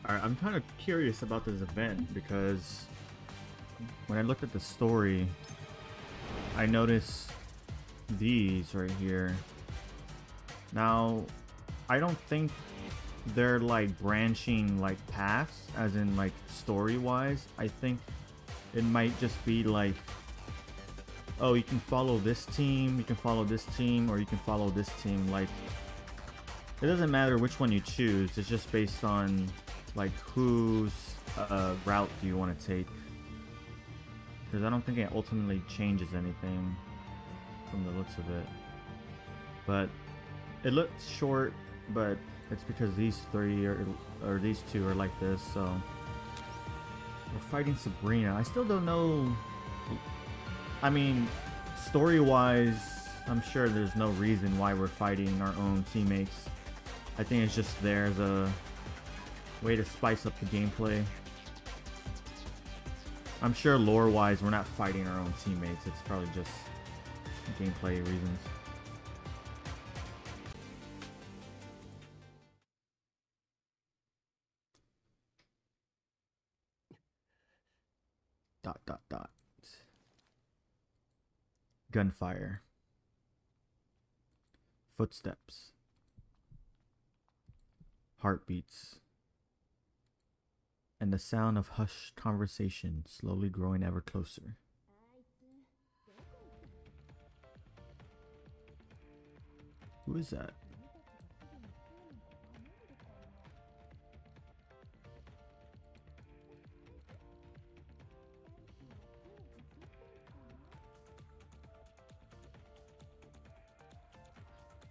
Alright, I'm kind of curious about this event because when I looked at the story, I noticed these right here. Now, I don't think they're like branching like paths, as in like story wise. I think it might just be like, oh, you can follow this team, you can follow this team, or you can follow this team. Like, it doesn't matter which one you choose, it's just based on like whose route do you want to take, because I don't think it ultimately changes anything from the looks of it. But it looks short, but it's because these three or these two are like this. So we're fighting Sabrina. I still don't know. I mean, story wise, I'm sure there's no reason why we're fighting our own teammates. I think it's just there as a way to spice up the gameplay. I'm sure lore wise we're not fighting our own teammates, it's probably just gameplay reasons. Dot dot dot. Gunfire. Footsteps. Heartbeats. And the sound of hushed conversation slowly growing ever closer. Who is that?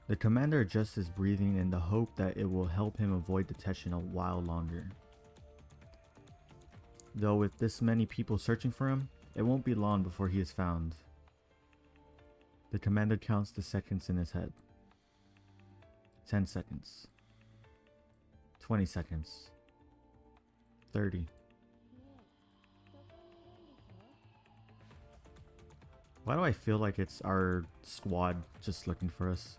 The commander adjusts his breathing in the hope that it will help him avoid detection a while longer. Though with this many people searching for him, it won't be long before he is found. The commander counts the seconds in his head. 10 seconds. 20 seconds. 30. Why do I feel like it's our squad just looking for us?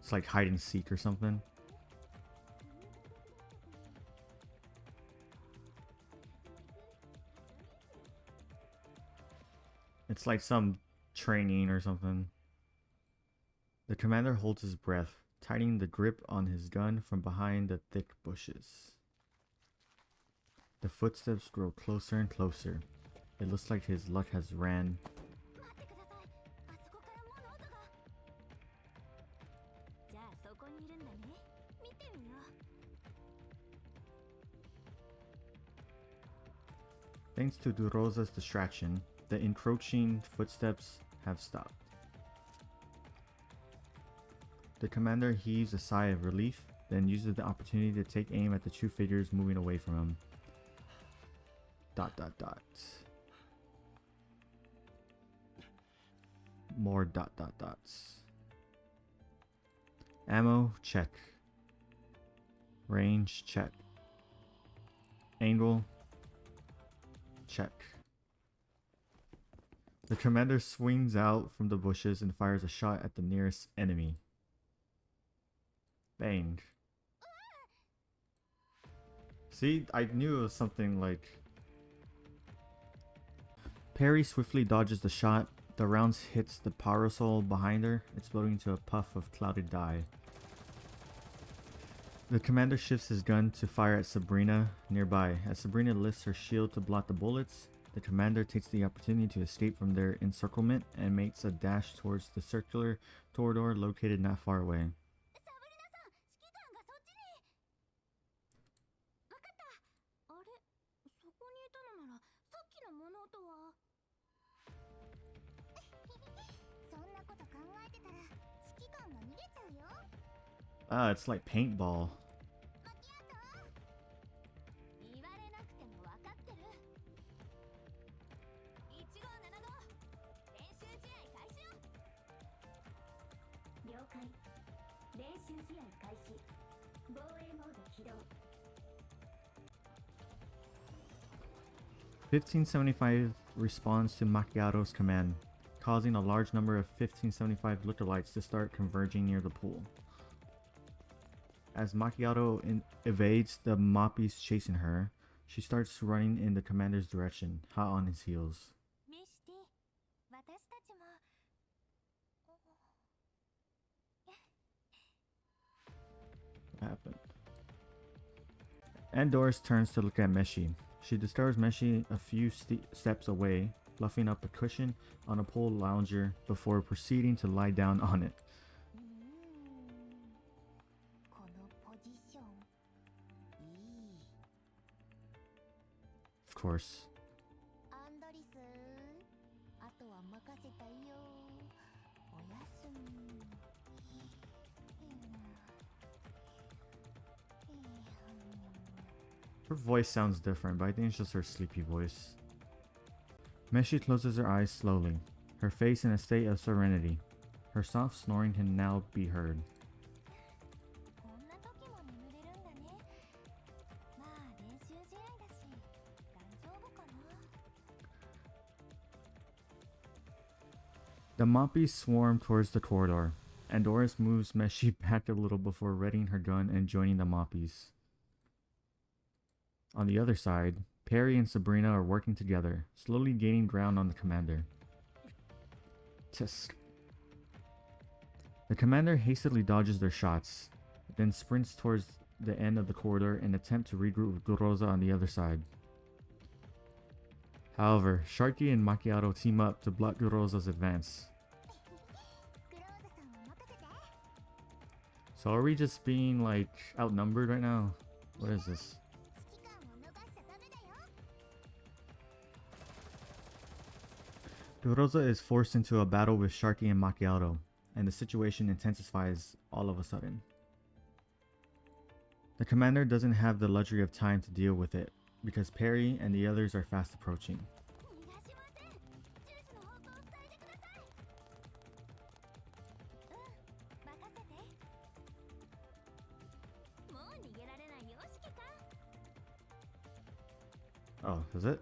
It's like hide and seek or something. It's like some training or something. The commander holds his breath, tightening the grip on his gun from behind the thick bushes. The footsteps grow closer and closer. It looks like his luck has ran. Thanks to Durosa's distraction, the encroaching footsteps have stopped. The commander heaves a sigh of relief, then uses the opportunity to take aim at the two figures moving away from him. Dot dot dot. More dot dot dots. Ammo, check. Range, check. Angle, check. The commander swings out from the bushes and fires a shot at the nearest enemy. Bang. See, I knew it was something like... Perry swiftly dodges the shot. The rounds hits the parasol behind her, exploding into a puff of clouded dye. The commander shifts his gun to fire at Sabrina nearby. As Sabrina lifts her shield to block the bullets, the commander takes the opportunity to escape from their encirclement and makes a dash towards the circular corridor located not far away. Ah, it's like paintball. $1575 responds to Macchiato's command, causing a large number of 1575 lookalikes to start converging near the pool. As Macchiato evades the Moppies chasing her, she starts running in the commander's direction, hot on his heels. What happened? Doris turns to look at Meshi. She discovers Meshi a few steps away, fluffing up a cushion on a pole lounger before proceeding to lie down on it. Of course. Her voice sounds different, but I think it's just her sleepy voice. Meshi closes her eyes slowly, her face in a state of serenity. Her soft snoring can now be heard. The Moppies swarm towards the corridor, and Doris moves Meshi back a little before readying her gun and joining the Moppies. On the other side, Perry and Sabrina are working together, slowly gaining ground on the commander. Tisk. The commander hastily dodges their shots, then sprints towards the end of the corridor in an attempt to regroup with Goroza on the other side. However, Sharky and Macchiato team up to block Goroza's advance. So are we just being like outnumbered right now? What is this? Goroza is forced into a battle with Sharky and Macchiato, and the situation intensifies all of a sudden. The commander doesn't have the luxury of time to deal with it, because Perry and the others are fast approaching. Oh, is it?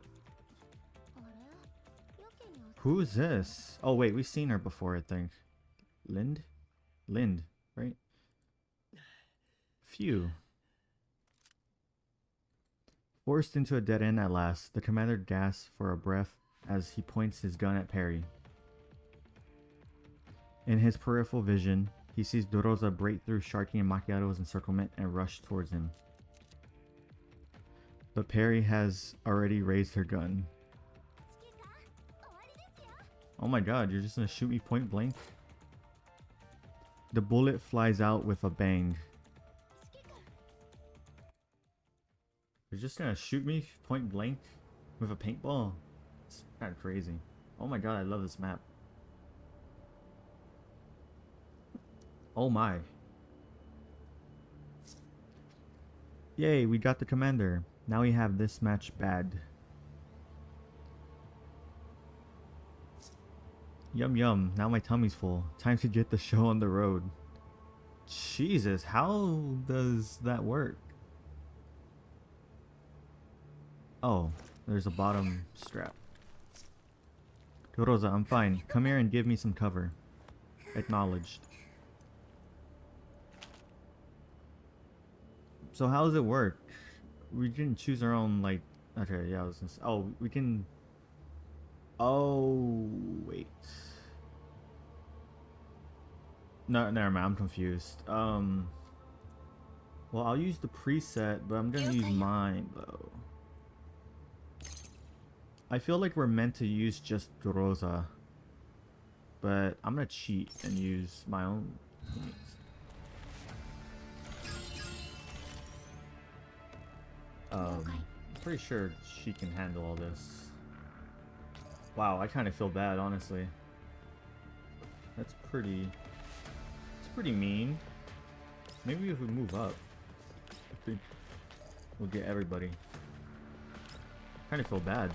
Who is this? Oh wait, we've seen her before, I think. Lind, right? Phew. Forced into a dead end at last, the commander gasps for a breath as he points his gun at Perry. In his peripheral vision, he sees Goroza break through Sharky and Macchiato's encirclement and rush towards him. But Perry has already raised her gun. Oh my god, you're just gonna shoot me point blank? The bullet flies out with a bang. You're just gonna shoot me point blank with a paintball? It's kind of crazy. Oh my god, I love this map. Oh my. Yay, we got the commander. Now we have this match bad. Yum yum, now my tummy's full. Time to get the show on the road. Jesus, how does that work? Oh, there's a bottom strap. Goroza, I'm fine. Come here and give me some cover. Acknowledged. So how does it work? We didn't choose our own, like... Okay, yeah, I was gonna say... Oh, we can... Oh, wait. No, never mind, I'm confused. Well, I'll use the preset, but I'm gonna use mine, though. I feel like we're meant to use just Goroza, but I'm gonna cheat and use my own things. I'm pretty sure she can handle all this. Wow, I kind of feel bad, honestly. That's pretty... It's pretty mean. Maybe if we move up, I think we'll get everybody. Kind of feel bad.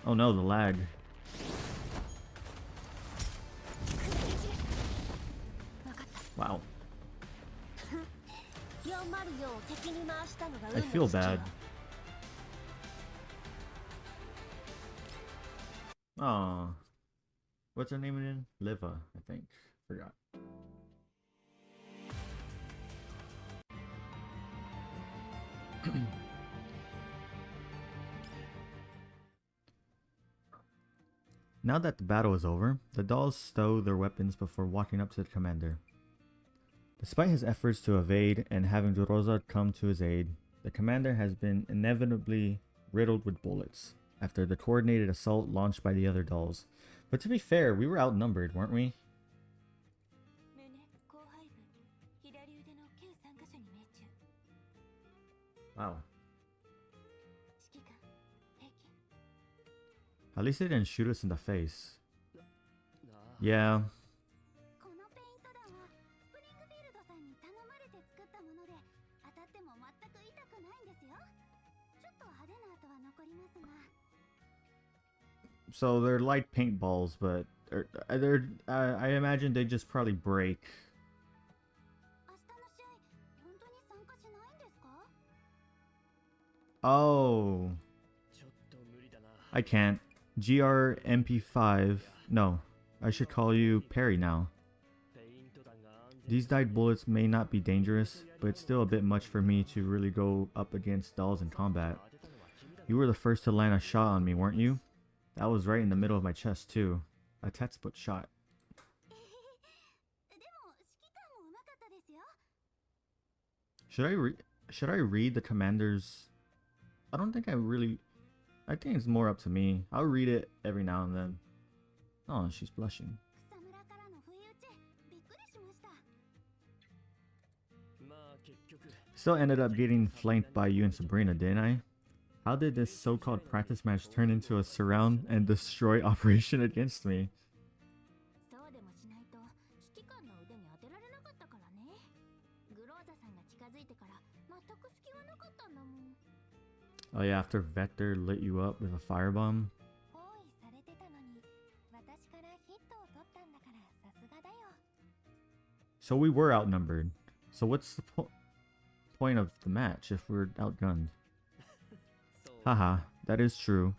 Oh no, the lag. Wow. I feel bad. Aw. What's her name again? Liva, I think. Forgot. Now that the battle is over, the dolls stow their weapons before walking up to the commander. Despite his efforts to evade and having Rosa come to his aid, the commander has been inevitably riddled with bullets after the coordinated assault launched by the other dolls. But to be fair, we were outnumbered, weren't we? Wow. At least they didn't shoot us in the face. Yeah. So they're light paintballs, but I imagine they just probably break. Oh. I can't. GRMP5. No, I should call you Perry now. These dyed bullets may not be dangerous, but it's still a bit much for me to really go up against dolls in combat. You were the first to land a shot on me, weren't you? That was right in the middle of my chest too. A textbook shot. Should I read the commander's... I don't think I think it's more up to me. I'll read it every now and then. Oh, she's blushing. Still ended up getting flanked by you and Sabrina, didn't I? How did this so-called practice match turn into a surround and destroy operation against me? Oh yeah, after Vector lit you up with a firebomb. So we were outnumbered. So what's the point of the match if we're outgunned? Haha, that is true.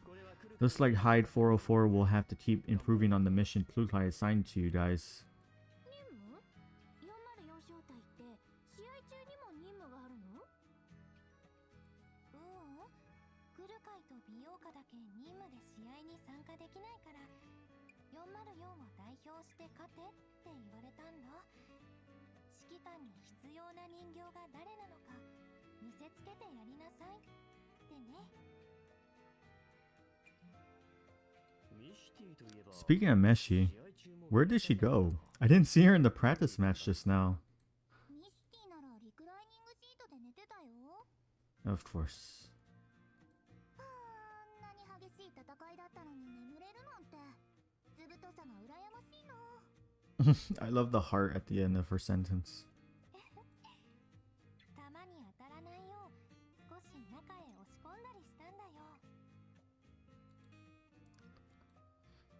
Looks like Hyde 404 will have to keep improving on the mission Plutai assigned to you guys. Speaking of Meshi, where did she go? I didn't see her in the practice match just now. Of course. I love the heart at the end of her sentence.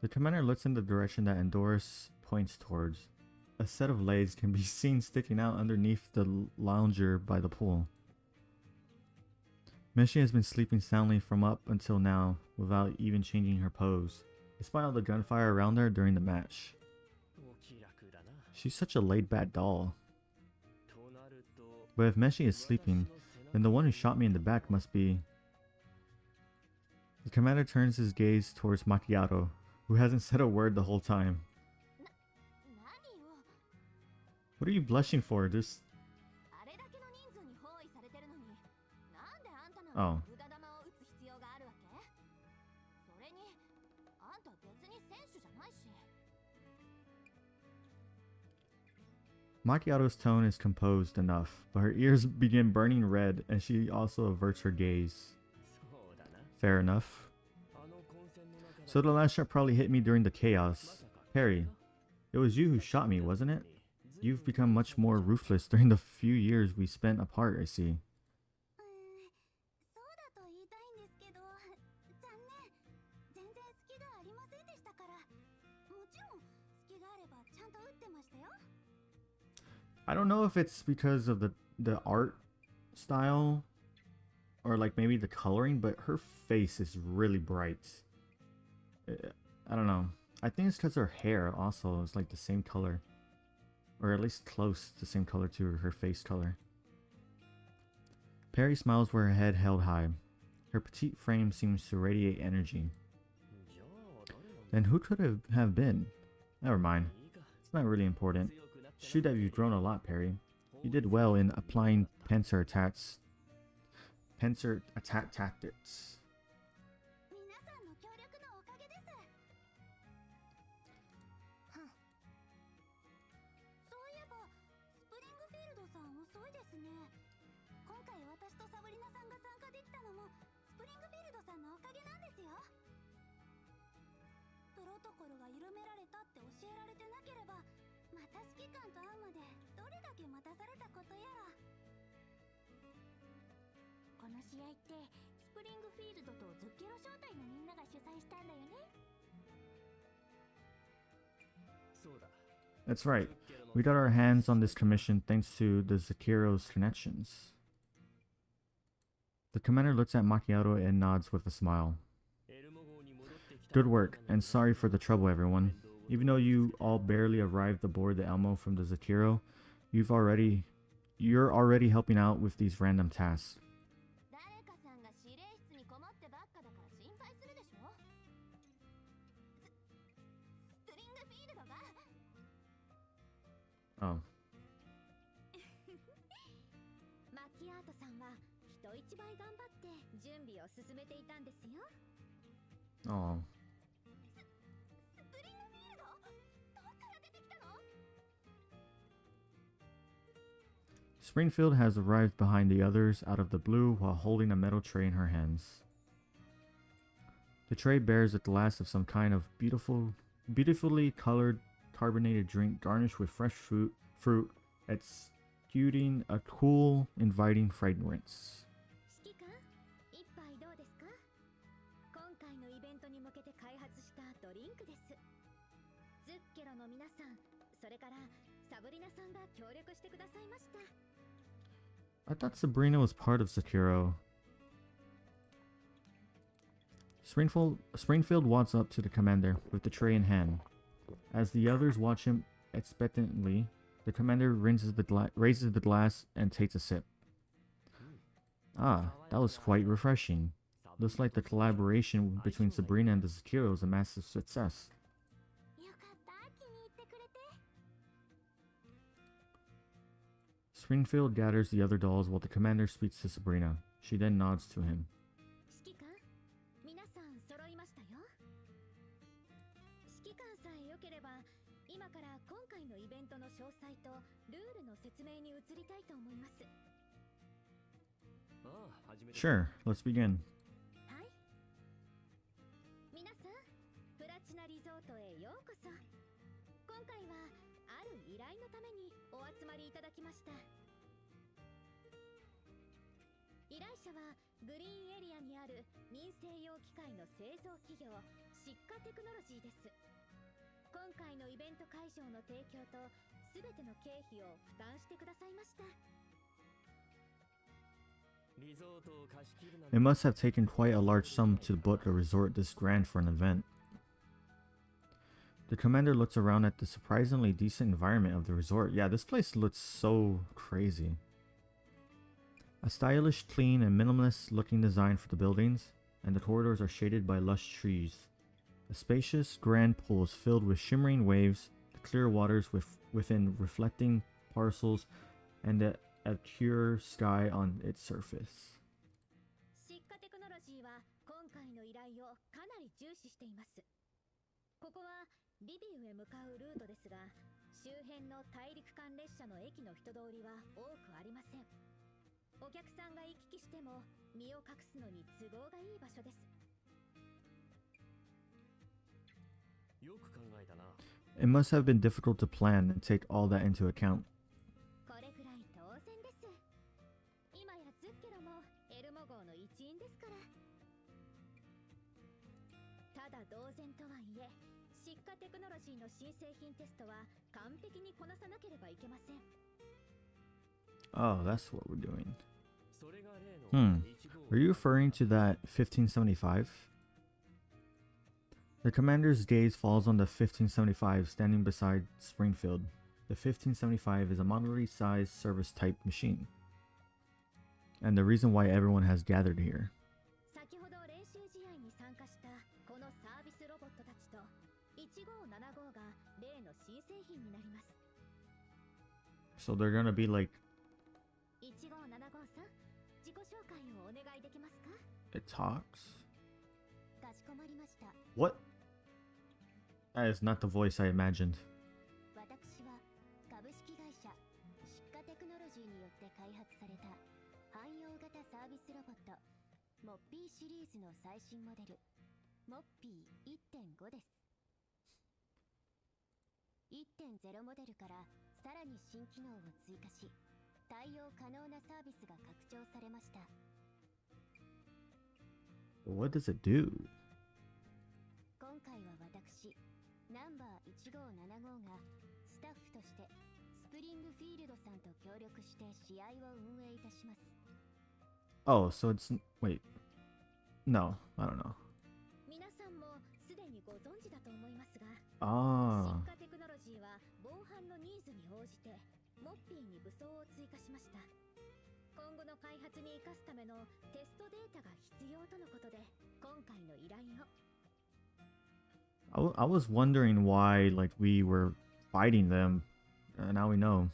The commander looks in the direction that Endorus points towards. A set of legs can be seen sticking out underneath the lounger by the pool. Meshi has been sleeping soundly from up until now, without even changing her pose, despite all the gunfire around her during the match. She's such a laid-back doll. But if Meshi is sleeping, then the one who shot me in the back must be... The commander turns his gaze towards Macchiato, who hasn't said a word the whole time. What are you blushing for? Just... Oh. Macchiato's tone is composed enough, but her ears begin burning red and she also averts her gaze. Fair enough. So the last shot probably hit me during the chaos. Perry, it was you who shot me, wasn't it? You've become much more ruthless during the few years we spent apart, I see. I don't know if it's because of the art style or like maybe the coloring, but her face is really bright. I don't know. I think it's because her hair also is like the same color, or at least close to the same color to her face color. Perry smiles with her head held high. Her petite frame seems to radiate energy. Then who could have been? Never mind. It's not really important. Shoot that you've grown a lot, Perry. You did well in applying pincer attack tactics. That's right. We got our hands on this commission thanks to the Zakiro's connections. The commander looks at Macchiato and nods with a smile. Good work, and sorry for the trouble, everyone. Even though you all barely arrived aboard the Elmo from the Zakiro, you're already helping out with these random tasks. Oh. Oh. Springfield has arrived behind the others out of the blue while holding a metal tray in her hands. The tray bears a glass of some kind of beautifully colored carbonated drink garnished with fresh fruit exuding a cool, inviting fragrance. I thought Sabrina was part of Zakiro. Springfield walks up to the commander with the tray in hand. As the others watch him expectantly, the commander raises the glass and takes a sip. Ah, that was quite refreshing. Looks like the collaboration between Sabrina and the Zakiro is a massive success. Springfield gathers the other dolls while the commander speaks to Sabrina. She then nods to him. Sure, let's begin. It must have taken quite a large sum to book a resort this grand for an event. The commander looks around at the surprisingly decent environment of the resort. Yeah, this place looks so crazy. A stylish, clean, and minimalist looking design for the buildings, and the corridors are shaded by lush trees. A spacious, grand pool is filled with shimmering waves, the clear waters within reflecting parcels, and a pure sky on its surface. It must have been difficult to plan and take all that into account. Oh, that's what we're doing. Are you referring to that 1575? The commander's gaze falls on the 1575 standing beside Springfield. The 1575 is a moderately sized service type machine. and the reason why everyone has gathered here. So they're gonna be like... It talks? What? That is not the voice I imagined. What does it do? Oh, so it's... Wait. No, I don't know. Ah. I was wondering why, like, we were fighting them. Now we know.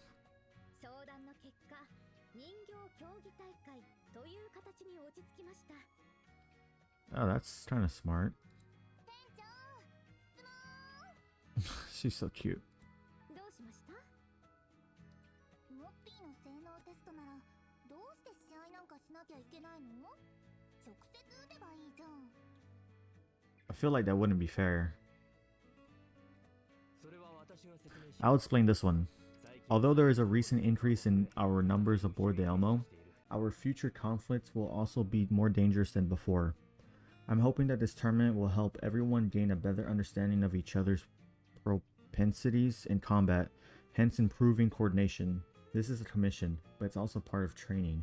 Oh, that's kind of smart. She's so cute. I feel like that wouldn't be fair. I'll explain this one. Although there is a recent increase in our numbers aboard the Elmo, our future conflicts will also be more dangerous than before. I'm hoping that this tournament will help everyone gain a better understanding of each other's propensities in combat, hence improving coordination. This is a commission, but it's also part of training.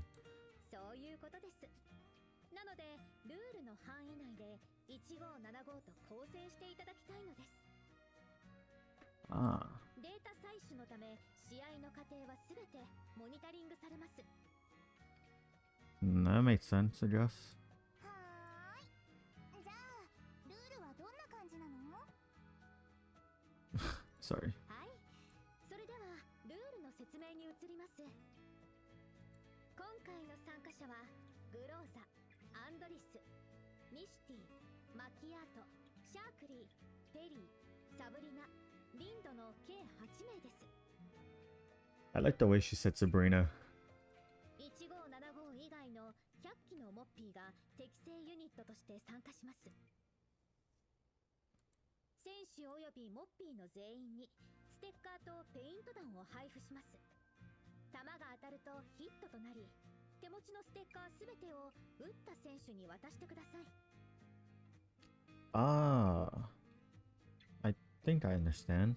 Ah. That makes sense, I guess. Sorry. I like the way she said Sabrina. Ah, I think I understand.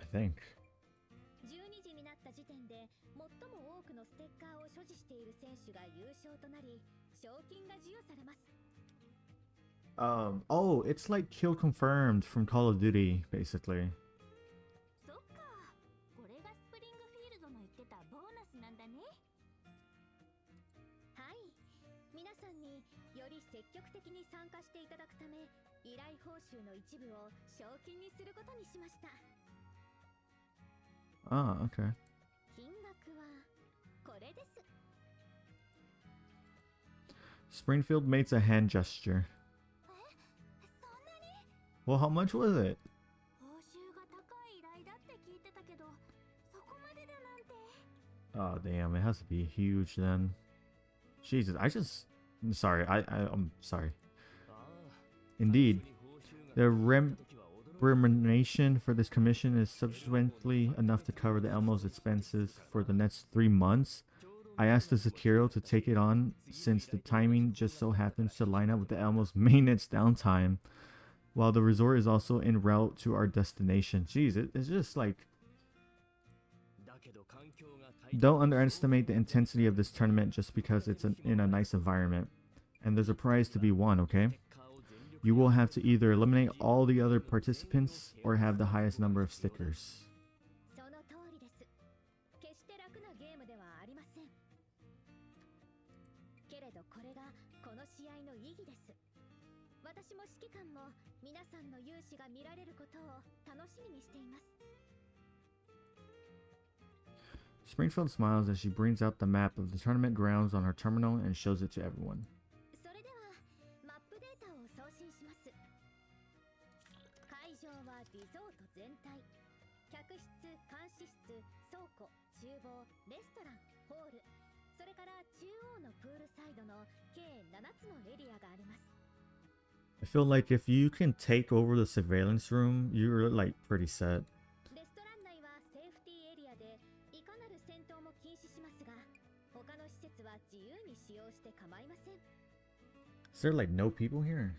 I think. Oh, it's like kill confirmed from Call of Duty, basically. Ah, okay. Springfield makes a hand gesture. Well, how much was it? Oh, damn, it has to be huge then. Jesus, I'm sorry. Indeed, the remuneration for this commission is subsequently enough to cover the Elmo's expenses for the next 3 months. I asked the Sekiro to take it on since the timing just so happens to line up with the Elmo's maintenance downtime, while the resort is also en route to our destination. Jeez, it's just like... Don't underestimate the intensity of this tournament just because it's in a nice environment. And there's a prize to be won, okay? You will have to either eliminate all the other participants or have the highest number of stickers. 試合の意義です。私も指揮官も皆さんの勇姿が見られることを楽しみにしています。 Springfield smiles as she brings out the map of the tournament grounds on her terminal and shows it to everyone. それではマップデータを送信します。会場はリゾート全体。客室、監視室、倉庫、厨房、レストラン、ホール、それから中央のプールサイドの計7つのエリアがあります。 I feel like if you can take over the surveillance room, you're like pretty set. レストラン内はセーフティーエリアでいかなる戦闘も禁止しますが、他の施設は自由に使用して構いません。 Is there like no people here?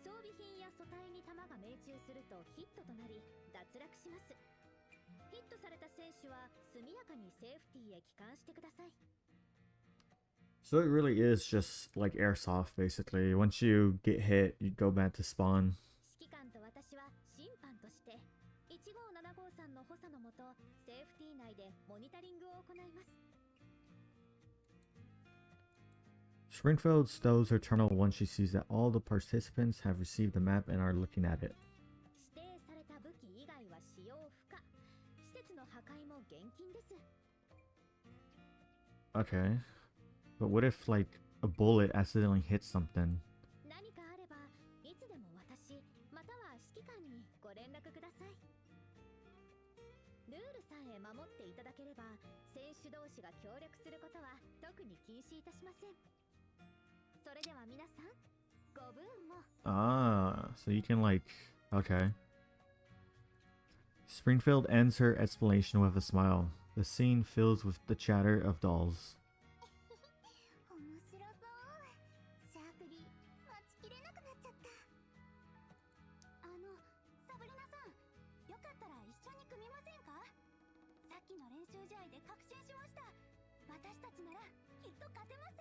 装備品や素体に弾が命中するとヒットとなり脱落します。ヒットされた選手は速やかにセーフティーへ帰還してください。 So it really is just like airsoft, basically. Once you get hit, you go back to spawn. 指揮官と私は審判として15753の補佐のもとセーフティー内でモニタリングを行います。 Springfield stows her terminal once she sees that all the participants have received the map and are looking at it. 指定された武器以外は使用不可。施設の破壊も厳禁です。 Okay. But what if like a bullet accidentally hits something? 何かあればいつでも私または指揮官にご連絡ください。ルールさえ守っていただければ選手同士が協力することは特に禁止いたしません。それでは皆さんご分も。 Ah, so you can like... Okay. Springfield ends her explanation with a smile. The scene fills with the chatter of dolls. 面白そう。シャークリー待ちきれなくなっちゃった。サブリナさん、よかったら一緒に組みませんか？さっきの練習試合で確信しました。私たちならきっと勝てます。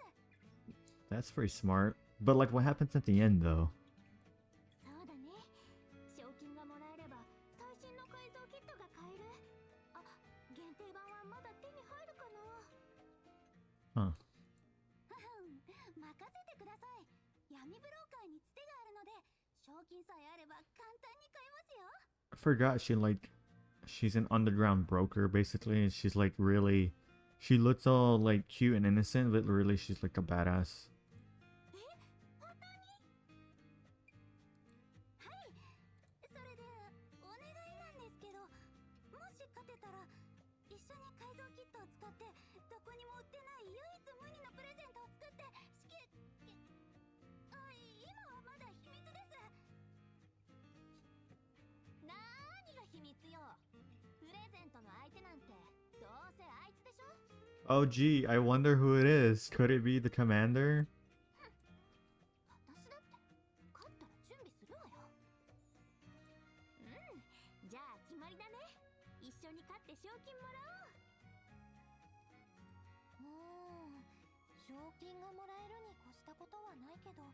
That's pretty smart. But like what happens at the end though? そうだね。賞金がもらえれば最新の改造キットが買える。あ、限定版はまだ手に入るかな。Huh. 任せてください。闇ブローカーにつてがあるので、賞金さえあれば簡単に買えますよ。 I forgot she's an underground broker basically, and she's like really... She looks all like cute and innocent, but really she's like a badass. え、本当に？はい。それでお願いなんですけど、もし勝てたら一緒に改造キットを使ってどこにも売ってない唯一無二のプレゼントを作って今はまだ秘密です。なーにが秘密よ。プレゼントの相手なんてどうせあいつでしょ。 Oh gee, I wonder who it is. Could it be the commander? 私だって勝ったら準備するわよ。うん、じゃあ決まりだね。一緒に勝って賞金もらおう。賞金がもらえるに越したことはないけど、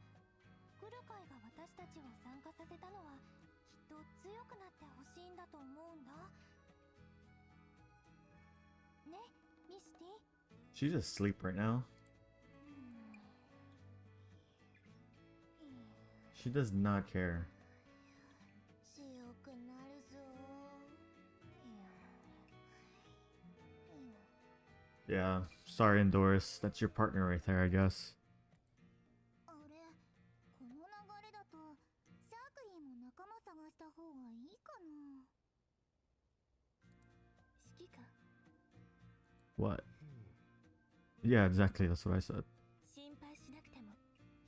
来る会が私たちを参加させたのはきっと強くなってほしいんだと思うんだ。ね、ミスティ。 She's asleep right now. She does not care. 強くなるぞ。 Yeah, sorry Endoris. That's your partner right there, I guess. あれ、この流れだとシャークリーも仲間探した方がいいかな。指揮官。 What? Yeah, exactly. That's what I said. 心配しなくても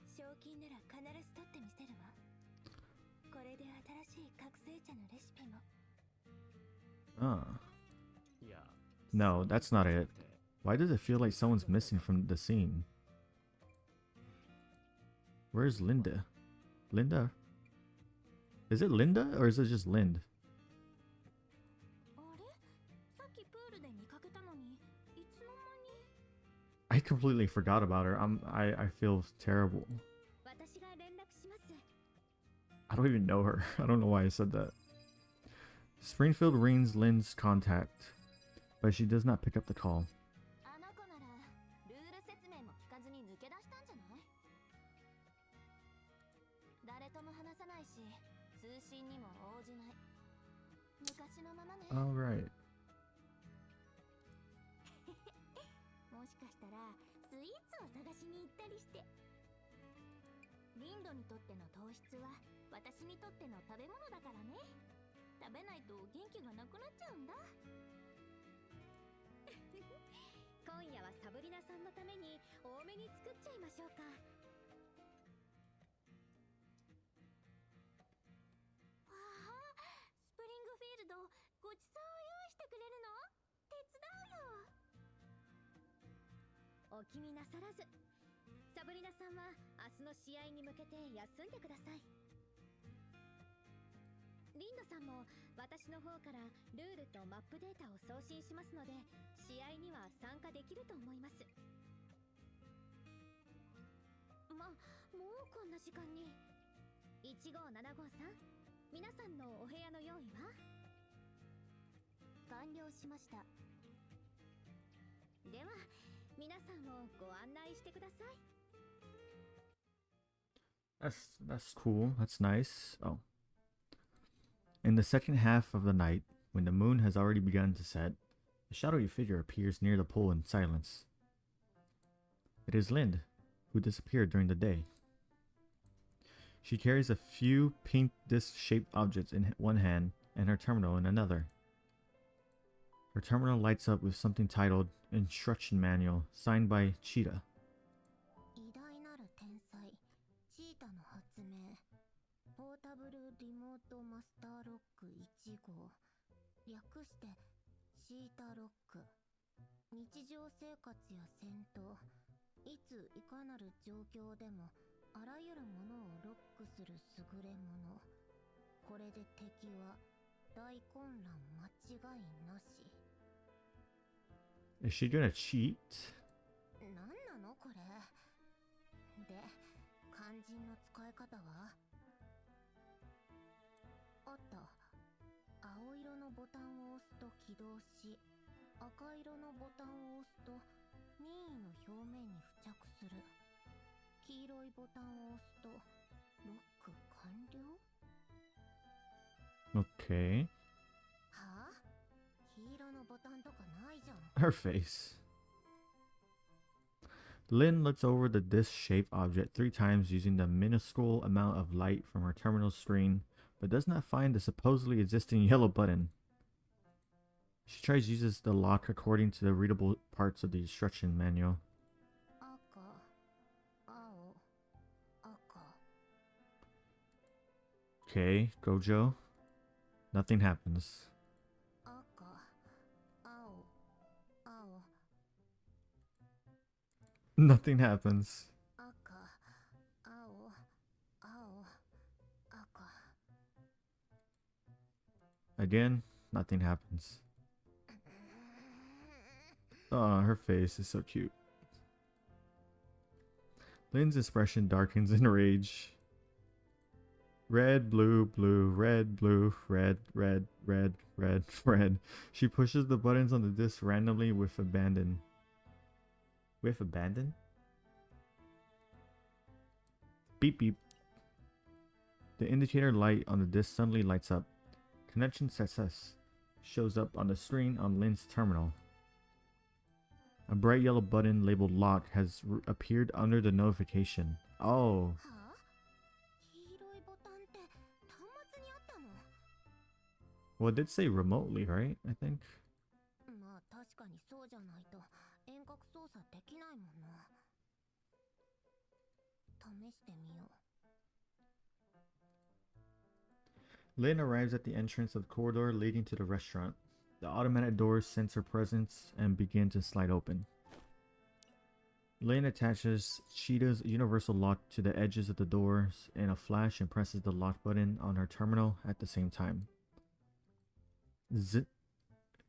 賞金なら必ず取ってみせるわ。これで新しい覚醒茶のレシピも。 No, that's not it. Why does it feel like someone's missing from the scene? Where's Linda? Linda? Is it Linda or is it just Lind? あれ、さっきプールで見かけたのにいつの間に。 I completely forgot about her. I feel terrible. 私が連絡します。 I don't even know her. I don't know why I said that. Springfield rings Lynn's contact, but she does not pick up the call. あの子ならルール説明も聞かずに抜け出したんじ昔のままね。 All right. もしかしたらスイーツを探しに行ったりして。リンドにとっての糖質は私にとっての食べ物だからね。食べないと元気がなくなっちゃうんだ。今夜はサブリナさんのために多めに作っちゃいましょうか。わあ、スプリングフィールドごちそうを用意してくれるの？手伝うよ。お気になさらず。サブリナさんは明日の試合に向けて休んでください。リンドさんも私の方からルールとマップデータを送信しますので、試合には参加できると思います。もうこんな時間に。15753、皆さんのお部屋の用意は完了しました。では皆さんをご案内してください。That's cool. That's nice. Oh. In the second half of the night, when the moon has already begun to set, a shadowy figure appears near the pool in silence. It is Lind, who disappeared during the day. She carries a few pink disc-shaped objects in one hand and her terminal in another. Her terminal lights up with something titled Instruction Manual, signed by Cheetah. 偉大なる天才チータの発明、ポータブルリモートマスターロック1号、略してチータロック。日常生活や戦闘、いついかなる状況でもあらゆるものをロックする優れもの。これで敵は大混乱間違いなし。 Is she gonna cheat? なんなのこれ。で、肝心の使い方はあった。青色のボタンを押すと起動し、赤色のボタンを押すと任意の表面に付着する。黄色いボタンを押すとロック完了。 Okay. はあ？黄色のボタンとかないじゃん。 Her face. Lynn looks over the disc-shaped object 3 times using the minuscule amount of light from her terminal screen, but does not find the supposedly existing yellow button. She tries to use the lock according to the readable parts of the instruction manual. 赤、青、赤。 Okay, Gojo. Nothing happens. 赤、青、青。 Nothing happens. 赤、青、青、赤。 Again, nothing happens. Oh, her face is so cute. Lynn's expression darkens in rage. Red, blue, blue, red, blue, red, red, red, red, red. She pushes the buttons on the disc randomly with abandon. With abandon? Beep beep. The indicator light on the disc suddenly lights up. Connection success shows up on the screen on Lynn's terminal. A bright yellow button labeled lock has appeared under the notification. Oh. はあ？黄色いボタンって端末にあったの？ Well, it did say remotely, right? I think. まあ確かにそうじゃないと遠隔操作できないもんな。試してみよう。 Lynn arrives at the entrance of the corridor leading to the restaurant. The automatic doors sense her presence and begin to slide open. Lynn attaches Cheetah's universal lock to the edges of the doors in a flash and presses the lock button on her terminal at the same time.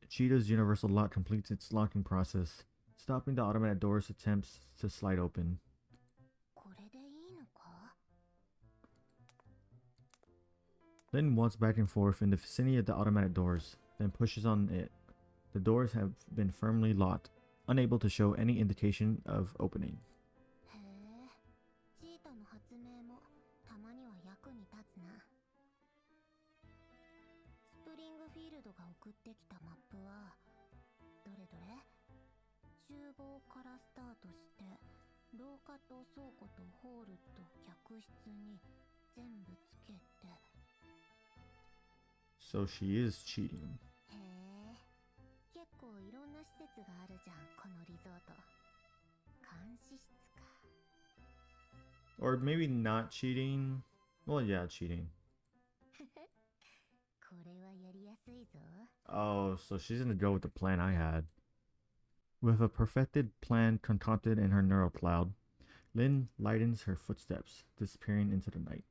Cheetah's universal lock completes its locking process, stopping the automatic door's attempts to slide open. これでいいのか？ Lynn walks back and forth in the vicinity of the automatic doors, then pushes on it. The doors have been firmly locked, unable to show any indication of opening. へえ、チータの発明もたまには役に立つな。スプリングフフィールドが送ってきたマップはどれどれ、厨房からスタートして廊下と倉庫とホールと客室に全部つけて。 So she is cheating. へえ、結構いろんな施設があるじゃんこのリゾート。監視室か。 Or maybe not cheating. Well, yeah, cheating. これはやりやすいぞ。 Oh, so she's gonna go with the plan I had. With a perfected plan concocted in her neural cloud, Lynn lightens her footsteps, disappearing into the night.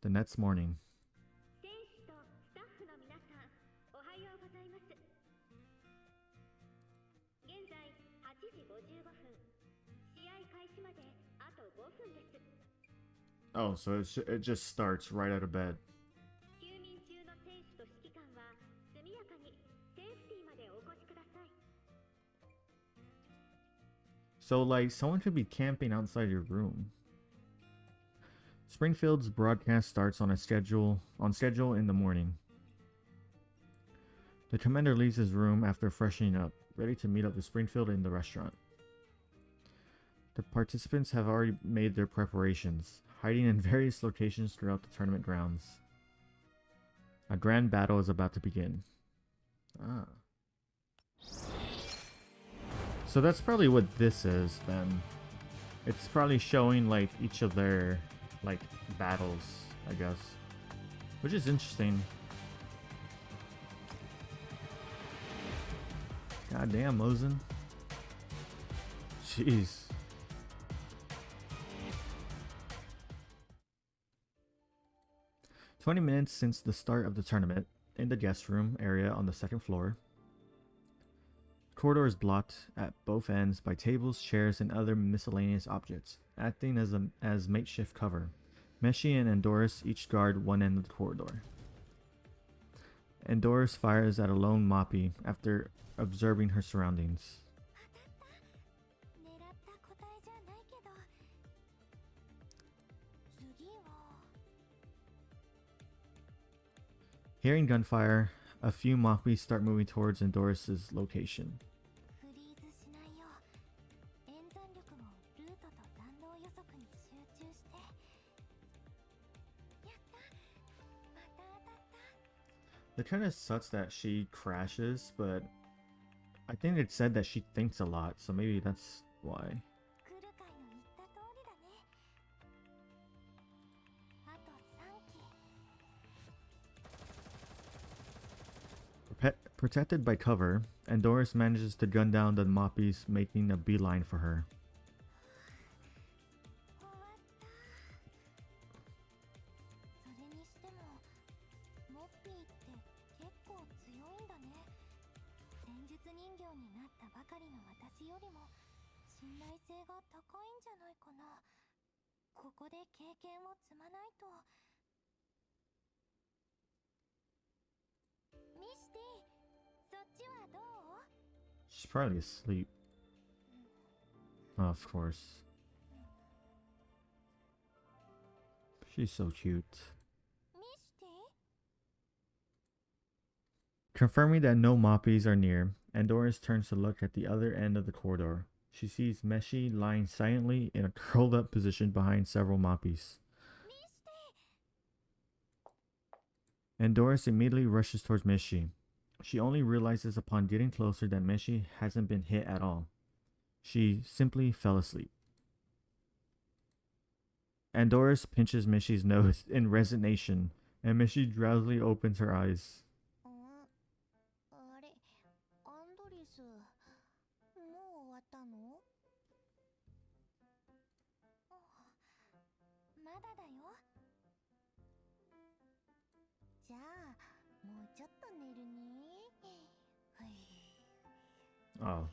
The next morning. 選手とスタッフの皆さん、おはようございます。現在8時55分。試合開始まであと5分です。 Oh, so it just starts right out of bed. 休眠中の選手と指揮官は速やかにセーフティーまでお越しください。 So, like, someone could be camping outside your room. Springfield's broadcast starts on schedule in the morning. The commander leaves his room after freshening up, ready to meet up with Springfield in the restaurant. The participants have already made their preparations, hiding in various locations throughout the tournament grounds. A grand battle is about to begin. Ah. So that's probably what this is then. It's probably showing like each of their like battles, I guess. Which is interesting. God damn, Mosen. Jeez. "20 minutes since the start of the tournament, in the guest room area on the second floor. Corridor is blocked at both ends by tables, chairs, and other miscellaneous objects, acting as makeshift cover. Meshi and Endoris each guard one end of the corridor. Endoris fires at a lone Moppy after observing her surroundings. Hearing gunfire, a few Moppies start moving towards Endoris' location. It kind of sucks that she crashes, but I think it said that she thinks a lot, so maybe that's why. Protected by cover, Endoris manages to gun down the Moppies, making a beeline for her. She's probably asleep. Oh, of course. She's so cute. Confirming that no Moppies are near, Endoris turns to look at the other end of the corridor. She sees Meshi lying silently in a curled up position behind several Moppies. Endoris immediately rushes towards Meshi. She only realizes upon getting closer that Meshi hasn't been hit at all. She simply fell asleep. Endoris pinches Meshi's nose in resignation, and Meshi drowsily opens her eyes. Oh.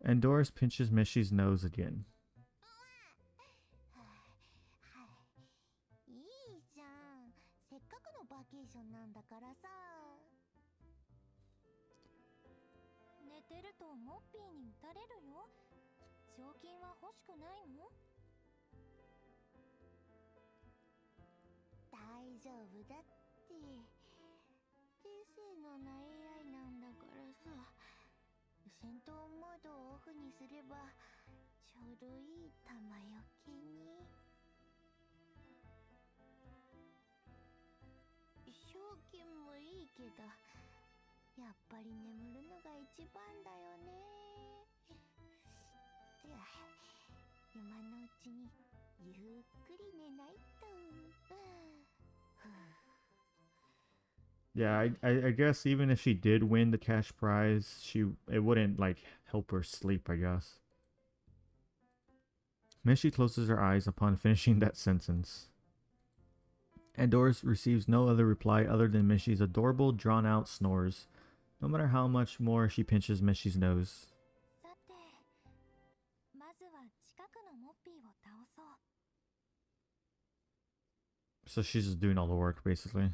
Endoris pinches Meshi's nose again. てるとモッピーに撃たれるよ。賞金は欲しくないの？大丈夫だって。低性能な AI なんだからさ。戦闘モードをオフにすればちょうどいい弾よけに。賞金もいいけど、やっぱり眠るのが一番だよね。今のうちにゆっくり寝ないと。Yeah, I guess even if she did win the cash prize, it wouldn't like help her sleep, I guess. Mishy closes her eyes upon finishing that sentence. And Doris receives no other reply other than Mishy's adorable, drawn-out snores, no matter how much more she pinches Mishy's nose. So she's just doing all the work, basically.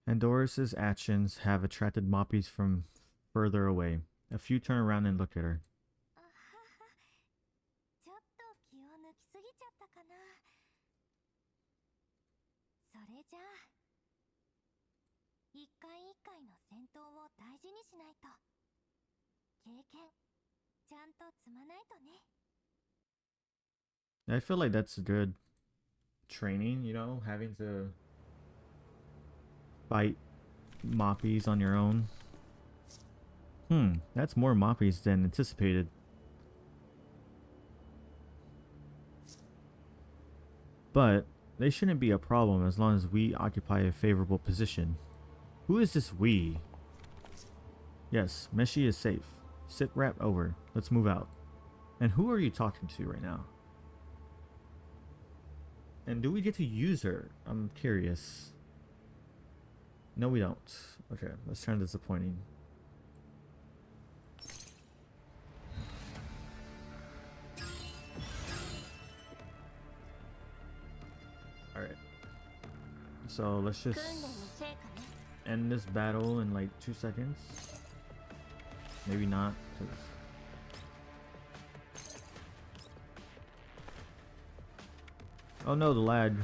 And Doris's actions have attracted Moppies from further away. A few turn around and look at her. I feel like that's good training, you know, having to fight Moppies on your own. That's more Moppies than anticipated. But they shouldn't be a problem as long as we occupy a favorable position. Who is this we? Yes, Meshi is safe. Sit rap over. Let's move out. And who are you talking to right now? And do we get to use her? I'm curious. No, we don't. Okay, that's kind of disappointing. Alright. So let's just end this battle in like 2 seconds. Maybe not, because... Oh no, the lag.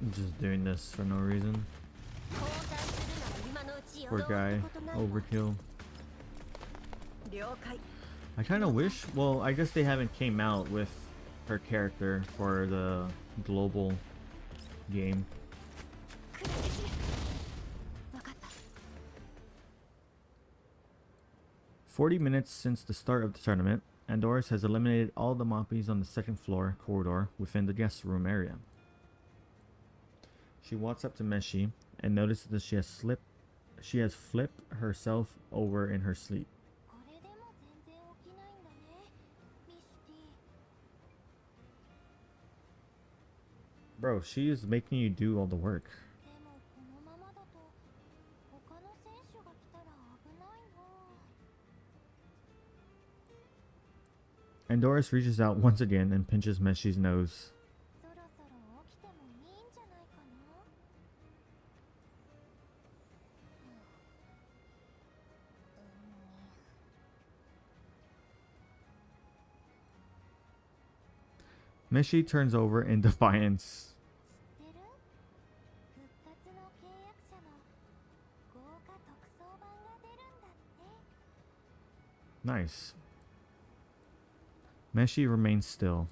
I'm just doing this for no reason. Poor guy. Overkill. I kind of wish... Well, I guess they haven't came out with her character for the global game. 40 minutes since the start of the tournament, and Doris has eliminated all the Moppies on the second floor corridor within the guest room area. She walks up to Meshi and notices that she has flipped herself over in her sleep. Bro, she is making you do all the work. And Doris reaches out once again and pinches Meshi's nose. Meshi turns over in defiance. Nice. Meshi remains still.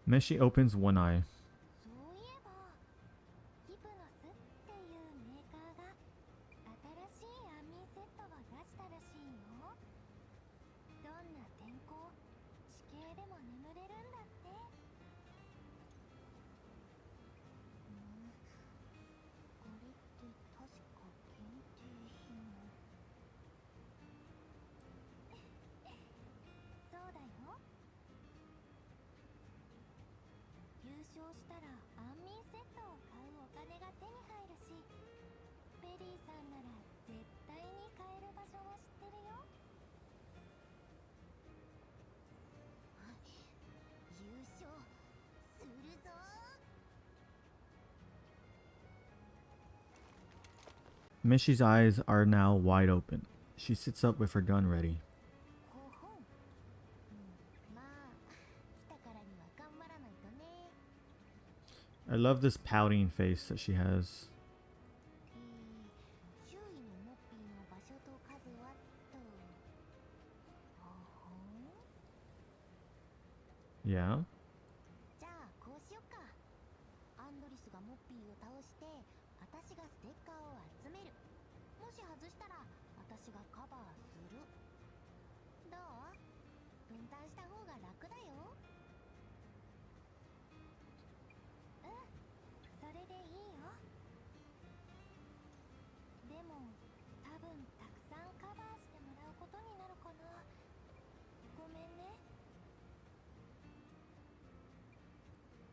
Meshi opens one eye. Mishy's eyes are now wide open. She sits up with her gun ready. ほほん、まあ来たからには頑張らないとね。 I love this pouting face that she has. 周囲のモッピーの場所と数はと。ほほん。 Yeah? じゃあこうしよっか。アンドリスがモッピーを倒して私がステッカーを集める。もし外したら私がカバーする。どう？分担した方が楽だよ。うん、それでいいよ。でも多分たくさんカバーしてもらうことになるかな。ごめんね。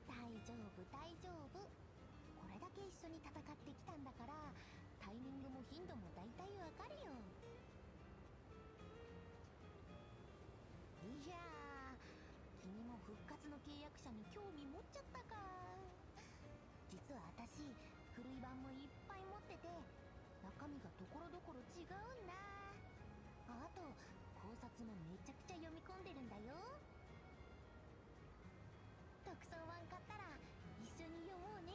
大丈夫大丈夫。これだけ一緒に戦ってきたんだからタイミングも頻度も大体わかるよ。いやー、君も復活の契約者に興味持っちゃったか。実は私古い版もいっぱい持ってて中身がところどころ違うんだ。あと考察もめちゃくちゃ読み込んでるんだよ。特装版買ったら一緒に読もうね。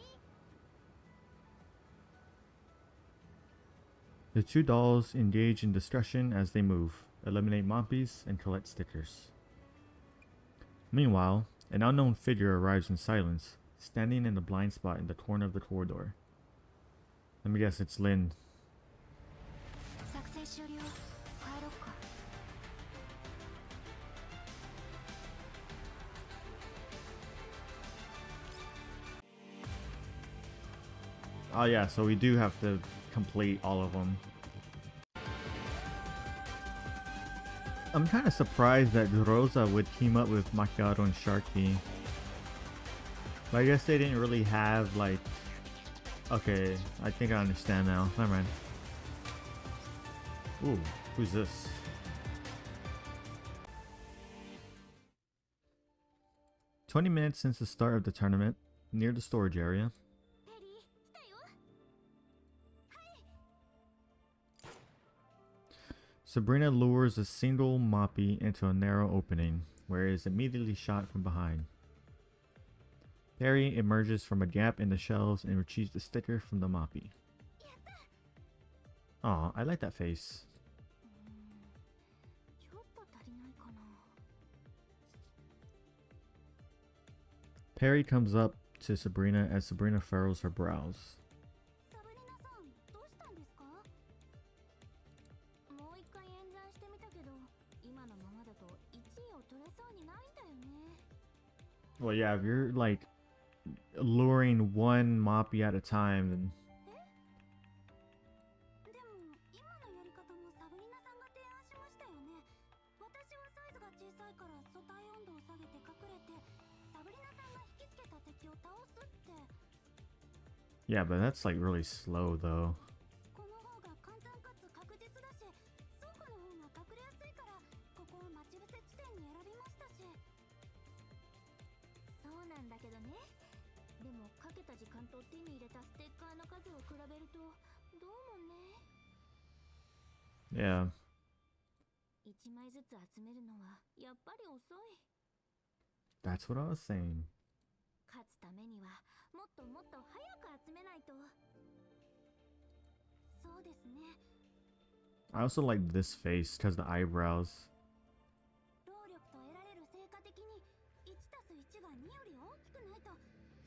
The two dolls engage in discussion as they move, eliminate moppies, and collect stickers. Meanwhile, an unknown figure arrives in silence, standing in a blind spot in the corner of the corridor. Let me guess, it's Lynn. 作成終了。帰ろっか。 Oh yeah, so we do have to complete all of them. I'm kind of surprised that Rosa would team up with Macchiato and Sharky. But I guess they didn't really have like... Okay, I think I understand now. Never mind. Ooh, who's this? "20 minutes since the start of the tournament, near the storage area. ペリー、来たよ。はい。 Sabrina lures a single moppy into a narrow opening, where it is immediately shot from behind. Perry emerges from a gap in the shelves and retrieves the sticker from the moppy. Aw, I like that face. ちょっと足りないかな。 Perry comes up to Sabrina as Sabrina furrows her brows. サブリナさん、どうしたんですか？もう一回演算してみたけど、今のままだと1位を取れそうにないんだよね。 Well, yeah, if you're like luring one moppy at a time, then でも今のやり方もサブリナさんが提案しましたよね。私はサイズが小さいから素体温度を下げて隠れて、サブリナさんが引きつけた敵を倒すって。 yeah, but that's like really slow though. この方が簡単かつ確実だし、倉庫の方が隠れやすいからここを待ち伏せ地点に選びましたし。そうなんだけどね。でもかけた時間と手に入れたステッカーの数を比べるとどうもね。 Yeah, 1枚ずつ集めるのはやっぱり遅い。 that's what I was saying. 勝つためにはもっともっと早く集めないと。そうですね。 I also like this face because the eyebrows. 労力と得られる成果的に 1+1 が2より大きくないと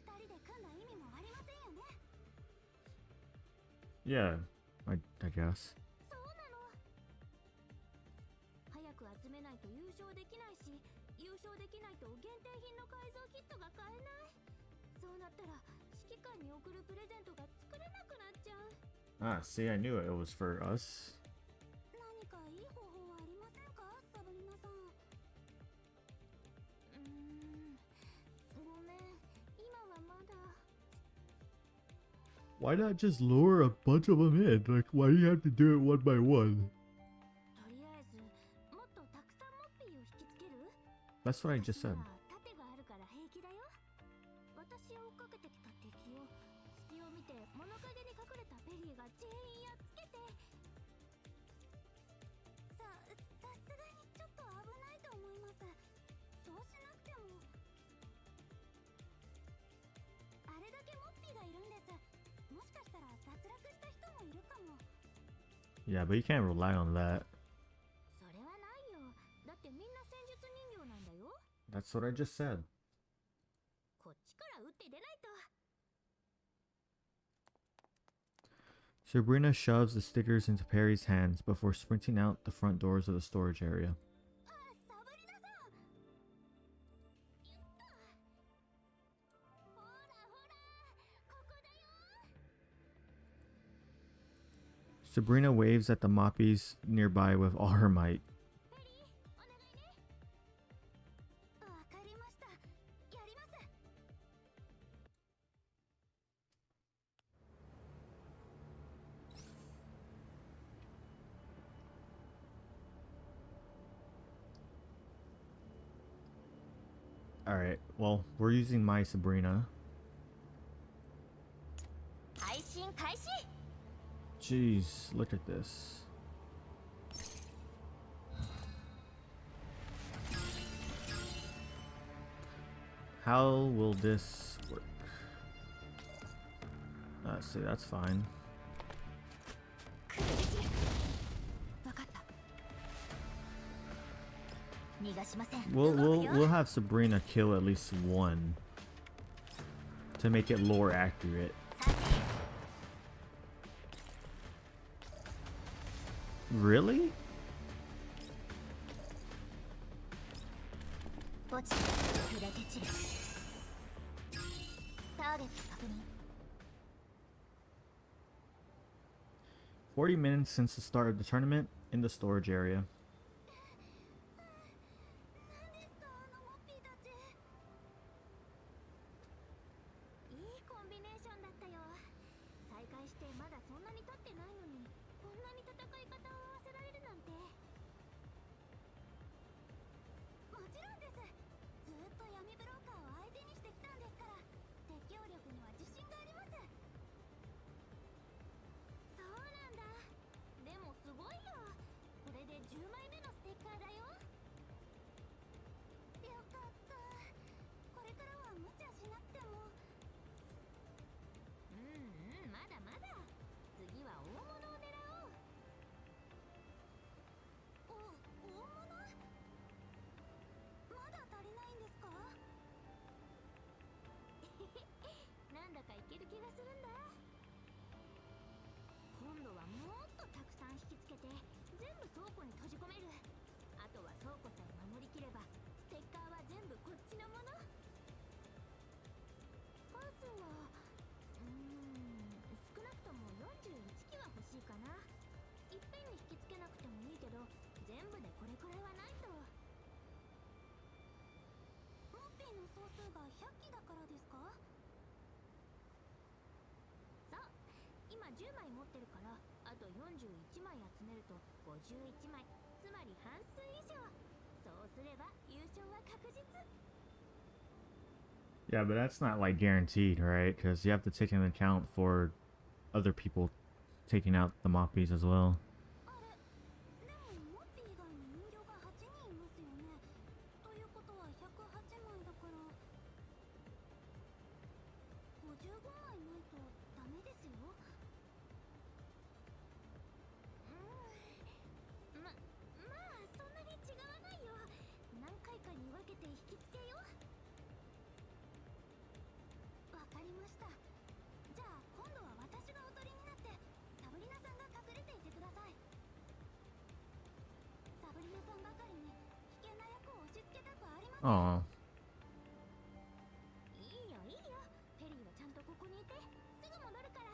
2人で組んだ意味もありませんよね。 Yeah, I guess. そうなの。早く集めないと優勝できないし、優勝できないと限定品の改造キットが買えない。そうなったら指揮官に送るプレゼントが作れなくなっちゃう。 Ah, see, I knew it was for us. 何かいい方法はありませんか、サブリナさん。ごめん、今はまだ。 Why not just lure a bunch of them in? Like, why do you have to do it one by one? とりあえずもっとたくさんモッピーを引きつける。 That's what I just said. 盾があるから平気だよ。私を追っかけてきた敵を隙を見て物陰に隠れたペリーが全員やっつけ Yeah, but you can't rely on that. それはないよ。だってみんな戦術人形なんだよ。 That's what I just said. こっちから打って出ないと。 Sabrina shoves the stickers into Perry's hands before sprinting out the front doors of the storage area. あ、サブリナさん。やった。ほらほら、ここだよ。 Sabrina waves at the Moppies nearby with all her might. ペリー、お願いね。わかりました。やります。 Alright, well, we're using my Sabrina. 配信開始。 Jeez, look at this. How will this work? See, that's fine. わかった。逃がしません。 We'll have Sabrina kill at least one to make it lore accurate. Really? 落ちて触れて散る。ターゲット確認。 40 minutes since the start of the tournament in the storage area. 何ですかあのモッピーたち。いいコンビネーションだったよ。再開してまだそんなに経ってないのにこんなに戦い方を合わせられるなんて。もちろんです。ずっと闇ブローカーを相手にしてきたんですから適応力には自信があります。そうなんだ。でもすごいよ。これで10枚目のステッカーだよ。よかった。これからは無茶しなくても。まだまだ。次は大物を狙おう。大物？まだ足りないんですか？なんだかいける気がするんだ。今度はもっとたくさん引きつけて全部倉庫に閉じ込める。あとは倉庫さえ守りきればステッカーは全部こっちのもの。数は少なくとも41機は欲しいかな。いっぺんに引きつけなくてもいいけど全部でこれくらいはないと。モッピーの総数が100機だからですか？そう、今10枚持ってるからあと41枚集めると51枚、つまり半数以上。そうすれば優勝は確実。 Yeah, but that's not like guaranteed, right? Because you have to take into account for other people taking out the Moppies as well. あれ、でもモッピー以外に人形が8人いますよね。ということは108枚だから55枚ないとダメですよ。まあそんなに違わないよ。何回かに分けて引きつけよ。わかりました。じゃあ今度は私がおとりになってサブリナさんが隠れていてください。サブリナさんばかりに危険な役を押し付けたくありません。 Aw. いいよいいよ。ペリーはちゃんとここにいてすぐ戻るから。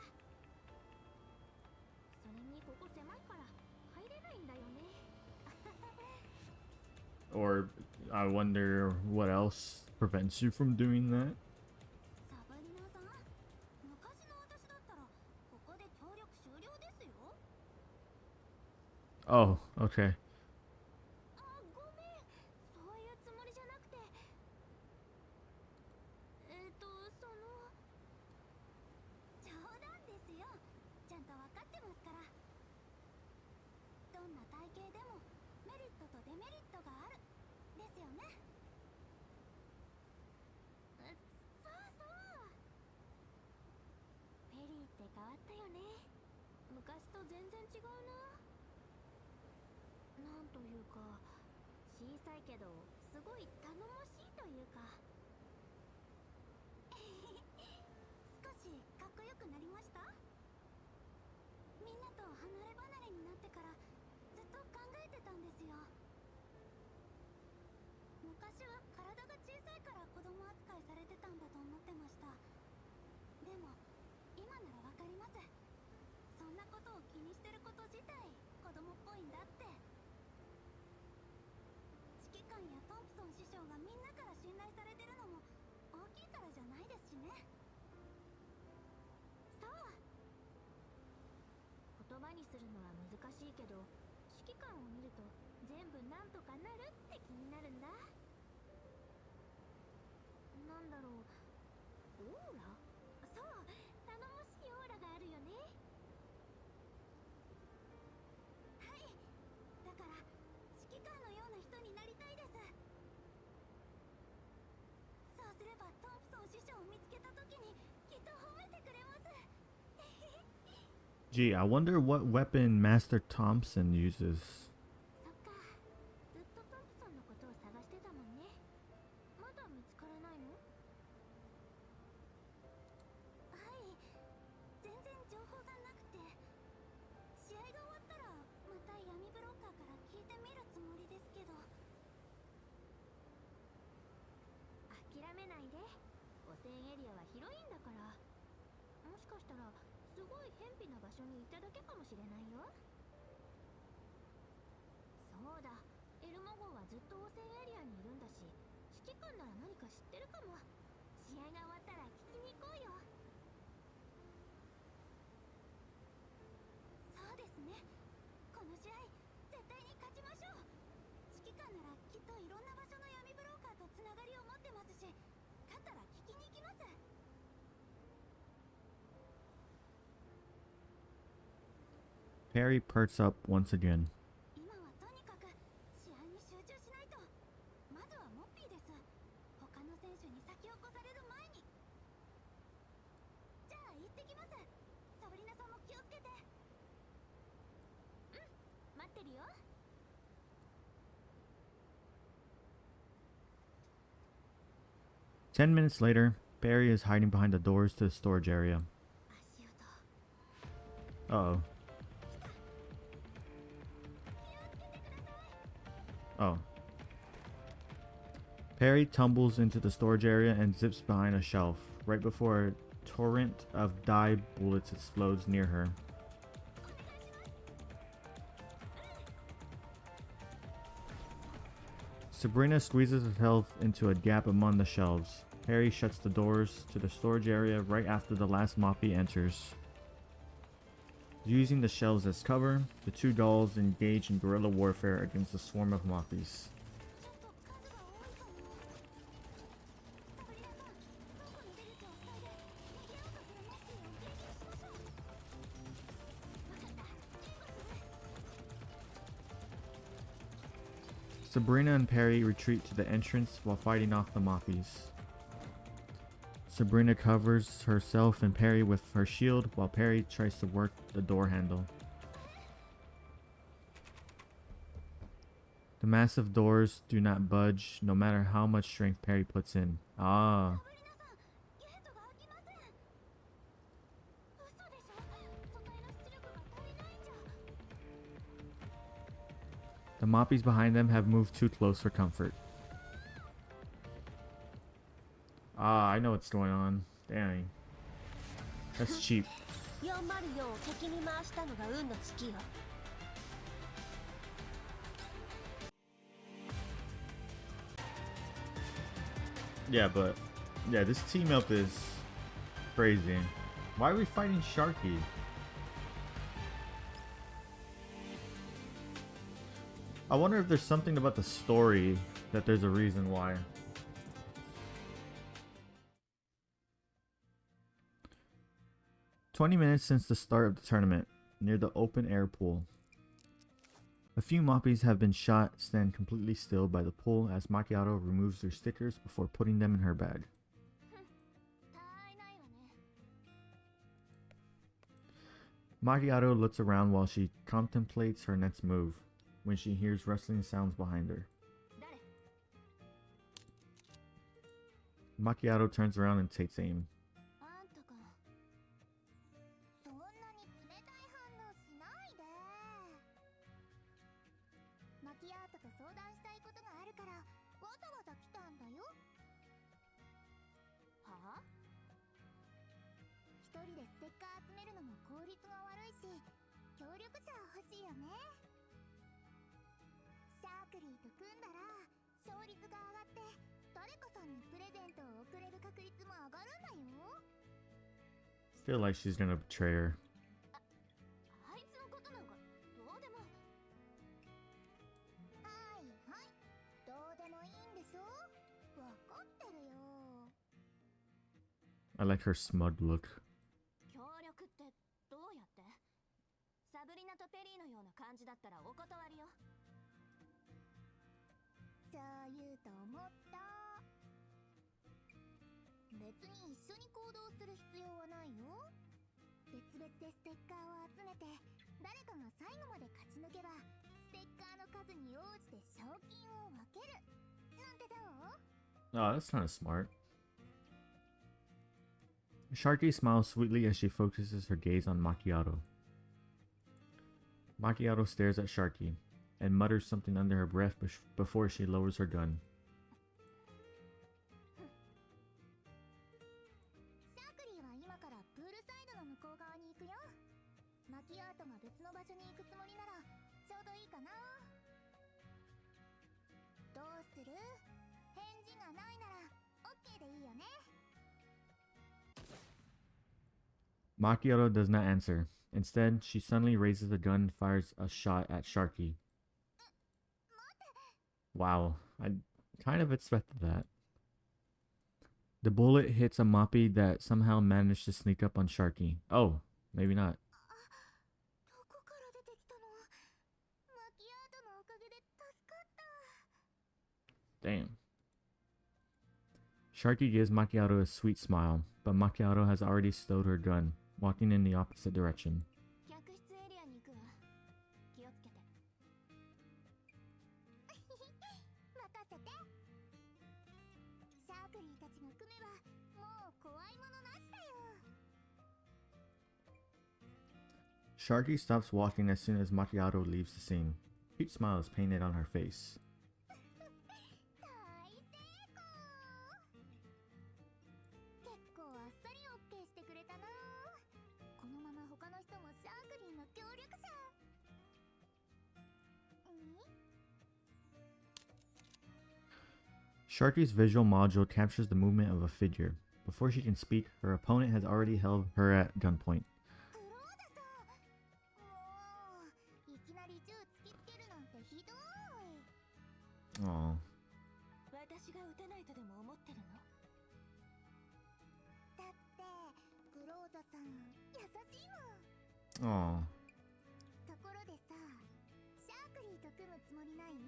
それにここ狭いから入れないんだよね。 Or I wonder what else prevents you from doing that. サブリナさん、昔の私だったらここで協力終了ですよ。 Oh, okay. あ、ごめん。そういうつもりじゃなくて。その冗談ですよ。ちゃんと分かってますから。どんな体型でもメリットとデメリットがあるですよね。そうそう。ペリーって変わったよね。昔と全然違うな。んというか、小さいけどすごい頼もしいというか。少しかっこよくなりました？みんなと離れ離れになってからずっと考えてたんですよ。昔は体が小さいから子供扱いされてたんだと思ってました。でも今ならわかります。そんなことを気にしてること自体子供っぽいんだって。指揮官やトンプソン師匠がみんなから信頼されてるのも大きいからじゃないですしね。そう、言葉にするのは難しいけど、指揮官を見ると全部なんとかなるって気になるんだ。なんだろう、オーラ？そう、頼もしいオーラがあるよね。はい、だから指揮官のような人になりたいです。そうすればトンプソン師匠を見つけた時にきっと褒めてくれます。Gee, I wonder what weapon Master Thompson uses. そっか、ずっとトンプソンのことを探してたもんね。まだ見つからないの？はい、全然情報がなくて、試合が終わったらまた闇ブロッカーから聞いてみるつもりですけど。諦めないで。汚染エリアは広いんだから。もしかしたらすごい偏僻な場所に行っただけかもしれないよ。そうだ、エルモ号はずっと汚染エリアにいるんだし、指揮官なら何か知ってるかも。試合が終わったら聞きに行こうよ。そうですね、この試合絶対に勝ちましょう。指揮官ならきっといろんな場所の闇ブローカーとつながりを持ってますし、勝ったら聞きに行きます。Perry perks up once again. 今はとにかく試合に集中しないと。まずはモッピーです。他の選手に先を越される前に。じゃあ行ってきます。サブリナさんも気をつけて。うん、待ってるよ。10 minutes later, Perry is hiding behind the doors to the storage area. 足音。Uh-oh. 気をつけてください。 Oh. Perry tumbles into the storage area and zips behind a shelf, right before a torrent of dye bullets explodes near her. Sabrina squeezes herself into a gap among the shelves. Perry shuts the doors to the storage area right after the last Moppy enters. Using the shelves as cover, the two dolls engage in guerrilla warfare against a swarm of Moppies. ちょっと数が多いかも。サブリナさん、倉庫に出口を塞いで逃げようとするモッピーを撃破しましょう。わかった、援護する。 Sabrina and Perry retreat to the entrance while fighting off the Moppies. Sabrina covers herself and Perry with her shield while Perry tries to work the door handle. The massive doors do not budge no matter how much strength Perry puts in. Ah. サブリナさん、ゲートが開きません。嘘でしょ、素体の出力が足りないんじゃ。 The Moppies behind them have moved too close for comfort. Ah, I know what's going on. Dang. That's cheap. 404を敵に回したのが運の尽きよ。 Yeah, but yeah, this team up is crazy. Why are we fighting Sharky? I wonder if there's something about the story that there's a reason why. "20 minutes since the start of the tournament, near the open air pool. A few Moppies have been shot, stand completely still by the pool as Macchiato removes their stickers before putting them in her bag. たーいないわね。 Macchiato looks around while she contemplates her next move. when she hears rustling sounds behind her. Macchiato turns around and takes aim. あんたか。そんなに冷たい反応しないで。マキアートと相談したいことがあるからわざわざ来たんだよ。はあ？一人でステッカー集めるのも効率が悪いし、協力者欲しいよね。シャークリーと組んだら勝率が上がって誰かさんにプレゼントを送れる確率も上がるんだよ。 Feel like she's gonna betray her. あいつのことなんかどうでも。はいはい、どうでもいいんでしょ。わかってるよ。 I like her smug look. 協力ってどうやって？サブリナとペリーのような感じだったらお断りよ。そう言うと思った。別に一緒に行動する必要はないよ。別々でステッカーを集めて誰かが最後まで勝ち抜けばステッカーの数に応じて賞金を分けるなんてどう？ Oh, that's kind of smart. Sharky smiles sweetly as she focuses her gaze on Macchiato. Macchiato stares at Sharky and mutters something under her breath before she lowers her gun. シャークリーは今からプールサイドの向こう側に行くよ。マキアートが別の場所に行くつもりならちょうどいいかな。どうする？返事がないなら OK でいいよね。 Macchiato does not answer. Instead, she suddenly raises the gun and fires a shot at Sharky. Wow, I kind of expected that. The bullet hits a moppy that somehow managed to sneak up on Sharky. Oh, maybe not. どこから出てきたの？マキアートのおかげで助かった。 Damn. Sharky gives Macchiato a sweet smile, but Macchiato has already stowed her gun, walking in the opposite direction. 客室エリアに行くわ。気をつけて。任せて。シャークリーたちが組めばもう怖いものなしだよ。 Sharky stops walking as soon as Macchiato leaves the scene. A cute smile is painted on her face. 大成功。結構あっさり OK してくれたな。このまま他の人もシャークリーの協力者。Sharky's visual module captures the movement of a figure. Before she can speak, her opponent has already held her at gunpoint. クローザさん、もういきなり銃突きつけるなんてひどい。 Aww. 私が撃てないとでも思ってるの？だってクローザさん優しいもん。 Aww. ところでさ、シャークリーと組むつもりない？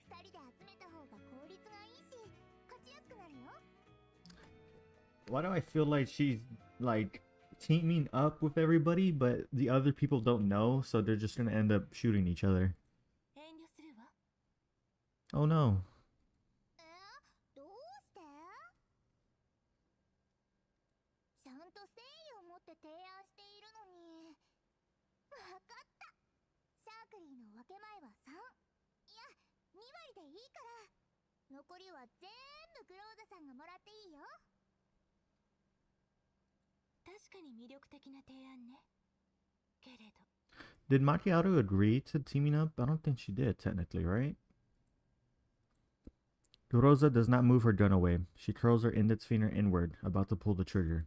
二人で集めた方が効率がいいし勝ちやすくなるよ。 Why do I feel like she's like teaming up with everybody, but the other people don't know, so they're just gonna end up shooting each other? 遠慮するわ。 Oh no. どうして？ちゃんと誠意を持って提案しているのに。わかった。シャークリーの分け前は3。いや、2割でいいから。残りは全部クローザさんがもらっていいよ。確かに魅力的な提案ね。けれど。 Did Macchiato agree to teaming up? I don't think she did, technically, right? Rosa does not move her gun away. She curls her index finger inward, about to pull the trigger.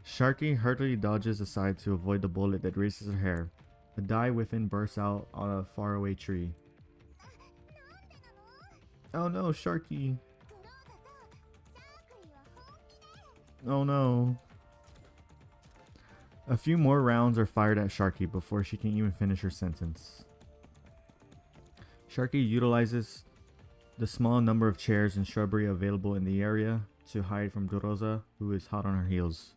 Sharky hurriedly dodges aside to avoid the bullet that races her hair. The die within bursts out on a faraway tree. Oh no, Sharky! Oh no. A few more rounds are fired at Sharky before she can even finish her sentence. Sharky utilizes the small number of chairs and shrubbery available in the area to hide from Doroza, who is hot on her heels.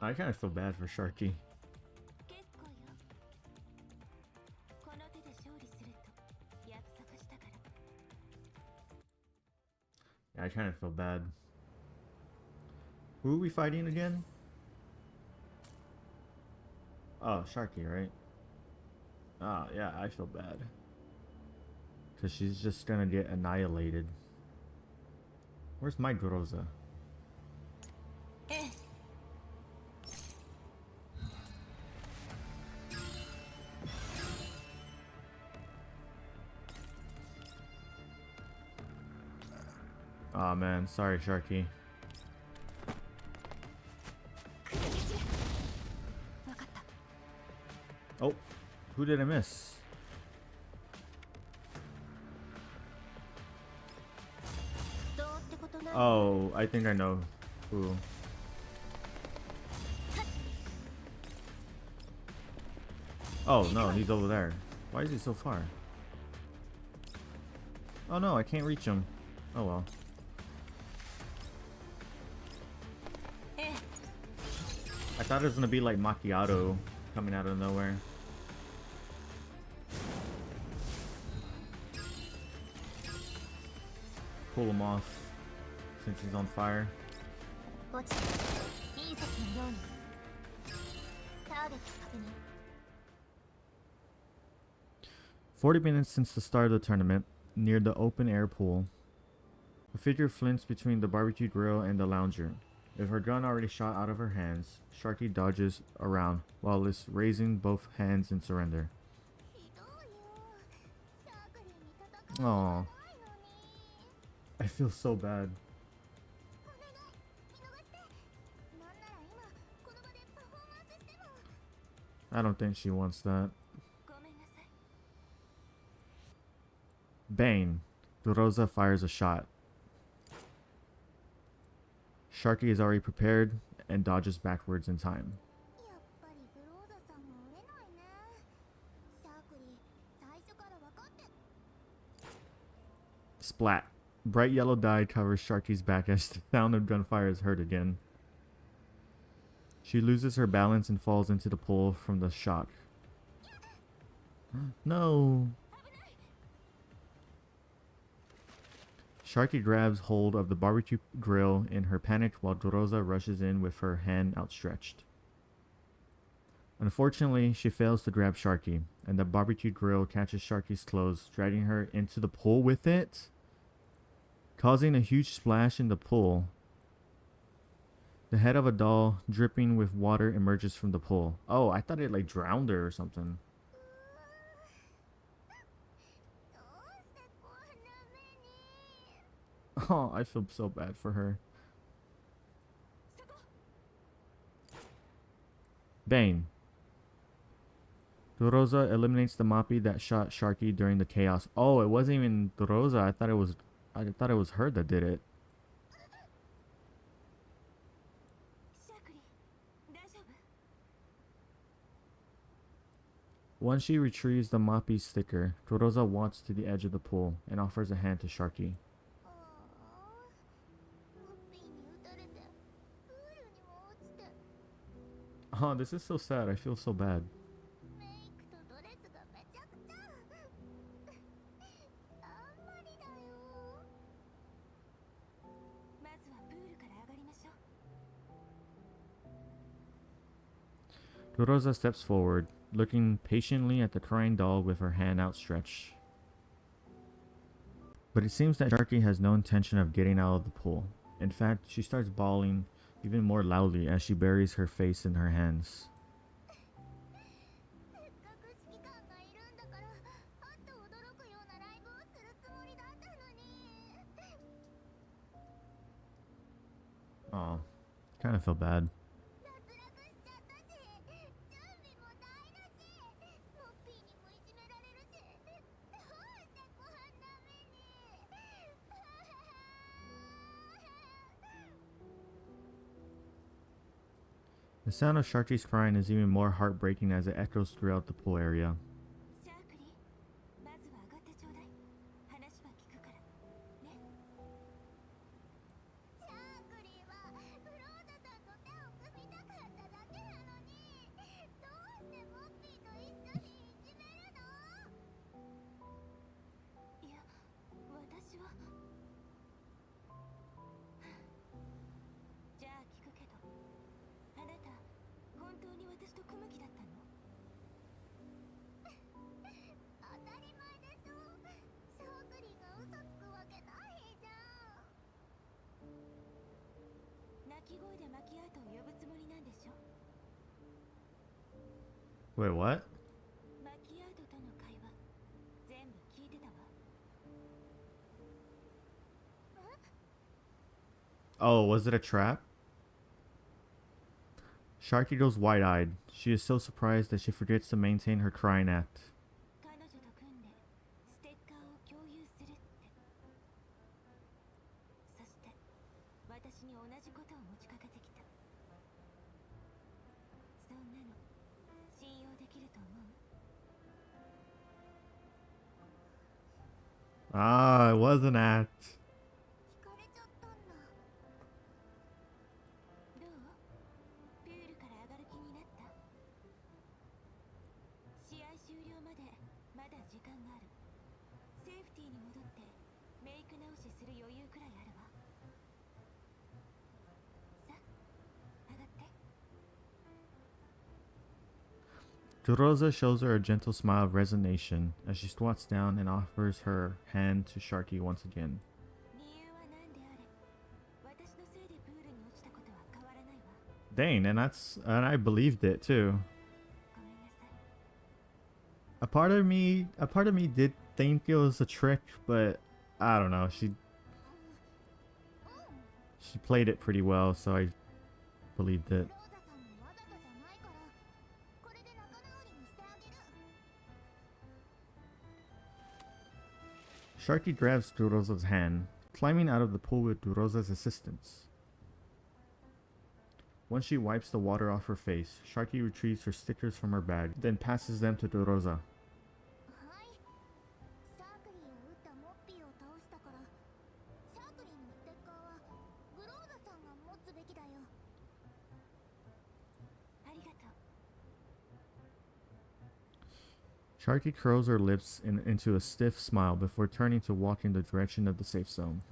I kind of feel bad for Sharky. 結構よ。この手で勝利すると約束したから。 Yeah, I kind of feel bad. Who are we fighting again? Oh, Sharky, right? Oh, yeah, I feel bad. Because she's just gonna get annihilated. Where's my Groza? Aw, man, sorry, Sharky. Oh, who did I miss? Oh, I think I know who. Oh no, he's over there. Why is he so far? Oh no, I can't reach him. Oh well. I thought it was gonna be like Macchiato coming out of nowhere. Pull him off since he's on fire. 40 minutes since the start of the tournament, near the open air pool, a figure flints between the barbecue grill and the lounger. With her gun already shot out of her hands, Sharky dodges around while raising both hands in surrender. Aww. I feel so bad. I don't think she wants that. Bane. Rosa fires a shot. Sharky is already prepared and dodges backwards in time. Splat. Bright yellow dye covers Sharky's back as the sound of gunfire is heard again. She loses her balance and falls into the pool from the shock. No! Sharky grabs hold of the barbecue grill in her panic while Rosa rushes in with her hand outstretched. Unfortunately, she fails to grab Sharky, and the barbecue grill catches Sharky's clothes, dragging her into the pool with it, causing a huge splash in the pool. The head of a doll, dripping with water, emerges from the pool. Oh, I thought it like drowned her or something. Oh, I feel so bad for her. Bane. Rosa eliminates the Moppy that shot Sharky during the chaos. Oh, it wasn't even Rosa. I thought it was her that did it. Once she retrieves the Moppy sticker, Rosa walks to the edge of the pool and offers a hand to Sharky. Oh, this is so sad. I feel so bad. Rosa steps forward, looking patiently at the crying doll with her hand outstretched. But it seems that Sharky has no intention of getting out of the pool. In fact, she starts bawling even more loudly as she buries her face in her hands. Oh, kind of feel bad. The sound of Sharky's crying is even more heartbreaking as it echoes throughout the pool area. Wait, what? Oh, was it a trap? Sharky goes wide-eyed. She is so surprised that she forgets to maintain her crying act. Ah, it was an act. Rosa shows her a gentle smile of resignation as she squats down and offers her hand to Sharky once again. Dang, and I believed it too. A part of me did think it was a trick, but I don't know. She played it pretty well, so I believed it. Sharky grabs Durosa's hand, climbing out of the pool with Durosa's assistance. Once she wipes the water off her face, Sharky retrieves her stickers from her bag, then passes them to Durosa. Sharky curls her lips into a stiff smile before turning to walk in the direction of the safe zone.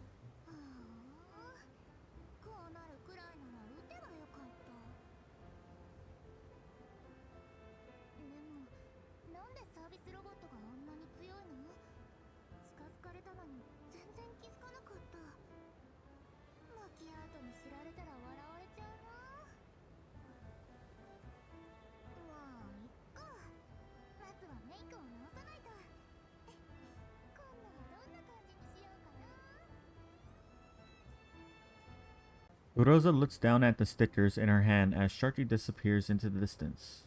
Rosa looks down at the stickers in her hand as Sharky disappears into the distance.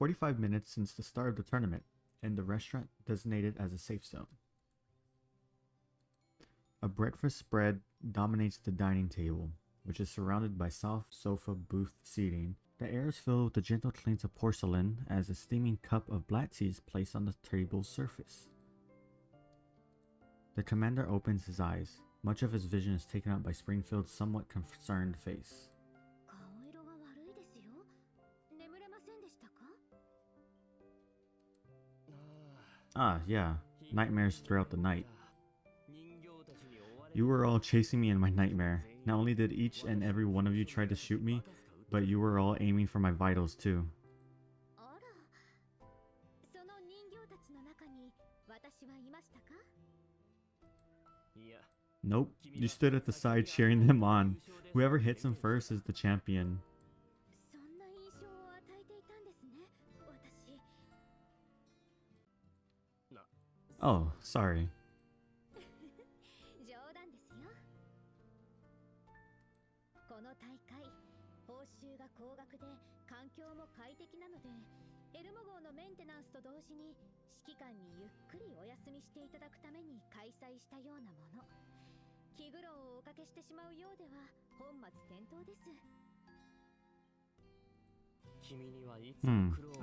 "45 minutes since the start of the tournament, in the restaurant designated as a safe zone. A breakfast spread dominates the dining table, which is surrounded by soft sofa booth seating. The air is filled with the gentle clink of porcelain as a steaming cup of black tea is placed on the table's surface. The commander opens his eyes. Much of his vision is taken up by Springfield's somewhat concerned face. Ah, yeah. Nightmares throughout the night. You were all chasing me in my nightmare. Not only did each and every one of you try to shoot me, but you were all aiming for my vitals too. Nope, you stood at the side cheering them on. Whoever hits him first is the champion. Oh, sorry.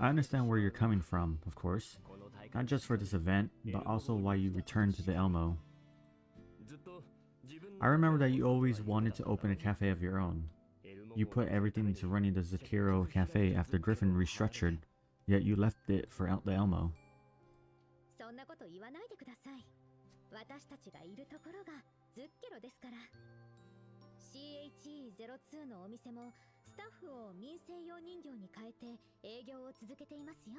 I understand where you're coming from, of course. Not just for this event, but also why you returned to the Elmo. I remember that you always wanted to open a cafe of your own. You put everything into running the Zakiro cafe after Griffin restructured, yet you left it for the Elmo. そんなこと言わないでください。私たちがいるところがズッケロですから。CHE02 のお店もスタッフを民生用人形に変えて営業を続けていますよ。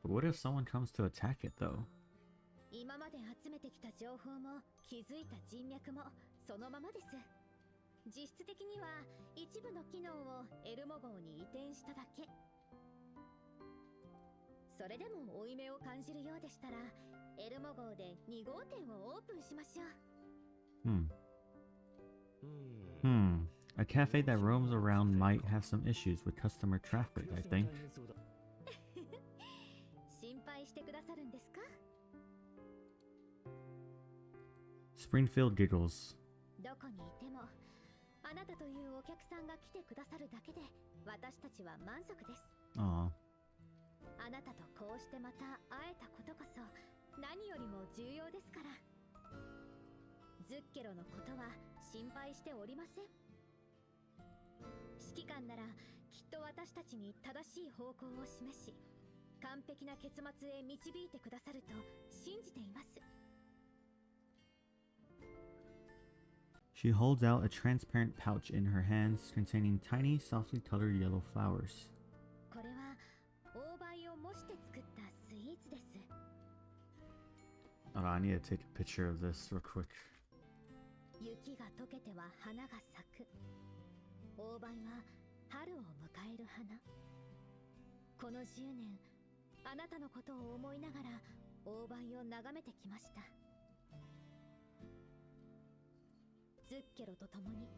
But what if someone comes to attack it though? 今まで集めてきた情報も気づいた人脈もそのままです。実質的には一部の機能をエルモ号に移転しただけ。それでも負い目を感じるようでしたらエルモ号で2号店をオープンしましょう。A cafe that roams around might have some issues with customer traffic, I think. 心配してくださるんですか？ Springfield giggles. どこにいてもあなたというお客さんが来てくださるだけで私たちは満足です。 Aw. あなたとこうしてまた会えたことこそ何よりも重要ですから。ズッケロのことは心配しておりません。指揮官ならきっと私たちに正しい方向を示し完璧な結末へ導いてくださると信じています。 She holds out a transparent pouch in her hands containing tiny, softly colored yellow flowers. これは大葉を模して作ったスイーツです。 Hold on, I need to take a picture of this real quick. 雪が溶けては花が咲く。大葉は春を迎える花。この10年あなたのことを思いながら大葉を眺めてきました。ズッケロと共に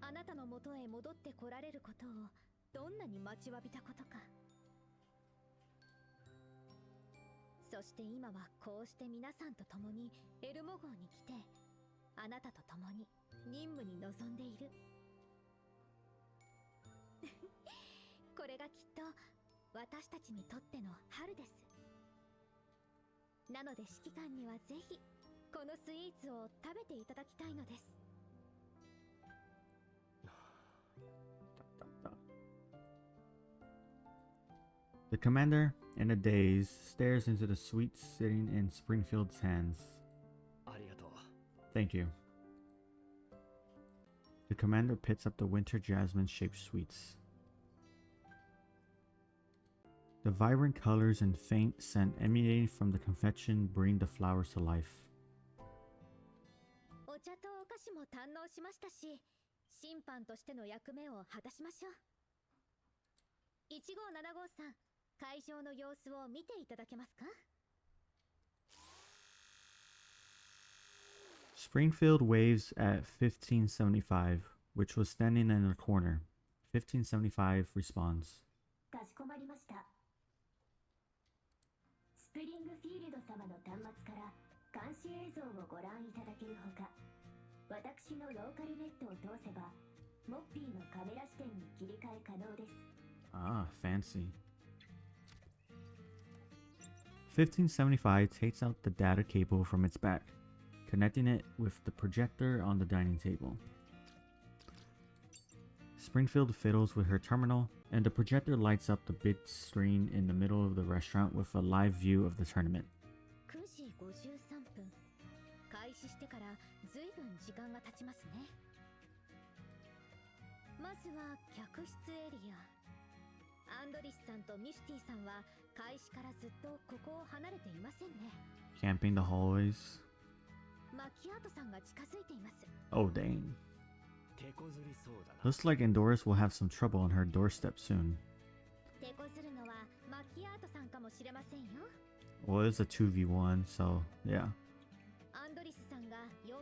あなたの元へ戻ってこられることをどんなに待ちわびたことか。そして今はこうして皆さんと共にエルモ号に来てあなたと共に任務に臨んでいる。これがきっと私たちにとっての春です。なので指揮官にはぜひこのスイーツを食べていただきたいのです。 The commander, in a daze, stares into the sweets sitting in Springfield's hands. Thank you. The commander picks up the winter jasmine-shaped sweets. The vibrant colors and faint scent emanating from the confection bring the flowers to life. お茶とお菓子も堪能しましたし、審判としての役目を果たしましょう。1号7号さん、会場の様子を見ていただけますか？ Springfield waves at 1575, which was standing in a corner. 1575 responds. かしこまりました。スプリングフィールド様の端末から監視映像をご覧いただけるほか、私のローカルネットを通せば、モッピーのカメラ視点に切り替え可能です。 Ah, fancy. 1575 takes out the data cable from its back, connecting it with the projector on the dining table. Springfield fiddles with her terminal, and the projector lights up the big screen in the middle of the restaurant with a live view of the tournament. 9時53分。開始してからずいぶん時間が経ちますね。まずは客室エリア。アンドリスさんとミシティさんは開始からずっとここを離れていませんね。Camping the hallways. マキアートさんが近づいています。 Oh, dang. Looks like Endoris will have some trouble on her doorstep soon. 手こずるのはマキアートさんかもしれませんよ。 Well, it's a 2v1, so yeah. アンドリスさんが404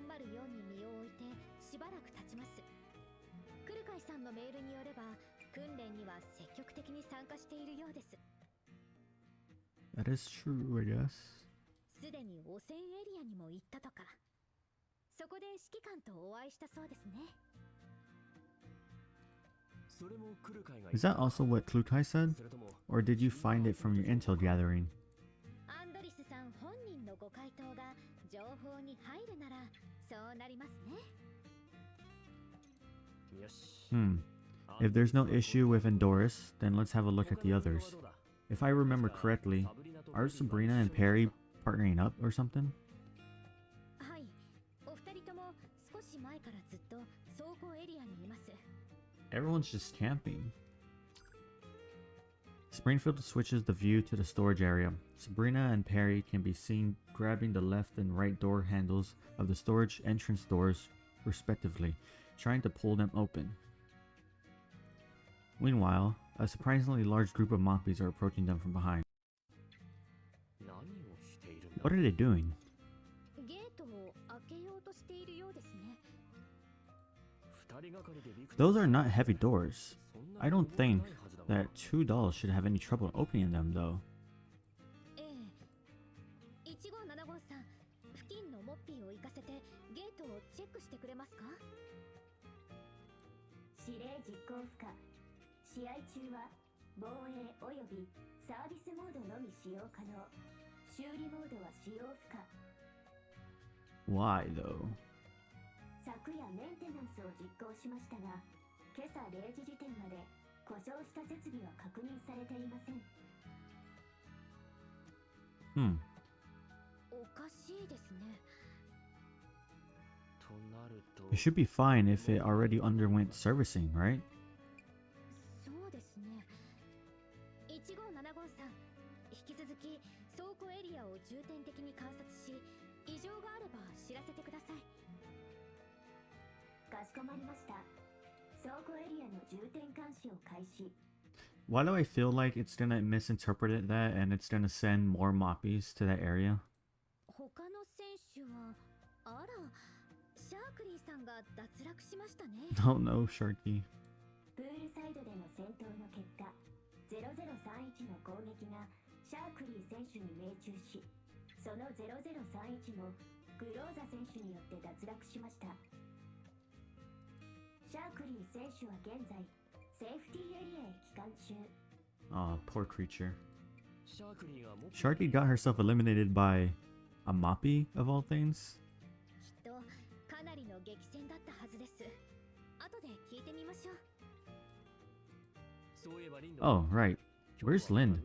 に身を置いてしばらく経ちます。クルカイさんのメールによれば訓練には積極的に参加しているようです。 That is true, I guess. すでに汚染エリアにも行ったとか。そこで指揮官とお会いしたそうですね。 Is that also what Klukai said? Or did you find it from your intel gathering? アンドリスさん本人のご回答が情報に入るならそうなりますね。 If there's no issue with Endoris, then let's have a look at the others. If I remember correctly, are Sabrina and Perry partnering up or something? はい、お二人とも少し前からずっと倉庫エリアにいます。 Everyone's just camping. Springfield switches the view to the storage area. Sabrina and Perry can be seen grabbing the left and right door handles of the storage entrance doors, respectively, trying to pull them open. Meanwhile, a surprisingly large group of Moppies are approaching them from behind. What are they doing? ゲートを開けようとしているようですね。 Those are not heavy doors. I don't think that two dolls should have any trouble opening them, though. ええ、1575さん、付近のモッピーを行かせてゲートをチェックしてくれますか？指令実行不可。試合中は防衛およびサービスモードのみ使用可能。修理モードは使用不可。 Why, though? 昨夜メンテナンスを実行しましたが、今朝0時時点まで故障した設備は確認されていません。おかしいですね。 It should be fine if it already underwent servicing, right? そうですね。1575さん、引き続き倉庫エリアを重点的に観察し、異常があれば知らせてください。かしこまりました。倉庫エリアの重点監視を開始。 Why do I feel like it's gonna misinterpret that and it's gonna send more Moppies to that area? 他の選手は、あら、シャークリーさんが脱落しましたね。 Oh no, Sharky. プールサイドでの戦闘の結果、0031の攻撃がシャークリー選手に命中し、その0031もグローザ選手によって脱落しました。シャークリー選手は現在セーフティーエリアへ帰還中。 Aw, poor creature. Sharky got herself eliminated by a Moppy, of all things? きっとかなりの激戦だったはずです。後で聞いてみましょう。 Oh, right. Where's Lynn?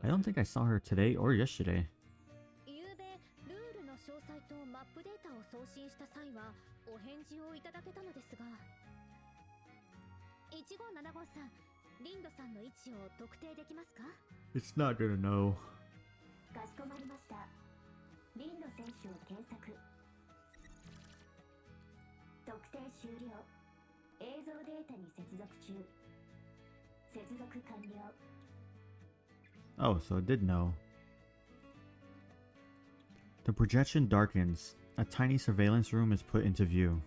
I don't think I saw her today or yesterday. ゆうべルールの詳細とマップデータを送信した際はお返事をいただけたのですが、1575さん、リンドさんの位置を特定できますか？ It's not gonna know. かしこまりました。リンド選手を検索。特定終了。映像データに接続中。接続完了。 Oh, so it did know. The projection darkens. A tiny surveillance room is put into view.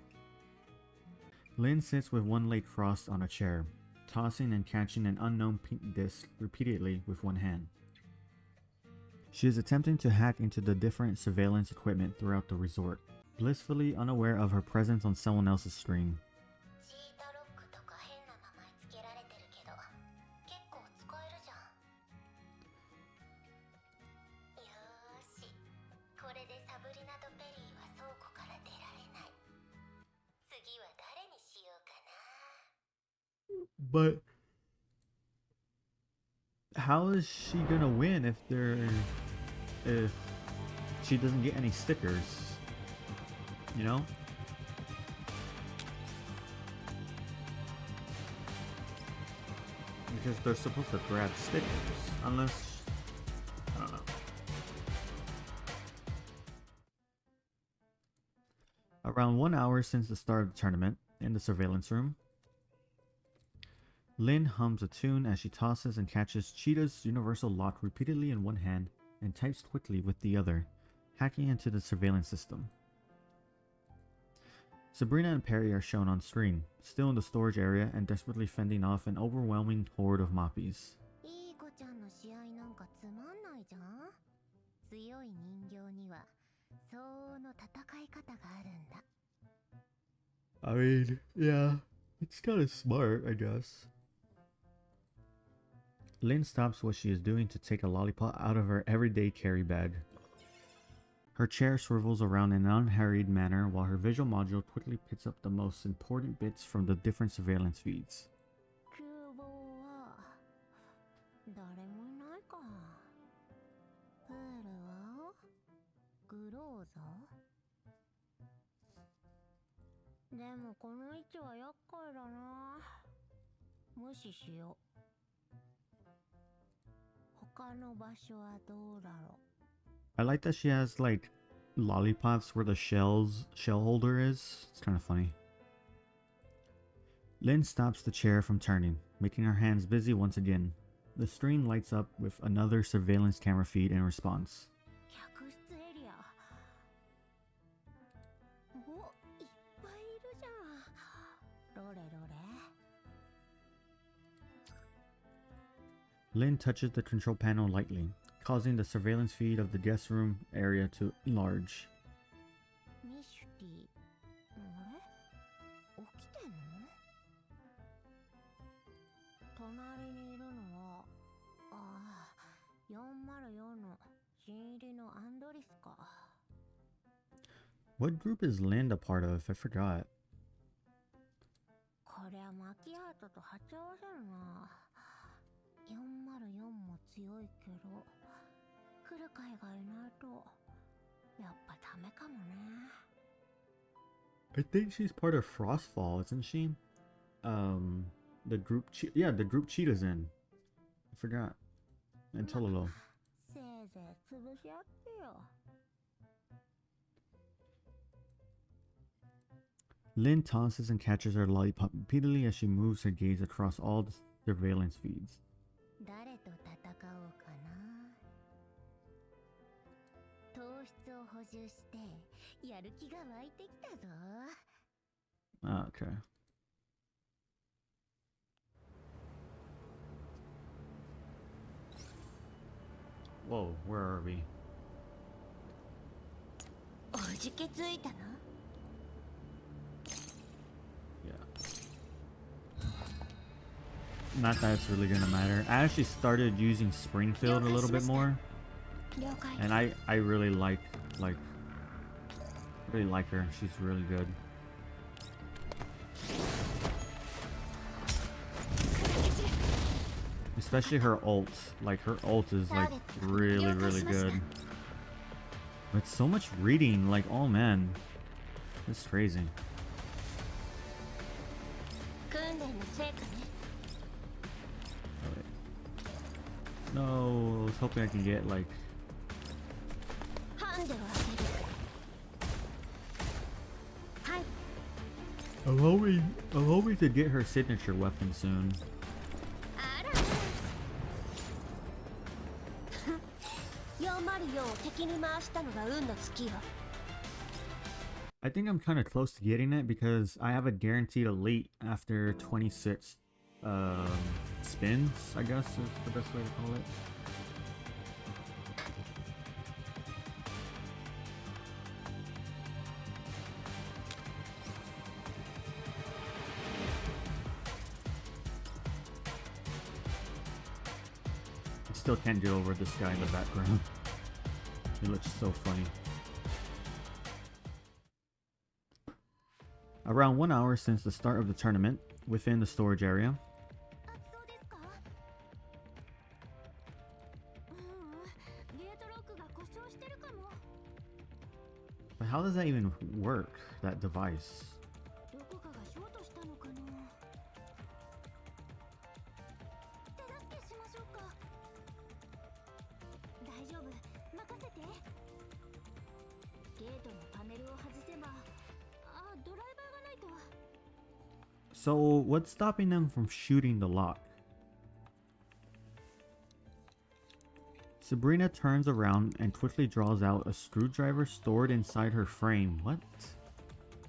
Lynn sits with one leg crossed on a chair, tossing and catching an unknown pink disc repeatedly with one hand. She is attempting to hack into the different surveillance equipment throughout the resort, blissfully unaware of her presence on someone else's screen. チータロックとか変な名前つけられてるけど、結構使えるじゃん。よーし、これでサブリナとペリーは倉庫から出られない。次は誰にしようかな。 But how is she gonna win if she doesn't get any stickers? You know? Because they're supposed to grab stickers, unless I don't know. Around 1 hour since the start of the tournament, in the surveillance room, Lynn hums a tune as she tosses and catches Cheetah's universal lock repeatedly in one hand and types quickly with the other, hacking into the surveillance system. Sabrina and Perry are shown on screen, still in the storage area and desperately fending off an overwhelming horde of Moppies. いい子ちゃんの試合なんかつまんないじゃん。強い人形には相応の戦い方があるんだ。 I mean, yeah, it's kind of smart, I guess. Lynn stops what she is doing to take a lollipop out of her everyday carry bag. Her chair swivels around in an unhurried manner while her visual module quickly picks up the most important bits from the different surveillance feeds. 厨房は誰もいないか。プールはグローザでもこの位置は厄介だな。無視しよう。他の場所はどうだろう。I like that she has like lollipops where the shell holder is. It's kind of funny. Lynn stops the chair from turning, making her hands busy once again. The screen lights up with another surveillance camera feed in response. 客室エリア。お、いっぱいいるじゃん。どれどれ。Lynn touches the control panel lightly, causing the surveillance feed of the guest room area to enlarge. ミシュティ。あれ？起きてんの？隣にいるのは、ああ、404の新入りのアンドリスか。What group is Lynn a part of? I forgot. こりゃマキアートと鉢合わせるな。404も強いけど、来る会がいないと、やっぱダメかもね。I think she's part of Frostfall, isn't she? The group, the group Cheetah's in. I forgot. And Tololo. せいぜい潰し合ってよ。Lynn tosses and catches her lollipop repeatedly as she moves her gaze across all the surveillance feeds. 誰と戦おうかな。糖質を補充してやる気が湧いてきたぞ。Okay. Whoa, where are we? おじけついたの？ Not that it's really gonna matter. I actually started using Springfield a little bit more, and I really like her. She's really good. Especially her ult. Like her ult is like really good. But so much reading. Like, oh man, it's crazy. No, I was hoping I can get like. I'm hoping to get her signature weapon soon. I think I'm kind of close to getting it because I have a guaranteed elite after 26 spins, I guess is the best way to call it. I still can't get over this guy in the background. He looks so funny. Around 1 hour since the start of the tournament, within the storage area. But how does that even work, that device? So, what's stopping them from shooting the lock? Sabrina turns around and quickly draws out a screwdriver stored inside her frame. What?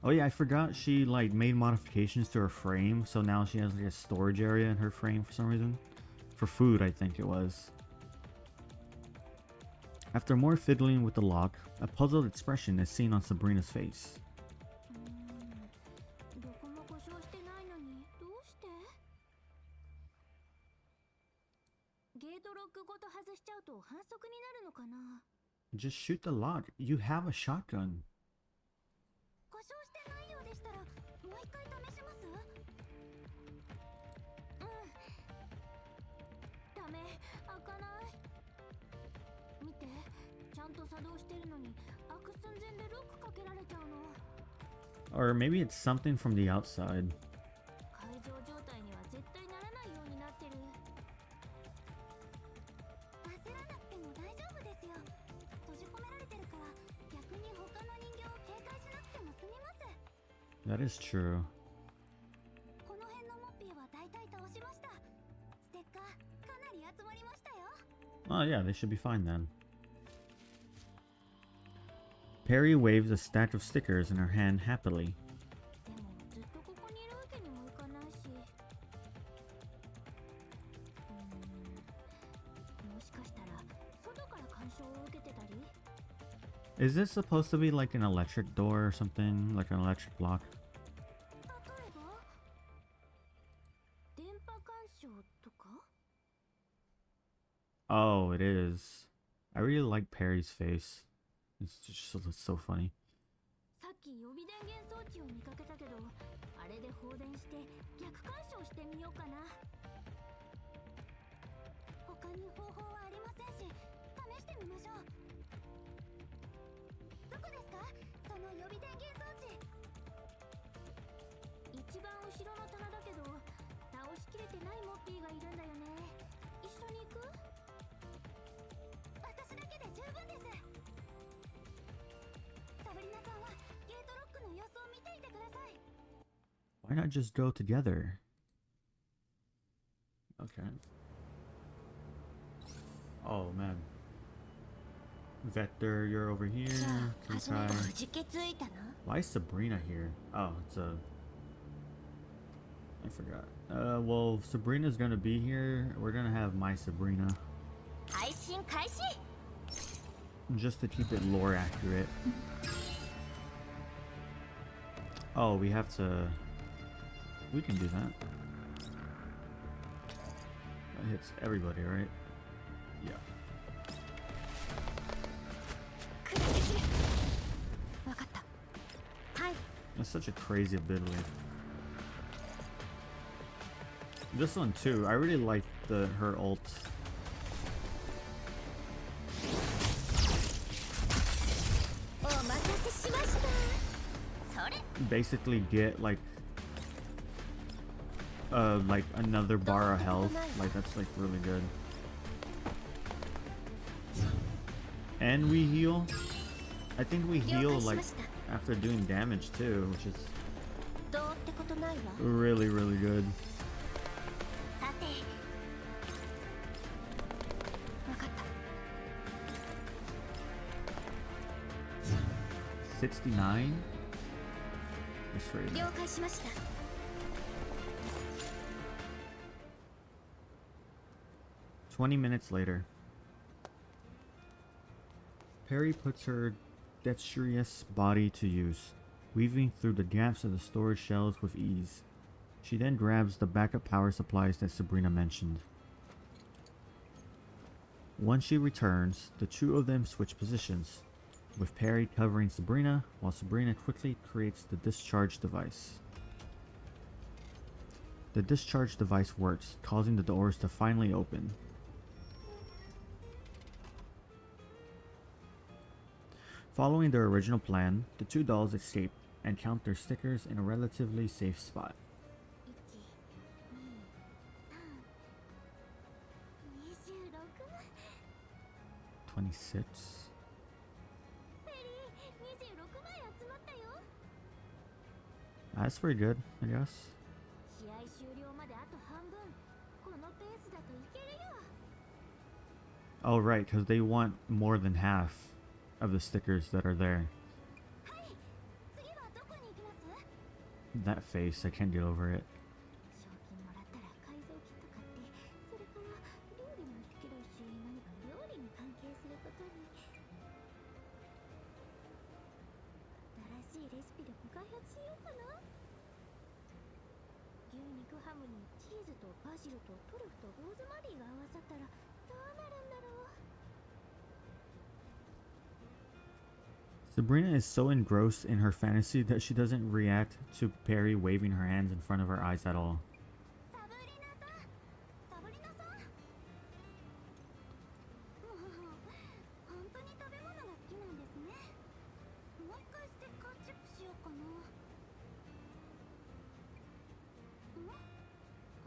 Oh yeah, I forgot she like made modifications to her frame, so now she has like a storage area in her frame for some reason. For food, I think it was. After more fiddling with the lock, a puzzled expression is seen on Sabrina's face. Just shoot the lock. You have a shotgun. 故障してないようでしたらもう一回試します？ダメ、開かない。見て、ちゃんと作動してるのに開く寸前でロックかけられちゃうの。 Or maybe it's something from the outside. 会場状態には絶対ならないようになってる。焦らなくても大丈夫ですよ。閉じ込められてるから逆に他の人形を警戒しなくても済みます。 That is true. この辺のモッピーは大体倒しました。ステッカーかなり集まりましたよ。 Oh yeah, they should be fine then. Perry waves a stack of stickers in her hand happily. でもずっとここにいるわけにもいかないし。もしかしたら外から干渉を受けてたり？ Is this supposed to be like an electric door or something? Like an electric block? 例えば電波干渉とか？ Oh, it is. I really like Perry's face. It's just so funny. さっき予備電源装置を見かけたけど、あれで放電して逆干渉してみようかな。他に方法はありませんし、試してみましょう。どこですか？その予備電源装置。一番後ろの棚だけど、倒しきれてないモッピーがいるんだよね。一緒に行く？私だけで十分です。サブリナさんはゲートロックの様子を見ていてください。 Why not just go together? Okay. Oh man. Vector, you're over here. じゃあ、初めは Kukai. くじけついたな。 Why is Sabrina here? Oh, it's a... I forgot. Well, Sabrina's gonna be here. We're gonna have my Sabrina. 配信開始。 Just to keep it lore accurate. Oh, we have to... We can do that. That hits everybody, right? Yeah. わかった。はい。 That's such a crazy ability. This one too, I really like her ult. お待たせしました。それ。 Basically get like another bar of health. Like that's like really good. And we heal. I think we heal like after doing damage too, which is どうってことないわ。 really good. さて。わかった。 69? That's right. 了解しました。 20 minutes later. Perry puts her dexterous body to use, weaving through the gaps of the storage shelves with ease. She then grabs the backup power supplies that Sabrina mentioned. Once she returns, the two of them switch positions, with Perry covering Sabrina, while Sabrina quickly creates the discharge device. The discharge device works, causing the doors to finally open. Following their original plan, the two dolls escape and count their stickers in a relatively safe spot. 26. ペリー、26枚集まったよ。 That's pretty good, I guess. 試合終了まであと半分。このペースだといけるよ。 Oh, right, because they want more than half of the stickers that are there. はい。次はどこに行きます？ That face, I can't get over it. 賞金もらったら改造キット買って、それから料理も好きだし、何か料理に関係することに。新しいレシピでも開発しようかな。牛肉ハムにチーズとバジルとトリュフとローズマリーが合わさったらどうなるんだろう。Sabrina is so engrossed in her fantasy that she doesn't react to Perry waving her hands in front of her eyes at all. サブリナさんサブリナさんもう本当に食べ物が好きなんですね。もう一回ステッカーチェックしようかな。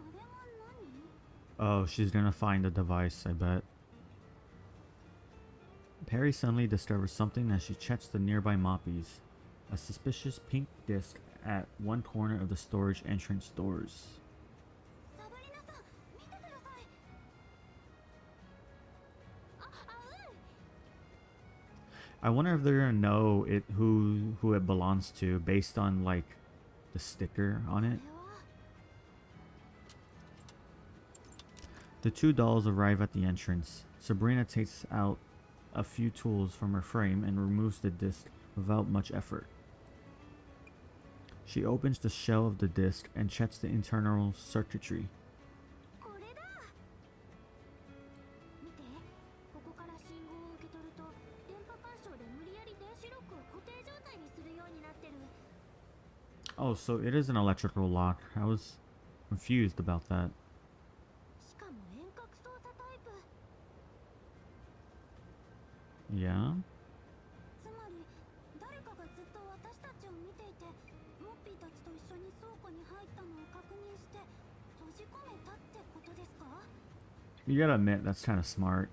あれは何？ Oh, she's gonna find the device, I bet. Perry suddenly discovers something as she checks the nearby moppies. A suspicious pink disc at one corner of the storage entrance doors. サブリナさん見てください。I wonder if they're gonna know it who it belongs to based on like the sticker on it. The two dolls arrive at the entrance. Sabrina takes out a few tools from her frame and removes the disc without much effort. She opens the shell of the disc and checks the internal circuitry. これだ。見て、ここから信号を受け取ると電波干渉で無理やり電子ロックを固定状態にするようになってる。 Oh, so it is an electrical lock. I was confused about that. しかも遠隔操作タイプ。 Yeah? つまり誰かがずっと私たちを見ていて、モッピーたちと一緒に倉庫に入ったのを確認して閉じ込めたってことですか？ You gotta admit, that's kind of smart.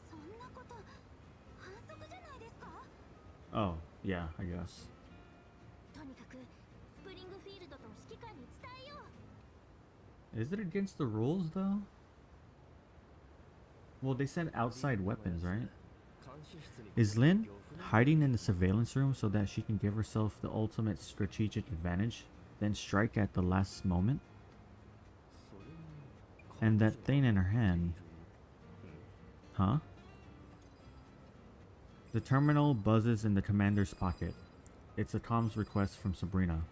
そんなこと反則じゃないですか？ Oh, yeah, I guess. とにかくスプリングフィールドと指揮官に伝えよう。 Is it against the rules, though? Well, they said outside weapons, right? Is Lynn hiding in the surveillance room so that she can give herself the ultimate strategic advantage, then strike at the last moment? And that thing in her hand. Huh? The terminal buzzes in the commander's pocket. It's a comms request from Sabrina.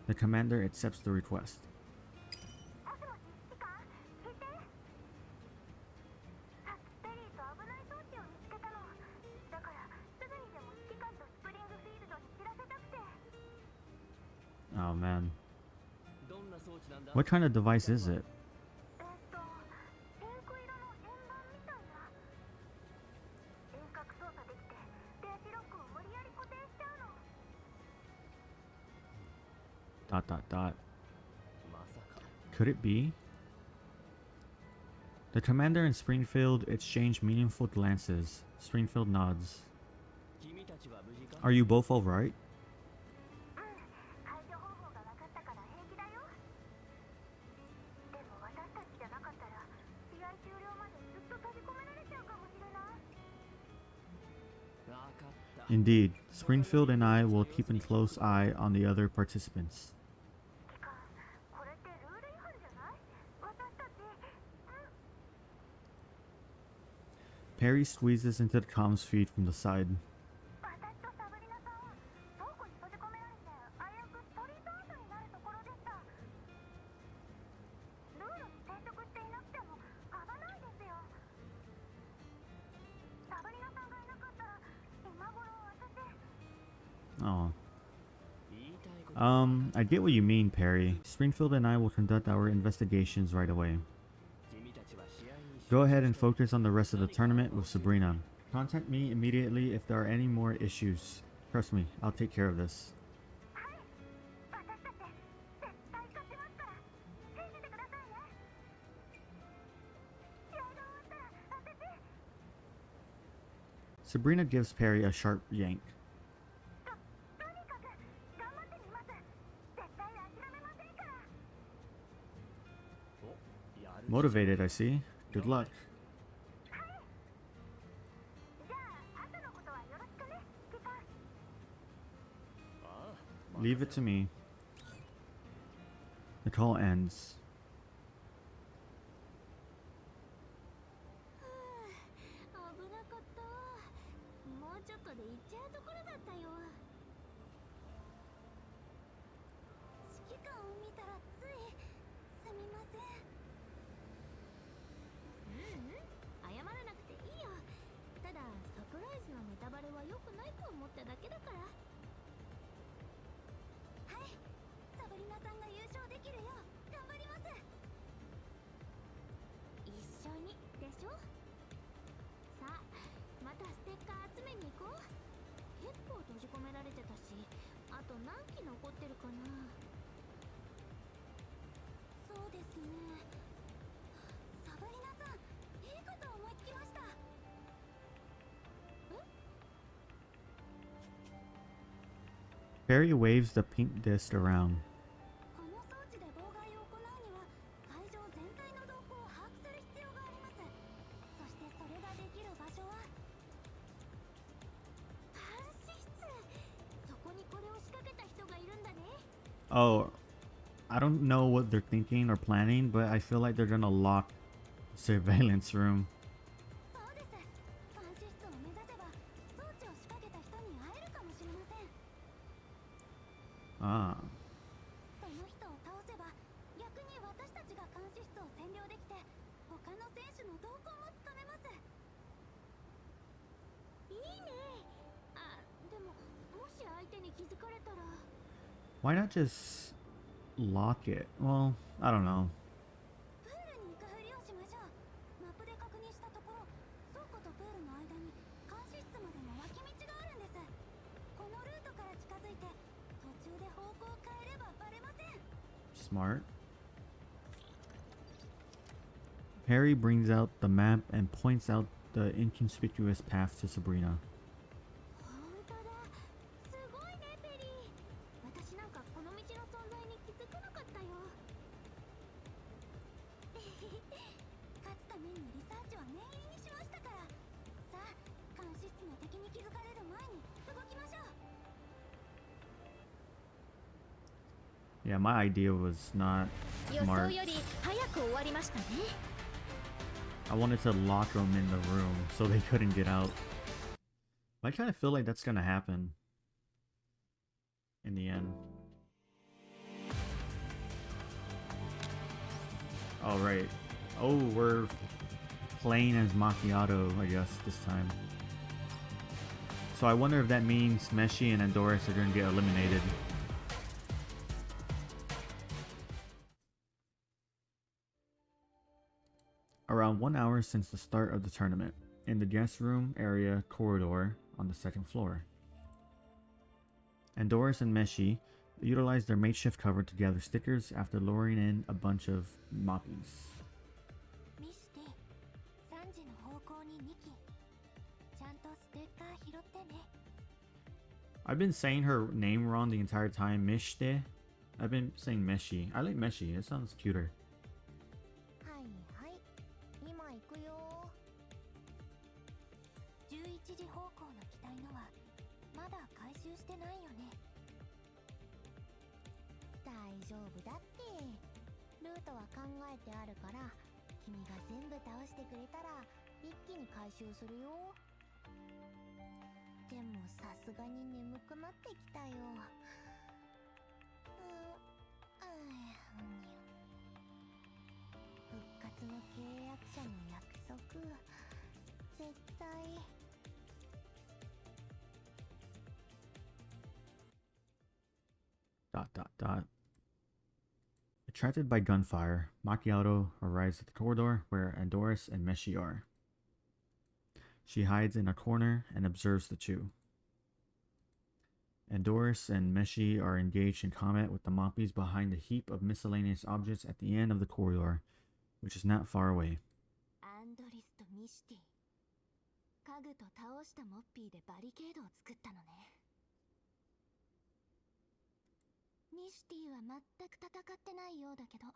The commander accepts the request. もしもし指揮官聞いて。さっきペリーと危ない装置を見つけたの。だからすぐにでも指揮官とスプリングフィールドに知らせたくて。 Oh man. What kind of device is it? ピンク色の円盤みたいな。遠隔操作できて電子ロックを無理やり固定しちゃうの。 Dot dot dot. Could it be? The commander and Springfield exchange meaningful glances. Springfield nods. Are you both alright? 解除方法が分かったから平気だよ。でも私たちじゃなかったら試合終了までずっと閉じ込められちゃうかもしれない。 Indeed, Springfield and I will keep a close eye on the other participants. これってルール違反じゃない？私たち。Perry squeezes into the comms feed from the side. 私とサブリナさんは倉庫に閉じ込められて危うくストリートアウトになるところでした。ルールに抵触していなくても危ないですよ。サブリナさんがいなかったら今頃私。 Oh. I get what you mean, Perry. Springfield and I will conduct our investigations right away. Go ahead and focus on the rest of the tournament with Sabrina. Contact me immediately if there are any more issues. Trust me, I'll take care of this. はい、私たち絶対勝ちますから信じてくださいね。試合が終わったら私。 Sabrina gives Perry a sharp yank. とにかく頑張ってみます。絶対諦めませんから。 Motivated, I see. Good luck. じゃあ後のことはよろしくね、指揮官。 Leave it to me. The call ends. 危なかった。もうちょっとで行っちゃうところだったよ。指揮官を見たらついすみません。謝らなくていいよ。きるよう頑張ります。一緒にでしょ。さあまたステッカー集めに行こう。結構閉じ込められてたし、あと何機残ってるかな。そうですね。サブリナさん、いいこと思いつきました。Barry waves the pink disc around. この装置で妨害を行うには会場全体の動向を把握する必要があります。そしてそれができる場所は監視室。そこにこれを仕掛けた人がいるんだね。 Oh, I don't know what they're thinking or planning, but I feel like they're gonna lock the surveillance room. そうです。監視室を目指せば装置を仕掛けた人に会えるかもしれません。 Ah. その人を倒せば逆に私たちが監視室を占領できて他の選手の動向もつかめます。いいね。あ、でももし相手に気づかれたら。 Why not just lock it? Well, I don't know. プールに行くふりをしましょう。マップで確認したところ、倉庫とプールの間に監視室までの脇道があるんです。このルートから近づいて途中で方向を変えればバレません。 Smart. Harry brings out the map and points out the inconspicuous path to Sabrina. 本当だ。すごいねペリー。私なんかこの道の存在に気づかなかったよ。勝つためにリサーチは念入りにしましたから。さあ監視室の敵に気づかれる前に動きましょう。 Yeah, my idea was not 予想 smart. より早く終わりましたね。 I wanted to lock them in the room so they couldn't get out. But I kind of feel like that's gonna happen in the end. All right. Oh, we're playing as Macchiato, I guess, this time. So I wonder if that means Meshi and Andoris are gonna get eliminated. Around 1 hour since the start of the tournament, in the guest room area corridor on the second floor. Andoris and Meshi utilize their makeshift cover to gather stickers after luring in a bunch of moppies. ミスティ、3時の方向に2機。ちゃんとステッカー拾ってね。 I've been saying her name wrong the entire time. Mishte. I've been saying Meshi. I like Meshi. It sounds cuter. はいはい、今行くよ。11時方向の機体のはまだ回収してないよね。大丈夫だって。ルートは考えてあるから、君が全部倒してくれたら一気に回収するよ。でもさすがに眠くなってきたよ。復活の契約者の約束、絶対。 Dot dot dot. Attracted by gunfire, Macchiato arrives at the corridor where Andoris and Meshi are. She hides in a corner and observes the two. Andoris and Meshi are engaged in combat with the moppies behind a heap of miscellaneous objects at the end of the corridor, which is not far away. アンドリスとミシティ、家具と倒したモッピーでバリケードを作ったのね。ミシティは全く戦ってないようだけど。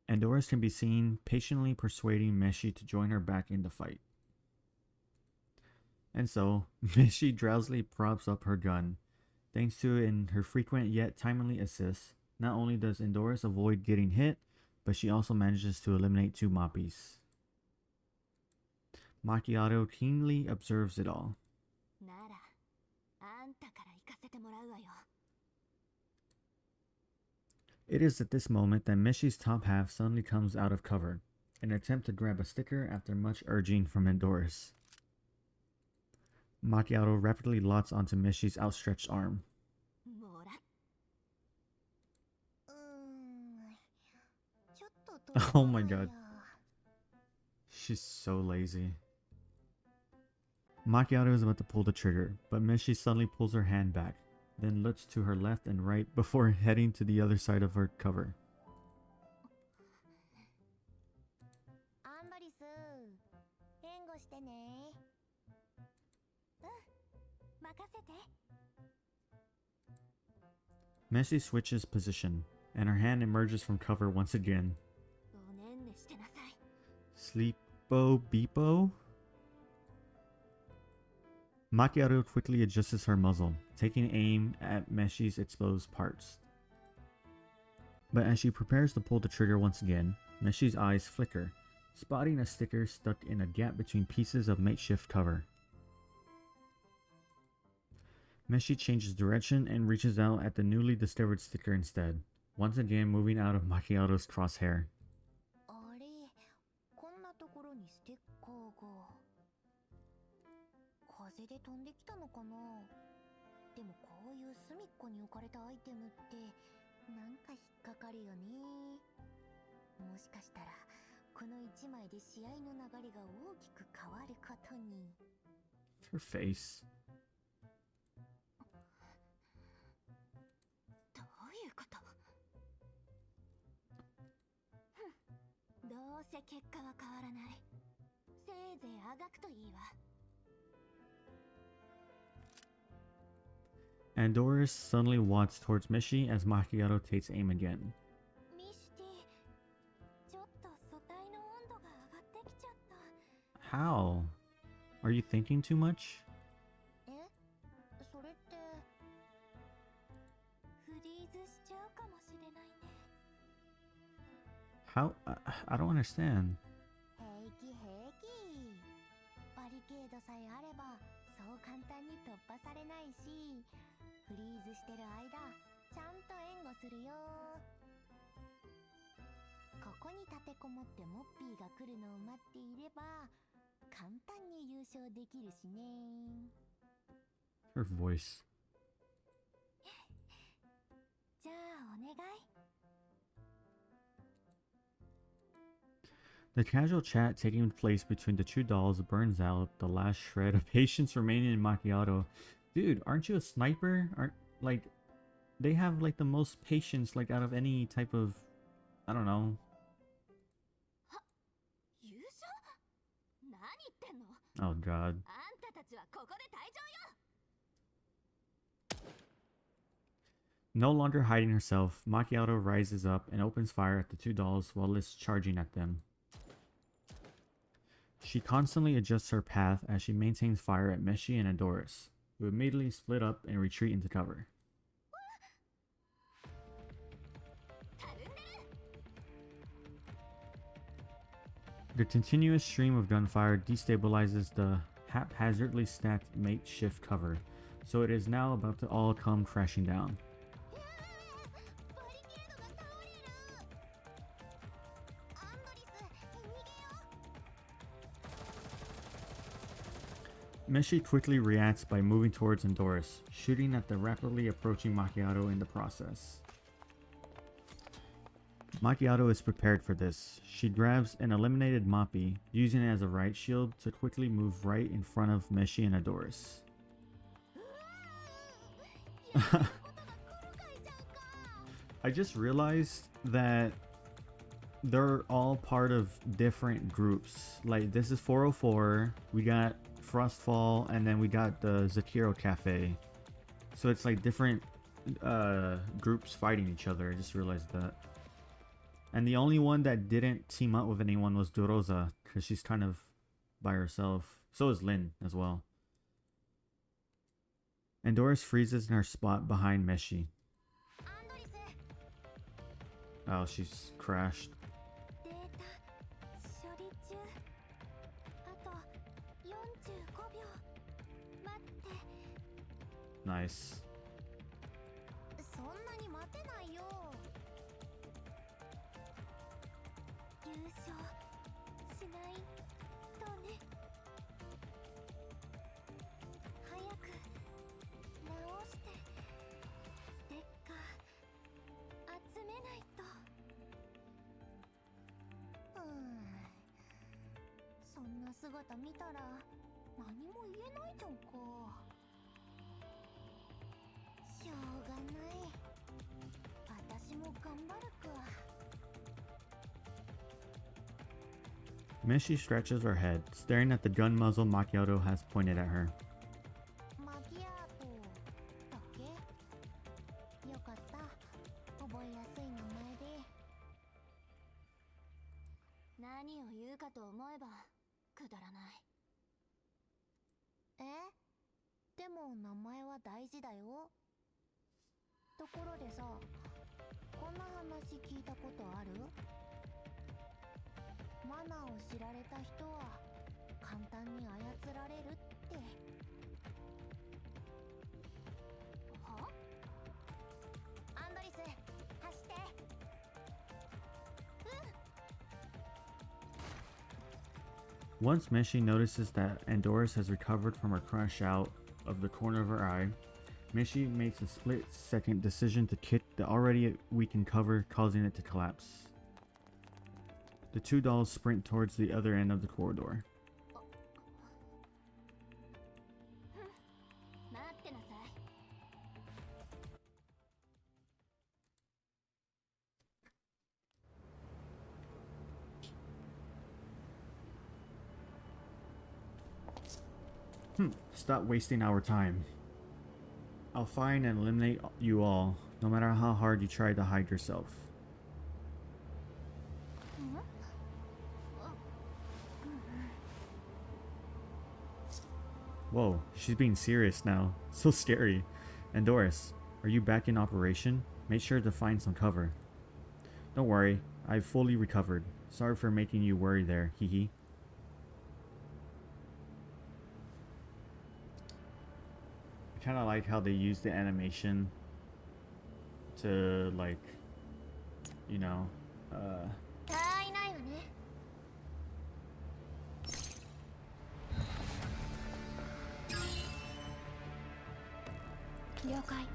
Andoris can be seen patiently persuading Meshi to join her back in the fight. And so, Meshi drowsily props up her gun. Thanks to in her frequent yet timely assists, not only does Andoris avoid getting hit, but she also manages to eliminate two moppies. Macchiato keenly observes it all. なら、あんたから行かせてもらうわよ。 It is at this moment that Meshi's top half suddenly comes out of cover, an attempt to grab a sticker after much urging from Andoris. Macchiato rapidly lots onto Meshi's outstretched arm. もら Oh my god. She's so lazy. Macchiato is about to pull the trigger, but Meshi suddenly pulls her hand back, then looks to her left and right before heading to the other side of her cover. Meshi switches position, and her hand emerges from cover once again. Sleepo Beepo? Macchiato quickly adjusts her muzzle, taking aim at Meshi's exposed parts. But as she prepares to pull the trigger once again, Meshi's eyes flicker, spotting a sticker stuck in a gap between pieces of makeshift cover. Meshi changes direction and reaches out at the newly discovered sticker instead, once again moving out of Macchiato's crosshair. Her face. Andoris suddenly walks towards Meshi as Macchiato takes aim again. How? Are you thinking too much? How? I don't understand. Her voice. The casual chat taking place between the two dolls burns out the last shred of patience remaining in Macchiato. Dude, aren't you a sniper? Aren't, like, they have like the most patience like out of any type of, I don't know. Oh god. No longer hiding herself, Macchiato rises up and opens fire at the two dolls while Liz charging at them. She constantly adjusts her path as she maintains fire at Meshi and Andoris, who immediately split up and retreat into cover. The continuous stream of gunfire destabilizes the haphazardly stacked makeshift cover, so it is now about to all come crashing down. Meshi quickly reacts by moving towards Andoris, shooting at the rapidly approaching Macchiato in the process. Macchiato is prepared for this. She grabs an eliminated Mappi, using it as a right shield to quickly move right in front of Meshi and Andoris. I just realized that they're all part of different groups. Like, this is 404, we got Frostfall, and then we got the Zakiro Cafe. So it's like different groups fighting each other. I just realized that. And the only one that didn't team up with anyone was Doroza, because she's kind of by herself. So is Lin as well. And Doris freezes in her spot behind Meshi. Oh, she's crashed. Nice. んな姿見たら何も言えないじゃんか。しょうがない。私も頑張るか。 Mishi stretches her head, staring at the gun muzzle Macchiato has pointed at her. マキアートだっけ。よかった、覚えやすい名前で。何を言うかと思えばくだらない。え、でも名前は大事だよ。ところでさ、こんな話聞いたことある？マナーを知られた人は簡単に操られるって。は？アンドリス、走って。Once Mishi notices that Andoris has recovered from her crush out of the corner of her eye, Mishi makes a split-second decision to kick the already weakened cover, causing it to collapse. The two dolls sprint towards the other end of the corridor. Stop wasting our time. I'll find and eliminate you all, no matter how hard you try to hide yourself. Whoa, she's being serious now. So scary. Andoris, are you back in operation? Make sure to find some cover. Don't worry, I've fully recovered. Sorry for making you worry there, hehe. I kinda like how they use the animation to, like, you know, いないわね。了解。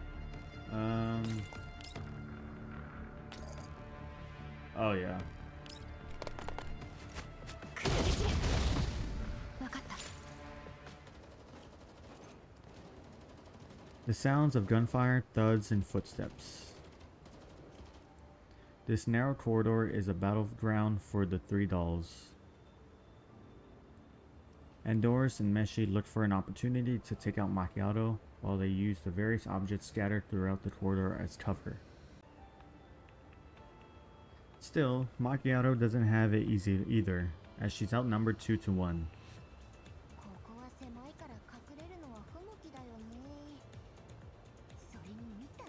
Oh yeah. わかった。 The sounds of gunfire, thuds, and footsteps. This narrow corridor is a battleground for the three dolls. Andoris and Meshi look for an opportunity to take out Macchiato while they use the various objects scattered throughout the corridor as cover. Still, Macchiato doesn't have it easy either, as she's outnumbered 2 to 1. ここは狭いから隠れるのは不向きだよね。それに見た？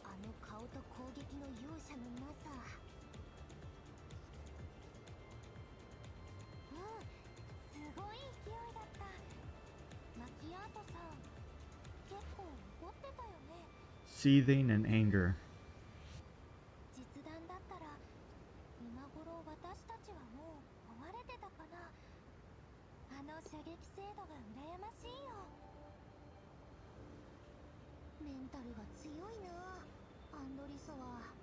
あの顔と攻撃の容赦のなさ。すごい勢いだった。マキアートさん、結構怒ってたよね。 Seething in anger. 実弾だったら今頃私たちはもう壊れてたかな。あの射撃精度が羨ましいよ。メンタルが強いな、アンドリスは。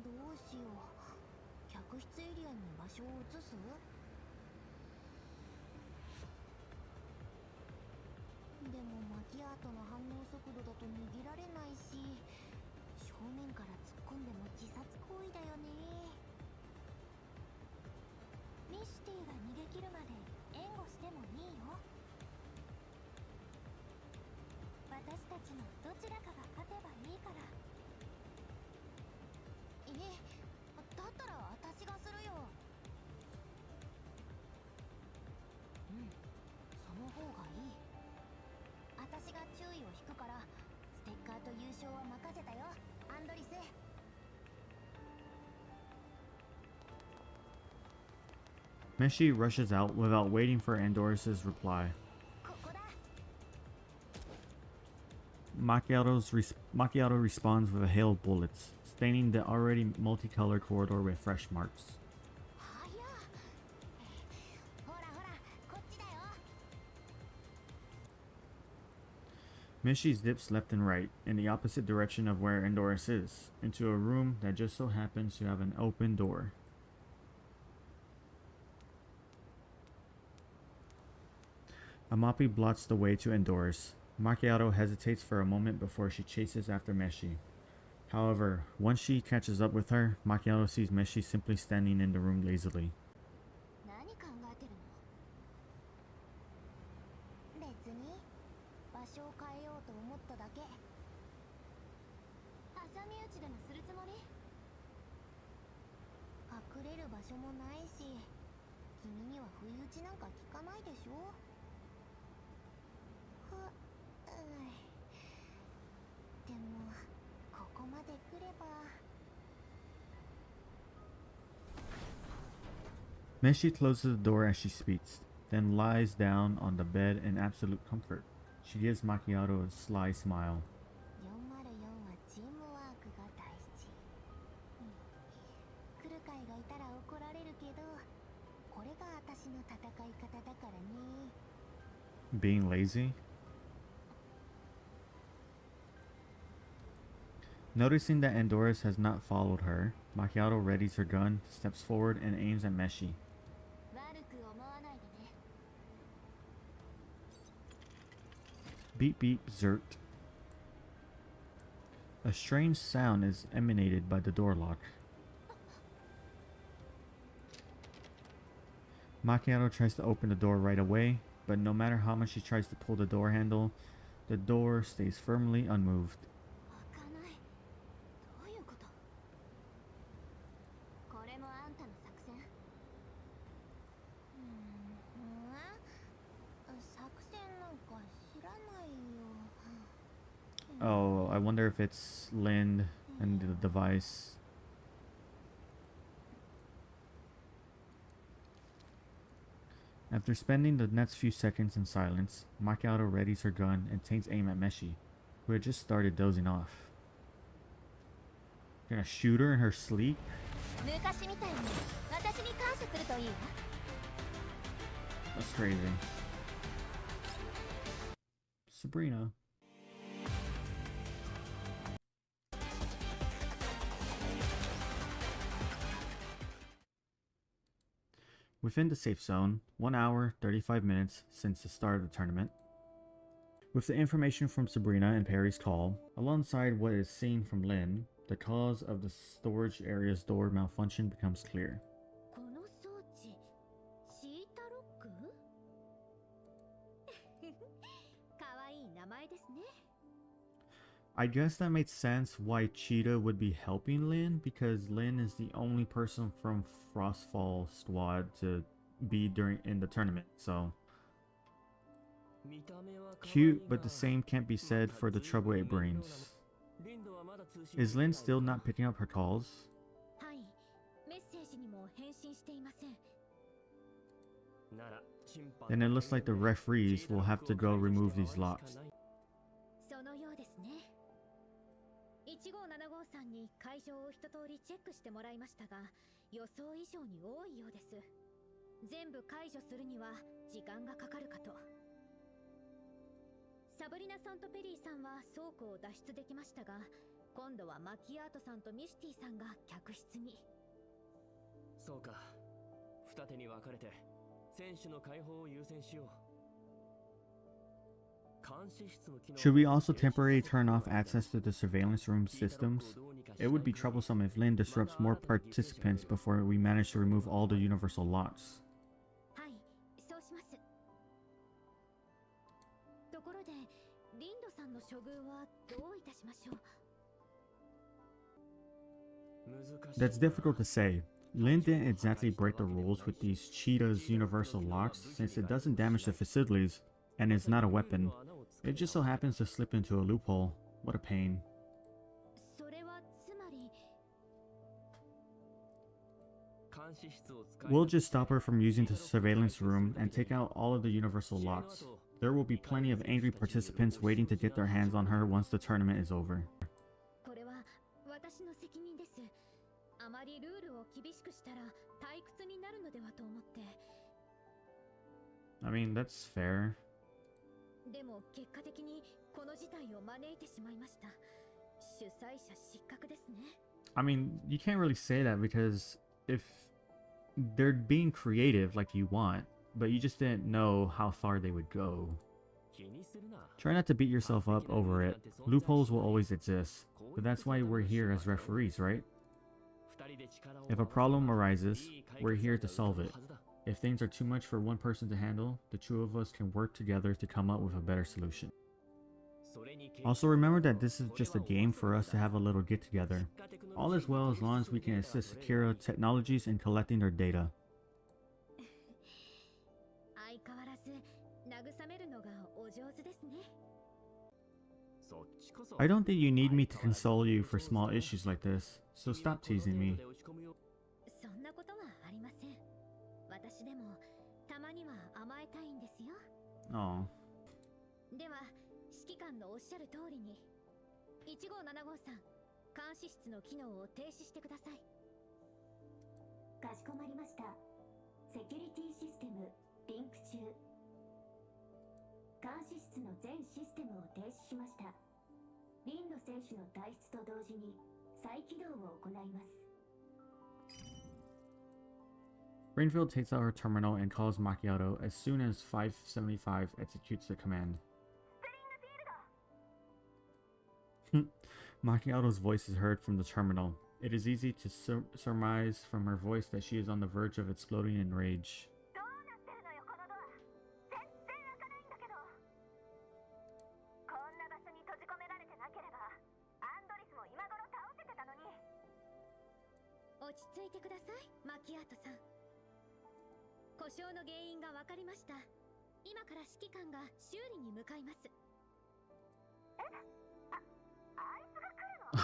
どうしよう、客室エリアに場所を移す？でもマキアートの反応速度だと逃げられないし、正面から突っ込んでも自殺行為だよね。ミシティが逃げ切るまで援護してもいいよ。私たちのどちらかが勝てばいいから。だったら私がするよ。その方がいい。私が注意を引くから、ステッカーと優勝は任せたよ、アンドリス。 Meshi rushes out without waiting for Andoris' reply. ここだ。 Macchiato responds with a hail of bullets, staining the already multicolored corridor with fresh marks. はや。ほらほら、こっちだよ。 Mishi zips left and right, in the opposite direction of where Andoris is, into a room that just so happens to have an open door. Amapi blots the way to indoors. Macchiato hesitates for a moment before she chases after Meshi. However, once she catches up with her, Macchiato sees Meshi simply standing in the room lazily. 何考えてるの？別に場所を変えようと思っただけ。挟み撃ちでもするつもり？隠れる場所もないし、君には不意打ちなんか聞かないでしょ？でもここまで来れば。Meshi closes the door as she speaks, then lies down on the bed in absolute comfort. She gives Macchiato a sly smile. 404はチームワークが大事。来る会がいたら怒られるけど、これが私の戦い方だからね。Being lazy? Noticing that Andorras has not followed her, Macchiato readies her gun, steps forward, and aims at Meshi. 悪く思わないでね。 Beep beep zert. A strange sound is emanated by the door lock. Macchiato tries to open the door right away, but no matter how much she tries to pull the door handle, the door stays firmly unmoved. 開かない。どういうこと？これもあんたの作戦？作戦なんか知らないよ。Oh, I wonder if it's Lind and the device. After spending the next few seconds in silence, Macchiato readies her gun and takes aim at Meshi, who had just started dozing off. Gonna shoot her in her sleep? 昔みたいに私に感謝するといいわ。 That's crazy. Sabrina. Within the safe zone, 1 hour, 35 minutes since the start of the tournament. With the information from Sabrina and Perry's call, alongside what is seen from Lynn, the cause of the storage area's door malfunction becomes clear. この装置、シータロック？かわいい名前ですね。 I guess that makes sense why Cheetah would be helping Lynn, because Lynn is the only person from Frostfall squad to be in the tournament, so cute, but the same can't be said for the trouble it brings. Is Lynn still not picking up her calls? はい、メッセージにも返信していません。 Then it looks like the referees will have to go remove these locks. そのようですね。1575さんに会場を一通りチェックしてもらいましたが、予想以上に多いようです。全部解除するには時間がかかるかと。サブリナさんとペリーさんは倉庫を脱出できましたが、今度はマキアートさんとミシティさんが客室に。そうか。二手に分かれて選手の解放を優先しよう。 Should we also temporarily turn off access to the surveillance room systems? It would be troublesome if Lynn disrupts more participants before we manage to remove all the universal locks. はい、そうします。ところで、リンドさんの処遇はどういたしましょう？ That's difficult to say. Lynn didn't exactly break the rules with these Cheetah's universal locks since it doesn't damage the facilities and is not a weapon. It just so happens to slip into a loophole. What a pain. それはつまり。 We'll just stop her from using the surveillance room and take out all of the universal locks. There will be plenty of angry participants waiting to get their hands on her once the tournament is over. これは私の責任です。あまりルールを厳しくしたら退屈になるのではと思って。 I mean, that's fair. でも結果的にこの事態を招いてしまいました。主催者失格ですね。 I mean, you can't really say that because if they're being creative like you want, but you just didn't know how far they would go. 気にするな。 Try not to beat yourself up over it. Loopholes will always exist, but that's why we're here as referees, right? 二人で力を If a problem arises, we're here to solve it. If things are too much for one person to handle, the two of us can work together to come up with a better solution. Also remember that this is just a game for us to have a little get together. All is well as long as we can assist Akira Technologies in collecting their data. 相変わらず慰めるのがお上手ですね。 そっちこそ I don't think you need me to console you for small issues like this, so stop teasing me. そんなことはありません。私でもたまには甘えたいんですよ。 Oh. では指揮官のおっしゃる通りに157号さん監視室の機能を停止してください。かしこまりました。セキュリティシステムリンク中。監視室の全システムを停止しました。リンド選手の退出と同時に再起動を行います。 Rainfield takes out her terminal and calls Macchiato as soon as 575 executes the command. Macchiato's voice is heard from the terminal. It is easy to surmise from her voice that she is on the verge of exploding in rage.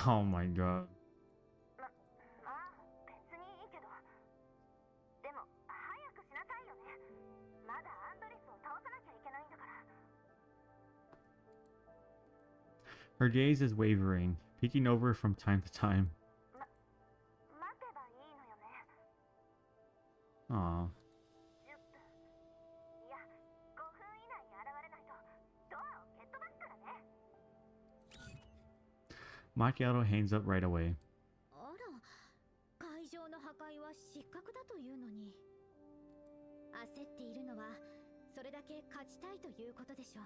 Oh my god. Her gaze is wavering, peeking over from time to time. Aww. Macchiato hangs up right away. あら、会場の破壊は失格だというのに。焦っているのはそれだけ勝ちたいということでしょう。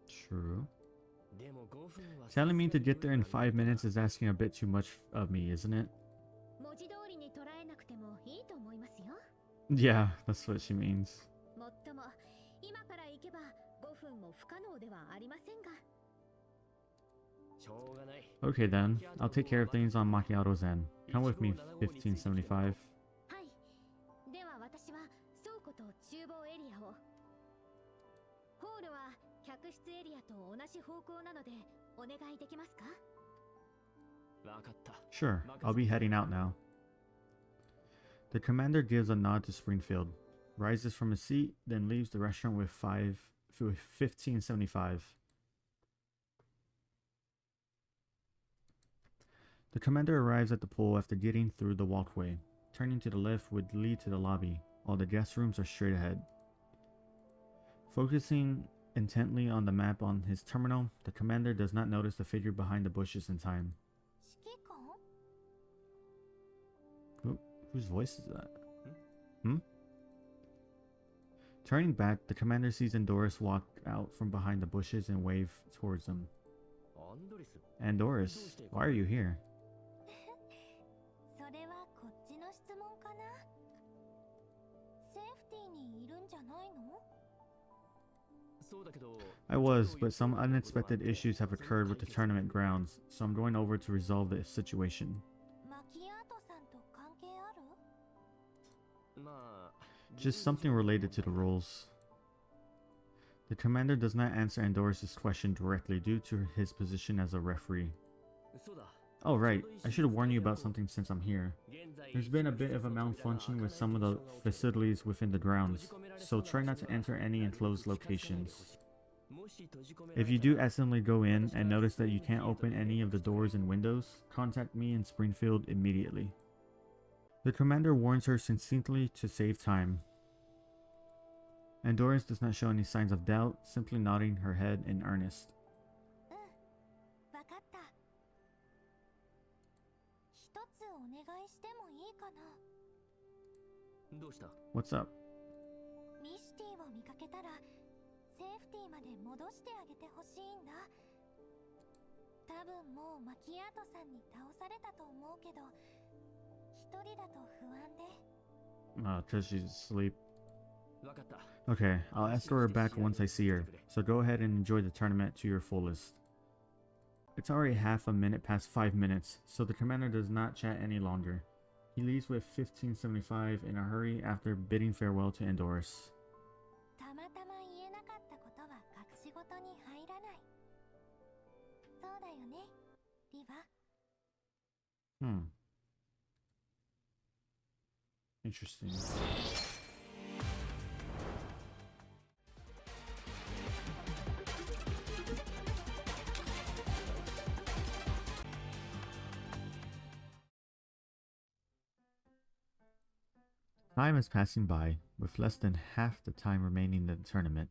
True. Telling me to get there in 5 minutes is asking a bit too much of me, isn't it? 文字通りに捉えなくてもいいと思いますよ。 Yeah, that's what she means. もっとも今から行けば5分も不可能ではありませんが。 Okay then, I'll take care of things on Macchiato's end. Come with me, 1575. はい。では私は倉庫と厨房エリアを。ホールは客室エリアと同じ方向なのでお願いできますか？ Sure, I'll be heading out now. The commander gives a nod to Springfield, rises from his seat, then leaves the restaurant with 1575. The commander arrives at the pool after getting through the walkway. Turning to the left would lead to the lobby, while the guest rooms are straight ahead. Focusing intently on the map on his terminal, the commander does not notice the figure behind the bushes in time. Whose voice is that? Turning back, the commander sees Andoris walk out from behind the bushes and wave towards him. Andoris, why are you here? I was, but some unexpected issues have occurred with the tournament grounds, so I'm going over to resolve the situation. Just something related to the rules. The commander does not answer Andoris' question directly due to his position as a referee. Oh right, I should warn you about something since I'm here. There's been a bit of a malfunction with some of the facilities within the grounds, so try not to enter any enclosed locations. If you do accidentally go in and notice that you can't open any of the doors and windows, contact me in Springfield immediately. The commander warns her succinctly to save time. Andoris does not show any signs of doubt, simply nodding her head in earnest. どうした？ What's up? ミシティを見かけたらセーフティーまで戻してあげてほしいんだ。多分もうマキアートさんに倒されたと思うけど、一人だと不安で。'Cause she's asleep. わかった。 Okay, I'll escort her back once I see her. So go ahead and enjoy the tournament to your fullest. It's already half a minute past 5 minutes, so the commander does not chat any longer. He leaves with 1575 in a hurry after bidding farewell to Endoris. たまたま言えなかったことは隠し事に入らない。そうだよね、リヴァ。Interesting. Time is passing by, with less than half the time remaining in the tournament.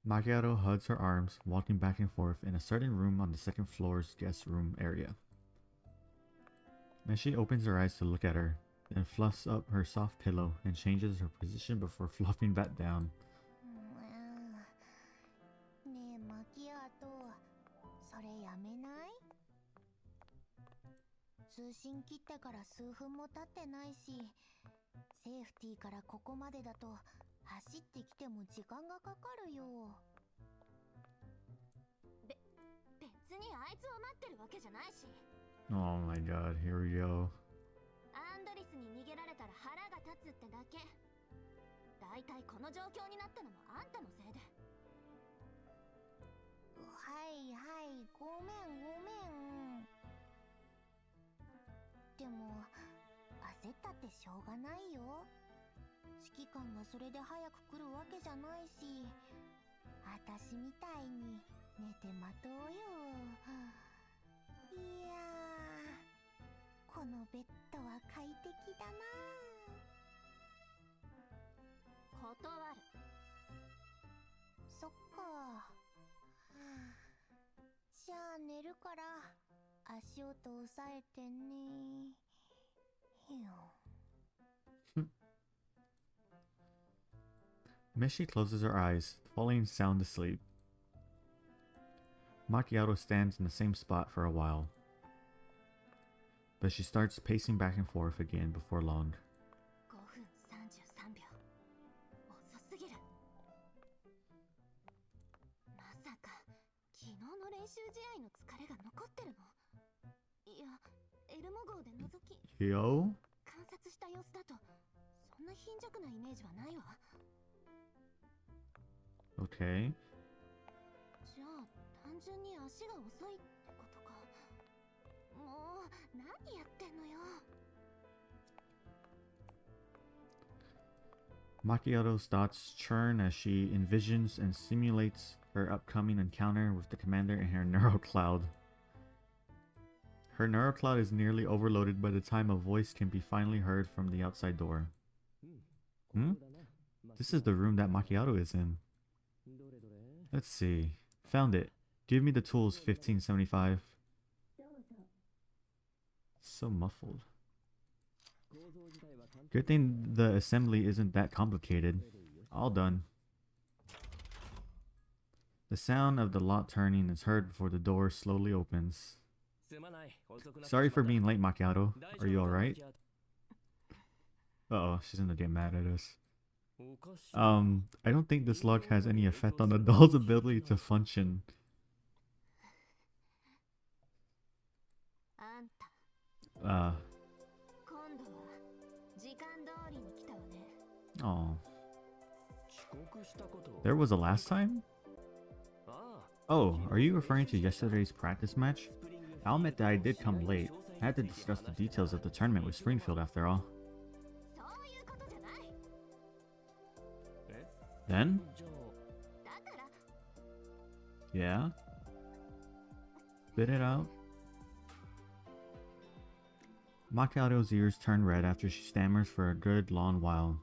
Macchiato hugs her arms, walking back and forth in a certain room on the second floor's guest room area. Meshi opens her eyes to look at her, then fluffs up her soft pillow and changes her position before flopping back down. ねえマキアート、それやめない？通信切ってから数分も経ってないし、セーフティーからここまでだと走ってきても時間がかかるよ。別にあいつを待ってるわけじゃないし。Oh my god, here we go. アンドリスに逃げられたら腹が立つってだけ。だいたいこの状況になったのもあんたのせいで。はいはい、ごめんごめん。でも焦ったってしょうがないよ。指揮官がそれで早く来るわけじゃないし、私みたいに寝て待とうよ。いやー、このベッドは快適だな。断る。そっか。じゃあ寝るから足音押さえてね。Meshi closes her eyes, falling sound asleep. Macchiato stands in the same spot for a while, but she starts pacing back and forth again before long. 5分33秒。遅すぎる。まさか昨日の練習試合の疲れが残ってるの？いや、エルモ号で覗き Yo? 観察した様子だとそんな貧弱なイメージはないわ。 Okay. じゃあ単純に足が遅いってことか。もう何やってんのよ。 Macchiato's thoughts churn as she envisions and simulates her upcoming encounter with the commander in her neurocloud. Her neurocloud is nearly overloaded by the time a voice can be finally heard from the outside door. Hmm? This is the room that Macchiato is in. Let's see. Found it. Give me the tools, 1575. So muffled. Good thing the assembly isn't that complicated. All done. The sound of the lock turning is heard before the door slowly opens. Sorry for being late, Macchiato. Are you alright? Uh-oh, she's gonna get mad at us. I don't think this lock has any effect on the doll's ability to function. あんた Uh, 今度は時間通りに来たわね。 oh. 遅刻したこと。 There was a last time? ああ。 Oh, are you referring to yesterday's practice match? I'll admit that I did come late. I had to discuss the details of the tournament with Springfield after all. そういうことじゃない。 Then? じゃあ。だから Yeah? Spit it out. Macchiato's ears turn red after she stammers for a good long while.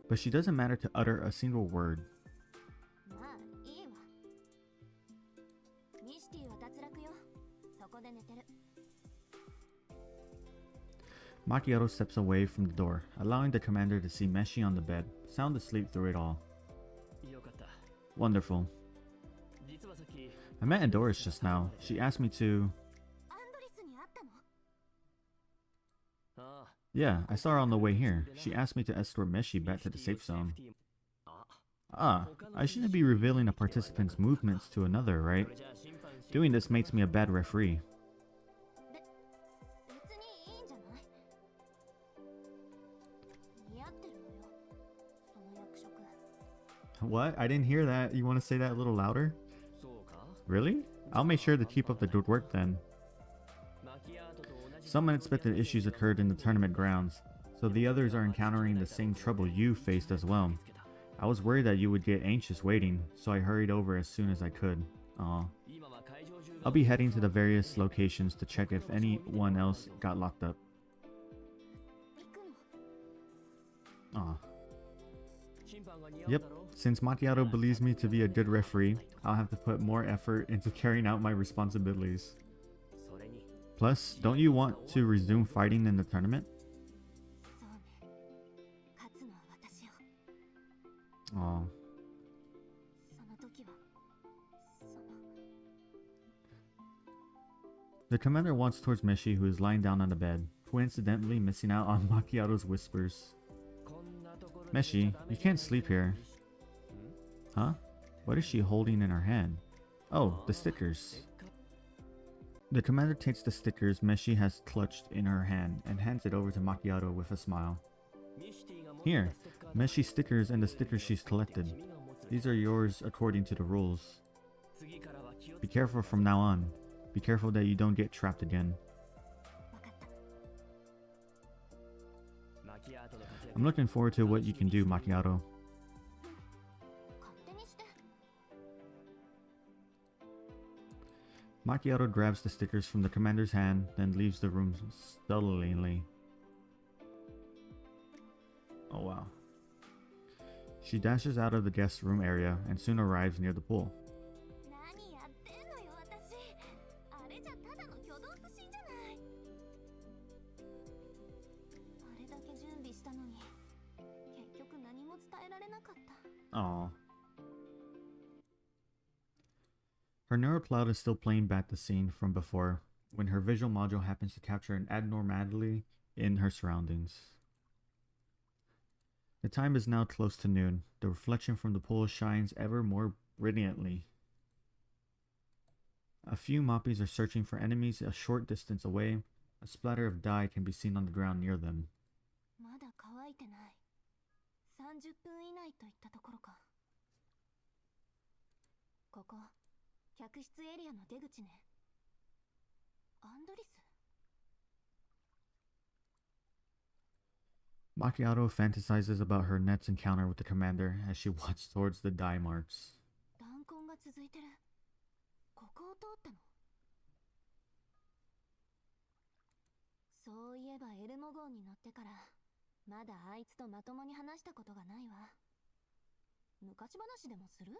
But she doesn't matter to utter a single word. まあいいわ。ミシティは脱落よ。そこで寝てる。Macchiato steps away from the door, allowing the commander to see Meshi on the bed, sound asleep through it all. よかった。 Wonderful. 実はさっき I met Doris just now. She asked me to... アンドリスに会ったの？ ああ Yeah, I saw her on the way here. She asked me to escort Meshi back to the safe zone. あ Ah, I shouldn't be revealing a participant's movements to another, right? これじゃあ審判し Doing this makes me a bad referee. 別にいいんじゃない？似合ってるのよ、その役職。 What? I didn't hear that. You want to say that a little louder? そうか Really? I'll make sure to keep up the good work then. マキアートと同じ Some unexpected issues occurred in the tournament grounds, so the others are encountering the same trouble you faced as well. I was worried that you would get anxious waiting, so I hurried over as soon as I could. Aw. 今は会場中が I'll be heading to the various locations to check if anyone else got locked up. 行くの？ Aw. 審判が似合う Yep. だろ Since Macchiato believes me to be a good referee, I'll have to put more effort into carrying out my responsibilities. それに Plus, don't you want to resume fighting in the tournament? そうね。勝つのは私よ。 Aw. その時は、その。 The commander walks towards Meshi, who is lying down on the bed, coincidentally missing out on Macchiato's whispers. こんなところに Meshi, you can't sleep here. Huh? What is she holding in her hand? Oh, the stickers. The commander takes the stickers Meshi has clutched in her hand and hands it over to Macchiato with a smile. ミシティが持ってた Here, ステッカーだ Meshi stickers and the stickers she's collected. 君が持つ These are yours according to the rules. 次からは気をつ Be け careful from now on. Be careful that you don't get trapped again. わかった。マキアートの活躍 I'm looking forward to what you can do, Macchiato. 勝手にして。 Macchiato grabs the stickers from the commander's hand, then leaves the room sullenly. Oh wow. She dashes out of the guest room area and soon arrives near the pool. 何やってんのよ、私。あれじゃただの挙動不審じゃない。あれだけ準備したのに、結局何も伝えられなかった。 Aw. Her neural cloud is still playing back the scene from before, when her visual module happens to capture an abnormality in her surroundings. The time is now close to noon. The reflection from the pool shines ever more brilliantly. A few moppies are searching for enemies a short distance away. A splatter of dye can be seen on the ground near them. まだ乾いてない。30分以内といったところか。ここ、客室エリアの出口ね。アンドリス？ Macchiato fantasizes about her next encounter with the commander as she walks towards the dye marks. 弾痕が続いてる。ここを通ったの？そういえばエルモ号に乗ってからまだあいつとまともに話したことがないわ。昔話でもする？っ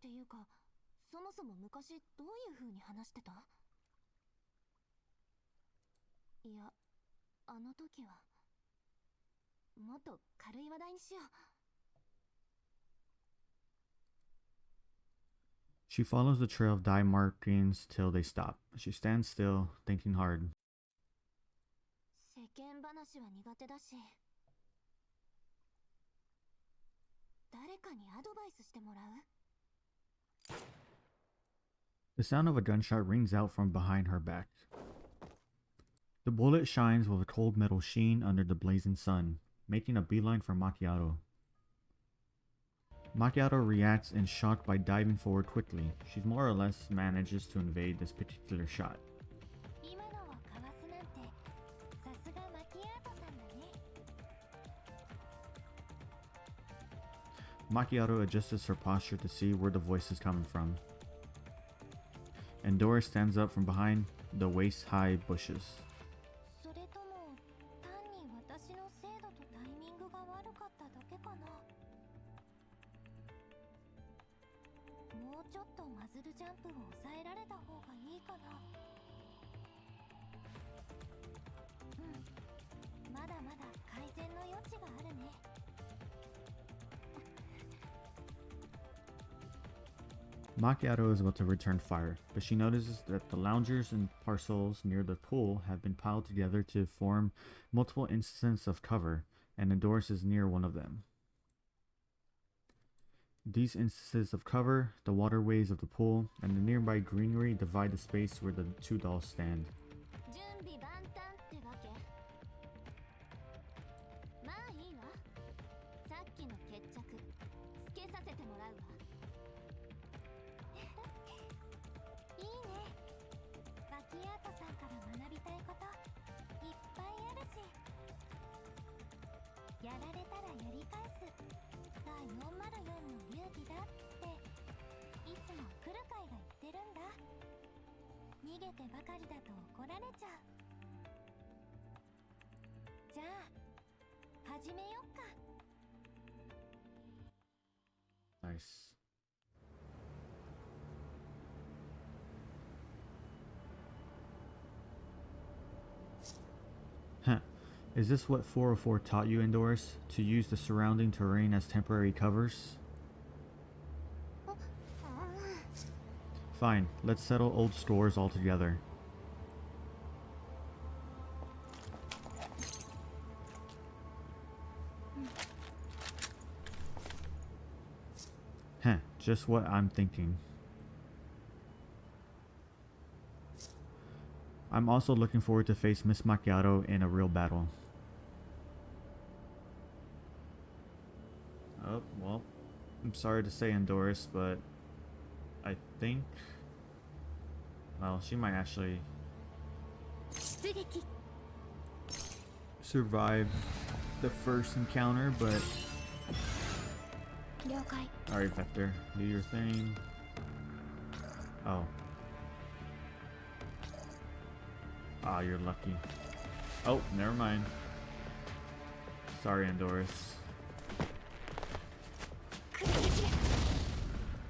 ていうか、そもそも昔どういう風に話してた？いや、あの時はもっと軽い話題にしよう。 She follows the trail of dye markings till they stop. She stands still, thinking hard. 世間話は苦手だし、誰かにアドバイスしてもらう？ The sound of a gunshot rings out from behind her back. The bullet shines with a cold metal sheen under the blazing sun, making a beeline for Macchiato. Macchiato reacts in shock by diving forward quickly. She more or less manages to evade this particular shot. 今のをかわすなんて、さすがマキアートさんだね。 Macchiato adjusts her posture to see where the voice is coming from. And Doris stands up from behind the waist-high bushes. それとも単に私の精度とタイミングが悪かっただけかな。もうちょっとマズルジャンプを抑えられた方がいいかな。うん、Macchiato is about to return fire, but she notices that the loungers and parcels near the pool have been piled together to form multiple instances of cover, and Endorse is near one of them. These instances of cover, the waterways of the pool, and the nearby greenery divide the space where the two dolls stand. 準備万端ってわけ。まあいいわ。さっきの決着つけさせてもらうわ。いいね。バキアートさんから学びたいこといっぱいあるし、やられたらやり返すが404の流儀だっていつも来る会が言ってるんだ。逃げてばかりだと怒られちゃう。じゃあ始めよっか。 Nice. Huh. Is this what 404 taught you, Endorse? To use the surrounding terrain as temporary covers? Fine, let's settle old scores altogether. Heh, just what I'm thinking. I'm also looking forward to face Miss Macchiato in a real battle. Oh, well, I'm sorry to say, Endorse, but I think, well, she might actually survive the first encounter, but... 了解。 Alright, Vector, do your thing. Oh. Ah, you're lucky. Oh, never mind. Sorry, Endorse.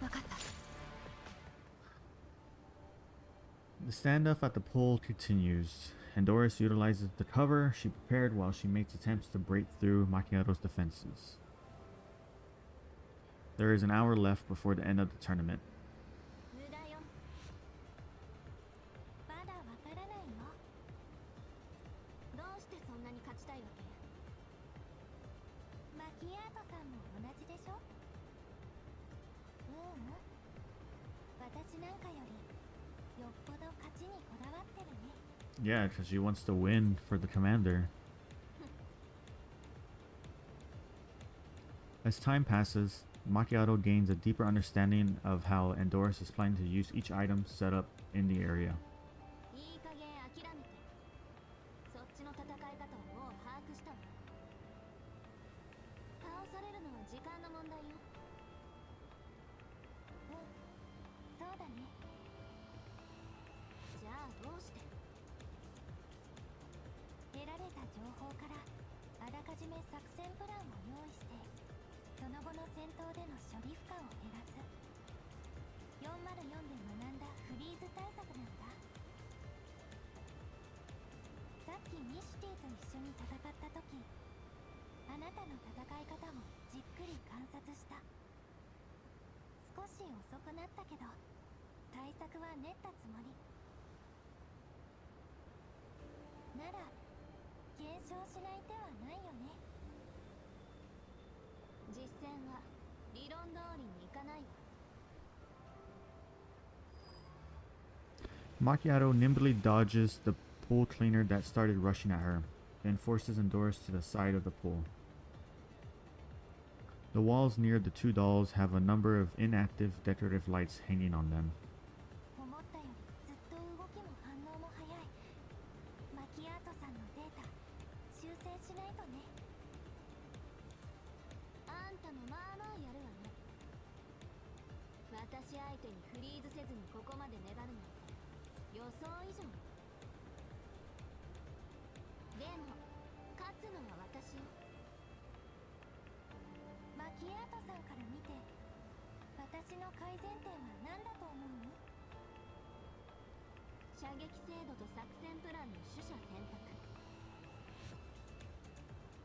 わかった。 The standoff at the pool continues. Endorse utilizes the cover she prepared while she makes attempts to break through Macchiato's defenses. There is an hour left before the end of the tournament. 無駄よ。まだわからないよ。どうしてそんなに勝ちたいわけ？マキアートさんも同じでしょ？私なんかよりよっぽど勝ちにこだわってるね。 Yeah, because she wants to win for the commander. As time passes, Macchiato gains a deeper understanding of how Endorse is planning to use each item set up in the area. いい加減諦めて。そっちの戦い方をもう把握したわ。倒されるのは時間の問題よ。そうだね。じゃあどうして？得られた情報からあらかじめ作戦プランを用意して、その後の戦闘での処理負荷を減らす。404で学んだフリーズ対策なんだ。さっきミシティと一緒に戦った時、あなたの戦い方もじっくり観察した。少し遅くなったけど対策は練ったつもり。なら検証しない手はないよね。実践は理論通りにいかないわ。 Macchiato nimbly dodges the pool cleaner that started rushing at her, then forces Endorse to the side of the pool. The walls near the two dolls have a number of inactive decorative lights hanging on them. 思ったよりずっと動きも反応も早い。マキアートさんのデータ修正しないとね。あんたもまあまあやるわね。私相手にフリーズせずにここまで粘るなんて予想以上。でも勝つのは私よ。マキアートさんから見て私の改善点は何だと思う？射撃精度と作戦プランの取捨選択。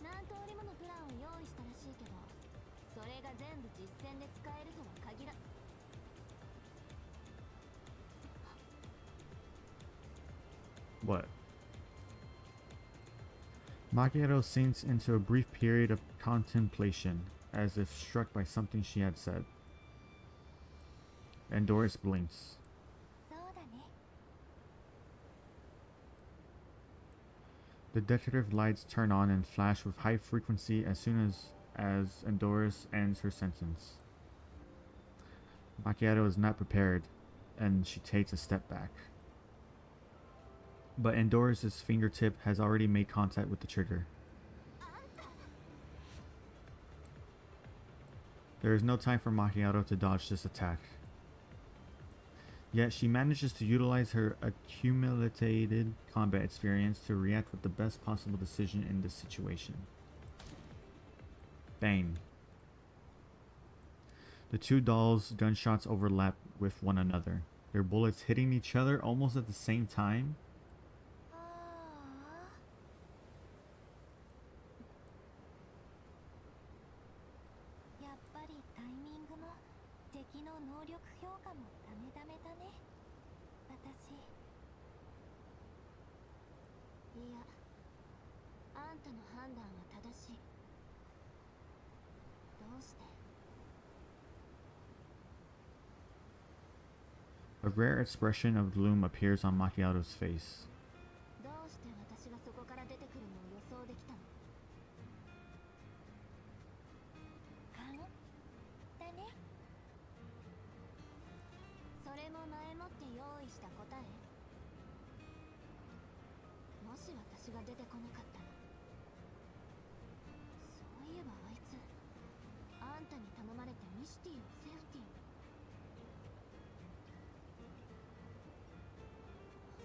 何通りものプランを用意したらしいけど、それが全部実戦で使えるとは限ら。What? Macchiato sinks into a brief period of contemplation, as if struck by something she had said. And Doris blinks. そうだね。 The decorative lights turn on and flash with high frequency as soon as Doris ends her sentence. Macchiato is not prepared, and she takes a step back. But Endoris' fingertip has already made contact with the trigger. There is no time for Macchiato to dodge this attack. Yet she manages to utilize her accumulated combat experience to react with the best possible decision in this situation. Bang. The two dolls' gunshots overlap with one another, their bullets hitting each other almost at the same time. ああ。やっぱりタイミングも敵の能力評価もダメダメだね。私。いや、あんたの判断は正しい。どうして？ A rare expression of gloom appears on Macchiato's face. どうして私がそこから出てくるのを予想できたの？勘だね。それも前もって用意した答え？もし私が出てこなかったら、そういえばあいつ、あんたに頼まれてミシティをセーフティーに。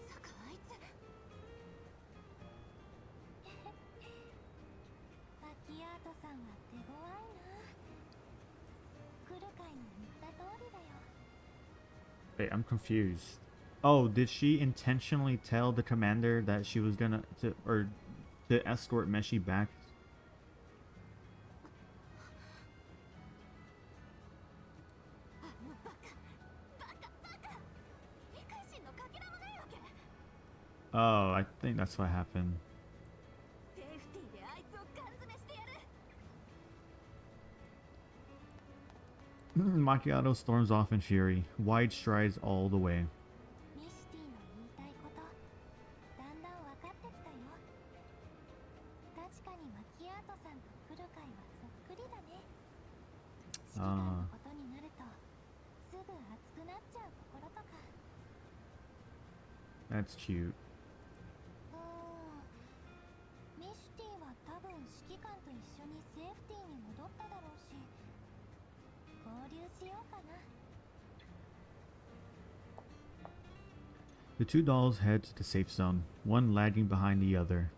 まさかあいつ。マキアートさんは手強いな。来る会の言った通りだよ。 Wait, I'm confused. Oh, did she intentionally tell the commander that she was gonna to escort Meshi back? あのバカバカバカ。理解心のかけらもないわけ。 Oh, I think that's what happened. セーフティーであいつをガン詰めしてやる。 Macchiato storms off in fury, wide strides all the way. ミシティの言いたいこと、だんだん分かってきたよ。確かにマキアートさんと来る会はそっくりだね。指揮官のことになると、すぐ熱くなっちゃうところとか。 That's cute. ミシティは多分指揮官と一緒にセーフティーに戻っただろうし、合流しようかな。 The two dolls head to the safe zone, one lagging behind the other.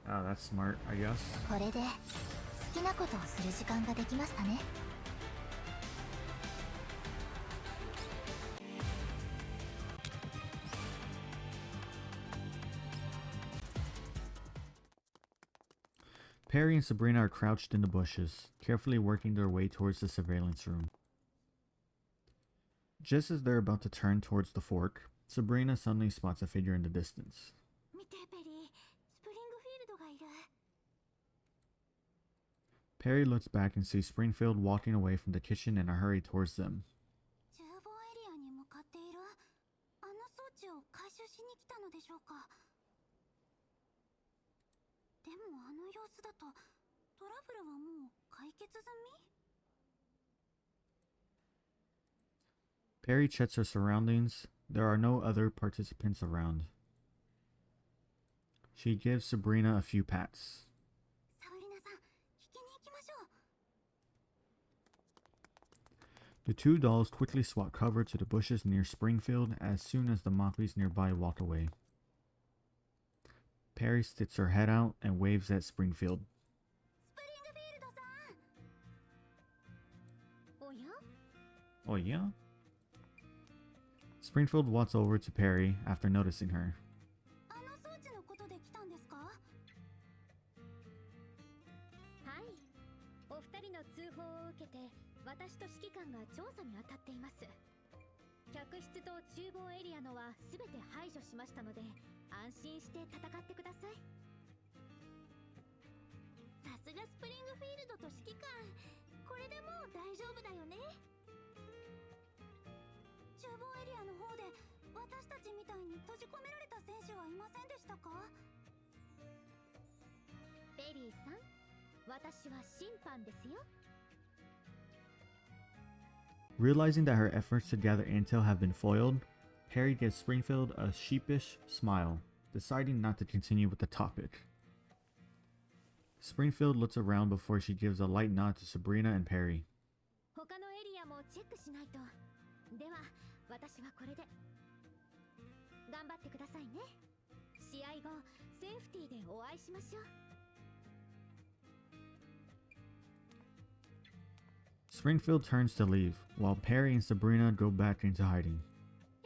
Oh, that's smart, I guess. これで好きなことをする時間ができましたね。 Perry and Sabrina are crouched in the bushes, carefully working their way towards the surveillance room. Just as they're about to turn towards the fork, Sabrina suddenly spots a figure in the distance. 見てペリー、スプリングフィールドがいる。 Perry looks back and sees Springfield walking away from the kitchen in a hurry towards them. 厨房エリアに向かっている。あの装置を回収しに来たのでしょうか。でもあの様子だとトラブルはもう解決済み？ Perry checks her surroundings. There are no other participants around. She gives Sabrina a few pats. サブリナさん、聞きに行きましょう。 The two dolls quickly swap cover to the bushes near Springfield as soon as the Mockeries nearby walk away. Perry sticks her head out and waves at Springfield. スプリングフィールドさん。おや？ Oh yeah? Springfield walks over to Perry after noticing her. あの装置のことで来たんですか？はい。お二人の通報を受けて、私と指揮官が調査に当たっています。客室と厨房エリアのは全て排除しましたので、安心して戦ってください。さすがスプリングフィールドと指揮官、これでもう大丈夫だよね。厨房エリアの方で私たちみたいに閉じ込められた選手はいませんでしたか？ベリーさん、私は審判ですよ。Realizing that her efforts to gather intel have been foiled, Perry gives Springfield a sheepish smile, deciding not to continue with the topic. Springfield looks around before she gives a light nod to Sabrina and Perry. 他のエリアもチェックしないと。では、私はこれで。頑張ってくださいね。試合後、セーフティーでお会いしましょう。Springfield turns to leave, while Perry and Sabrina go back into hiding.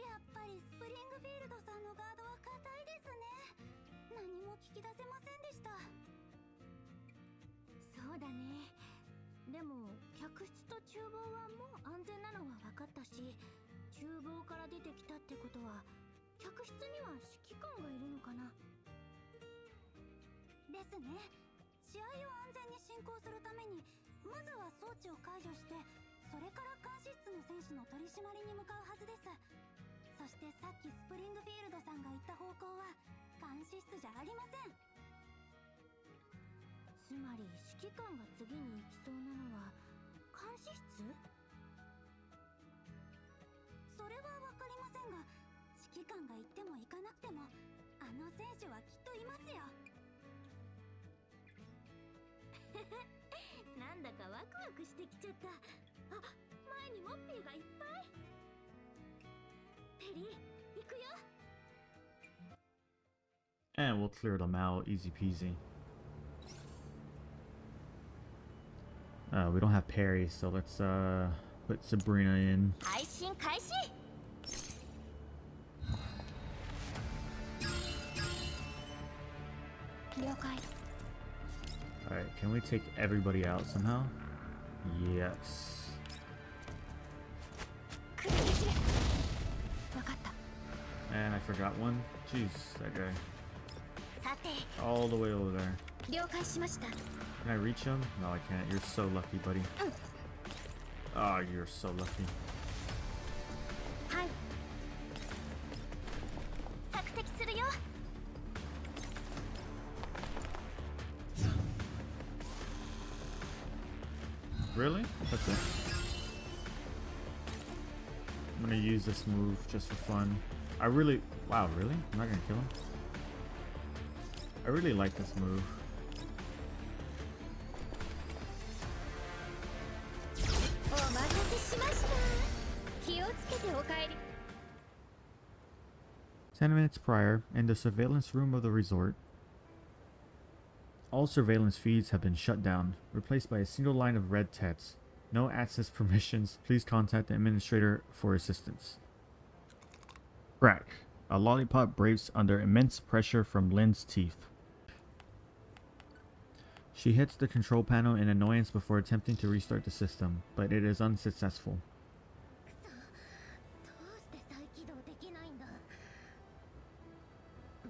やっぱりスプリングフィールドさんのガードは硬いですね。何も聞き出せませんでした。そうだね。でも客室と厨房はもう安全なのは分かったし、厨房から出てきたってことは客室には指揮官がいるのかな。ですね。試合を安全に進行するためにまずは装置を解除して、それから監視室の選手の取り締まりに向かうはずです。そしてさっきスプリングフィールドさんが言った方向は監視室じゃありません。つまり指揮官が次に行きそうなのは監視室？それはわかりませんが、指揮官が行っても行かなくてもあの選手はきっといますよ。なんだかワクワクしてきちゃった。あ、前にモッピーがいっぱい。ペリー、行くよ。 And we'll clear them out, easy peasy. We don't have Perry, so let's put Sabrina in. 配信開始。了解。Alright, can we take everybody out somehow? Yes. 来るできる。わかった。 And I forgot one. Jeez, that guy. さて。 All the way over there. 了解しました。 Can I reach him? No, I can't. You're so lucky, buddy. Oh, you're so lucky. はい。索敵するよ。 Really? That's it. I'm gonna use this move just for fun. I really... Wow, really? I'm not gonna kill him? I really like this move. お待たせしました。気をつけてお帰り。 10 minutes prior, in the surveillance room of the resort, all surveillance feeds have been shut down, replaced by a single line of red text. No access permissions. Please contact the administrator for assistance. Crack. A lollipop breaks under immense pressure from Lynn's teeth. She hits the control panel in annoyance before attempting to restart the system, but it is unsuccessful. どうして再起動できないんだ。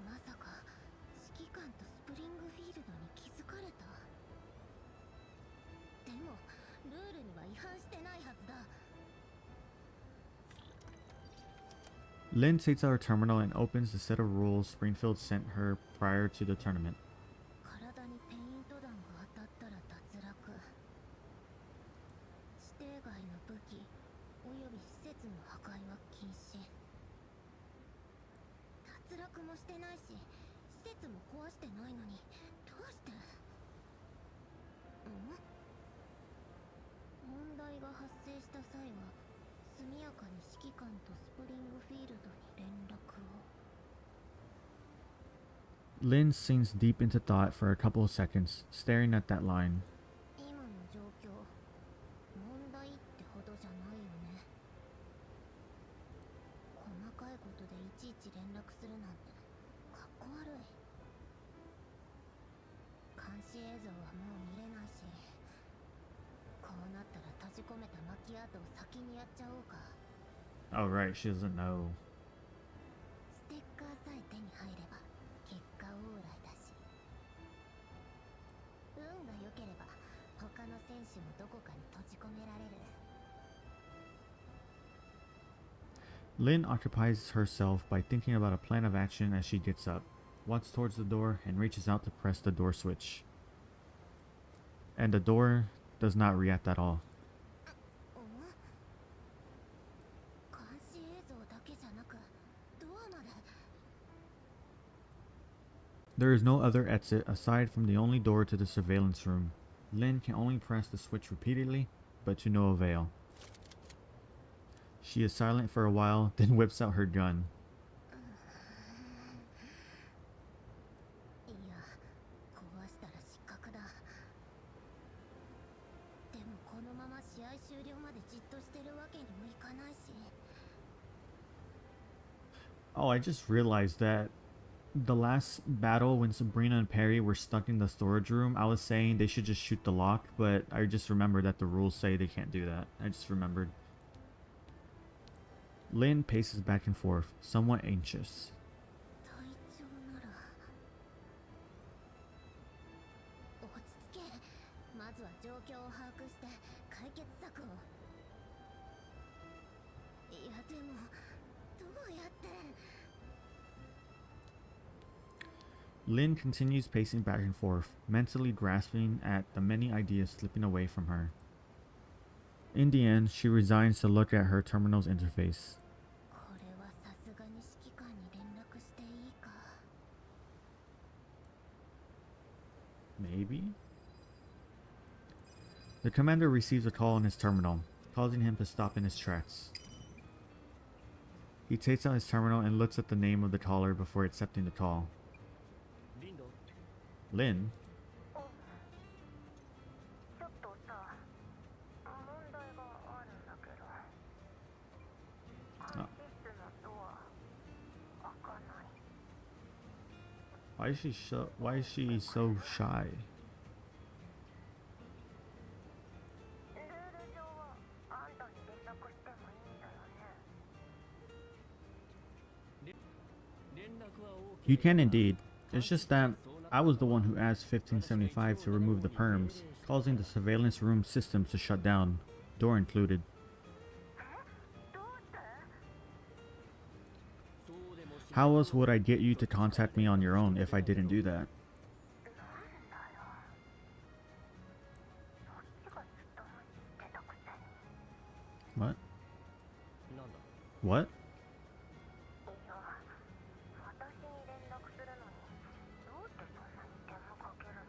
まさか指揮官とスプリングフィールドに気づかれた。でもルールには違反してないはずだ。 Lynn takes out her terminal and opens the set of rules Springfield sent her prior to the tournament. 体にペイント弾が当たったら脱落。指定外の武器および施設の破壊は禁止。脱落もしてないし、施設も壊してないのにどうして？問題が発生した際は速やかに指揮官とスプリングフィールドに連絡を。 Lynn sinks deep into thought for a couple of seconds, staring at that line. 今の状況、問題ってほどじゃないよね。細かいことでいちいち連絡するなんてかっこ悪い。監視映像はもう見れないし、こうなったら閉じ込めたマキアートを先にやっちゃおうか。Oh, right, she doesn't know. ステッカーさえ手に入れば結果オーライだし、運が良ければ他の選手もどこかに閉じ込められる。 Lynn occupies herself by thinking about a plan of action as she gets up, walks towards the door, and reaches out to press the door switch. And the door does not react at all. 監視映像だけじゃなくドアまで。 There is no other exit aside from the only door to the surveillance room. Lynn can only press the switch repeatedly, but to no avail. She is silent for a while, then whips out her gun. いや、壊したら失格だ。でもこのまま試合終了までじっとしてるわけにもいかないし。 Oh, I just realized that the last battle when Sabrina and Perry were stuck in the storage room, I was saying they should just shoot the lock, but I just remembered that the rules say they can't do that. I just remembered. Lynn paces back and forth, somewhat anxious. 体調なら落ち着け。まずは状況を把握して解決策を。いやでもどうやって。 Lynn continues pacing back and forth, mentally grasping at the many ideas slipping away from her. In the end, she resigns to look at her terminal's interface. これはさすがに指揮官に連絡していいか。 Maybe? The commander receives a call on his terminal, causing him to stop in his tracks. He takes out his terminal and looks at the name of the caller before accepting the call. リンド Lynn? ちょっとさ、問題があるんだけど。監視室のドア開かない。 Why is she so shy? ルール上はあんたに連絡してもいいんだよね。連絡は OK You can indeed. It's just that I was the one who asked 1575 to remove the perms, causing the surveillance room systems to shut down, door included. どうして？ そうでもし How else would I get you to contact me on your own if I didn't do that? なんだよ。そっちがずっと無視してたくせに。 What? なんだ What? いや、私に連絡するのにどうしてそんなに手間かけるの？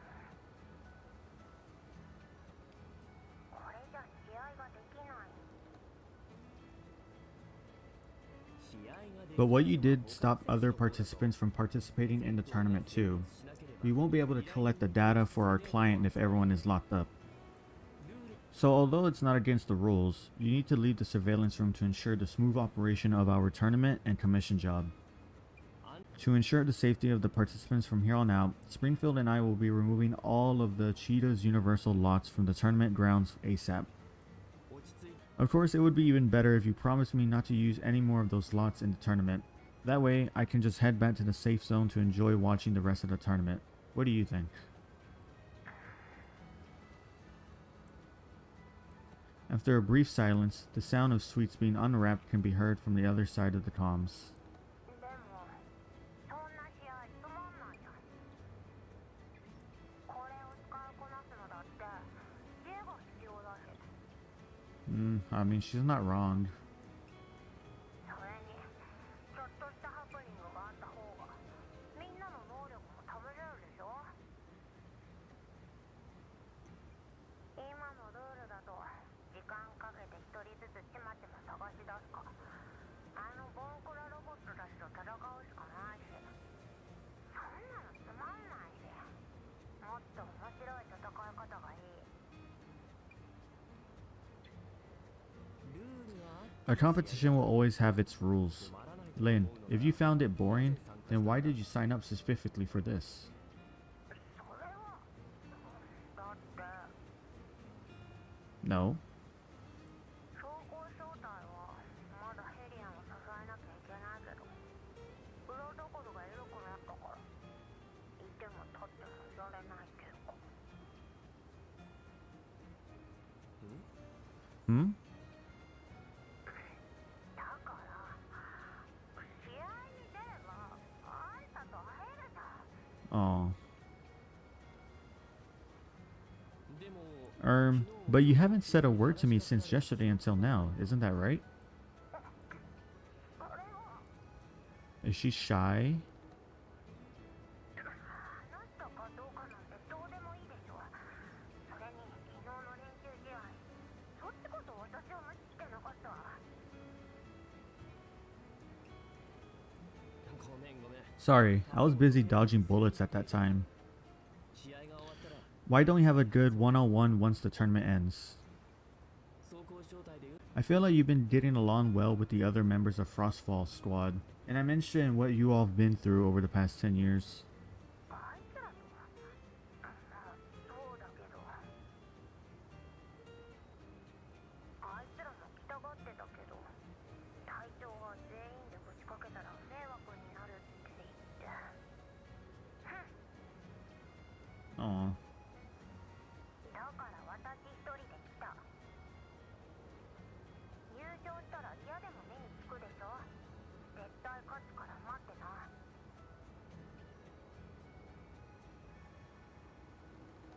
これじゃ試合ができない。 試合ができ But what you did stopped other participants from participating in the tournament too. We won't be able to collect the data for our client if everyone is locked up. So although it's not against the rules, you need to leave the surveillance room to ensure the smooth operation of our tournament and commission job. To ensure the safety of the participants from here on out, Springfield and I will be removing all of the Cheetah's Universal lots from the tournament grounds ASAP. 落ち着い Of course, it would be even better if you promised me not to use any more of those slots in the tournament. That way, I can just head back to the safe zone to enjoy watching the rest of the tournament. What do you think? After a brief silence, the sound of sweets being unwrapped can be heard from the other side of the comms. でも、そんな試合つまんないじゃん。これを使いこなすのだって知恵が必要だし。 I mean, she's not wrong. それに、ちょっとしたハプニングがあった方がみんなの能力も試せるでしょ。今のルールだと時間かけて一人ずつちまちま探し出すか、あのボンクラロボットたちと戦うしかないし、そんなのつまんないし、もっと面白い戦い方がいい。 ルールは A competition will always have its rules. つまらないと Lynn, 思うの if が you found it boring, then why did you sign up specifically for this? それは、だって No. 走行正体はまだヘリ Oh. でも But you haven't said a word to me since yesterday until now, isn't that right? Is she shy? 話したかどうかなんてどうでもいいでしょ。それに昨日の練習試合、そっちこそ私を無視してなかった。ごめんごめん。 Sorry, I was busy dodging bullets at that time. 試合が終わったら Why don't we have a good one-on-one once the tournament ends? 走行状態で言う I feel like you've been getting along well with the other members of Frostfall squad, and I'm interested in what you all have been through over the past 10 years. あいつらとは、そうだけど、あいつらも来たがってたけど、隊長は全員でぶちかけたら迷惑になるって言って。Aw. だから私一人で来た。優勝したら嫌でも目につくでしょ。絶対勝つから待ってな。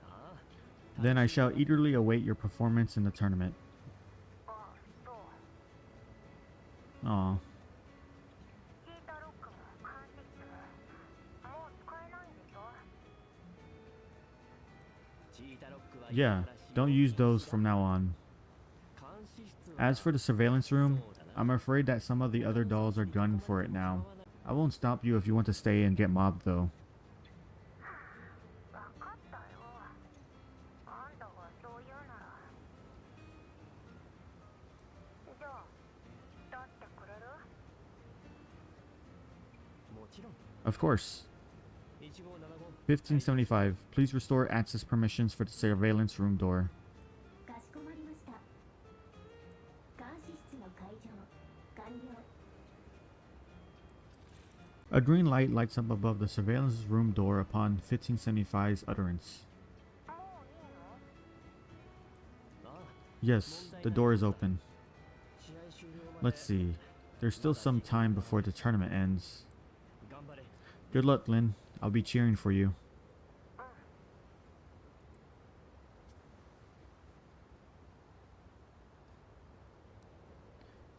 ああ Then I shall eagerly await your performance in the tournament. あ、そう。 Aw. シータロックも監視室ももう使えないんでしょ。 チータロックは Yeah, don't use those from now on. 監視室は As for the surveillance room, I'm afraid that some of the other dolls are gunning for it now. I won't stop you if you want to stay and get mobbed though. わかったよ。あんたがそう言うなら。じゃあ、出してくれる？もちろん Of course. 1575 1575, please restore access permissions for the surveillance room door. かしこまりました。監視室の開錠完了。 A green light lights up above the surveillance room door upon 1575's utterance. もういいの？ ああ Yes, the door is open. 試合終了まで Let's see. There's still some time before the tournament ends. 頑張れ Good luck, Lynn. I'll be cheering for you.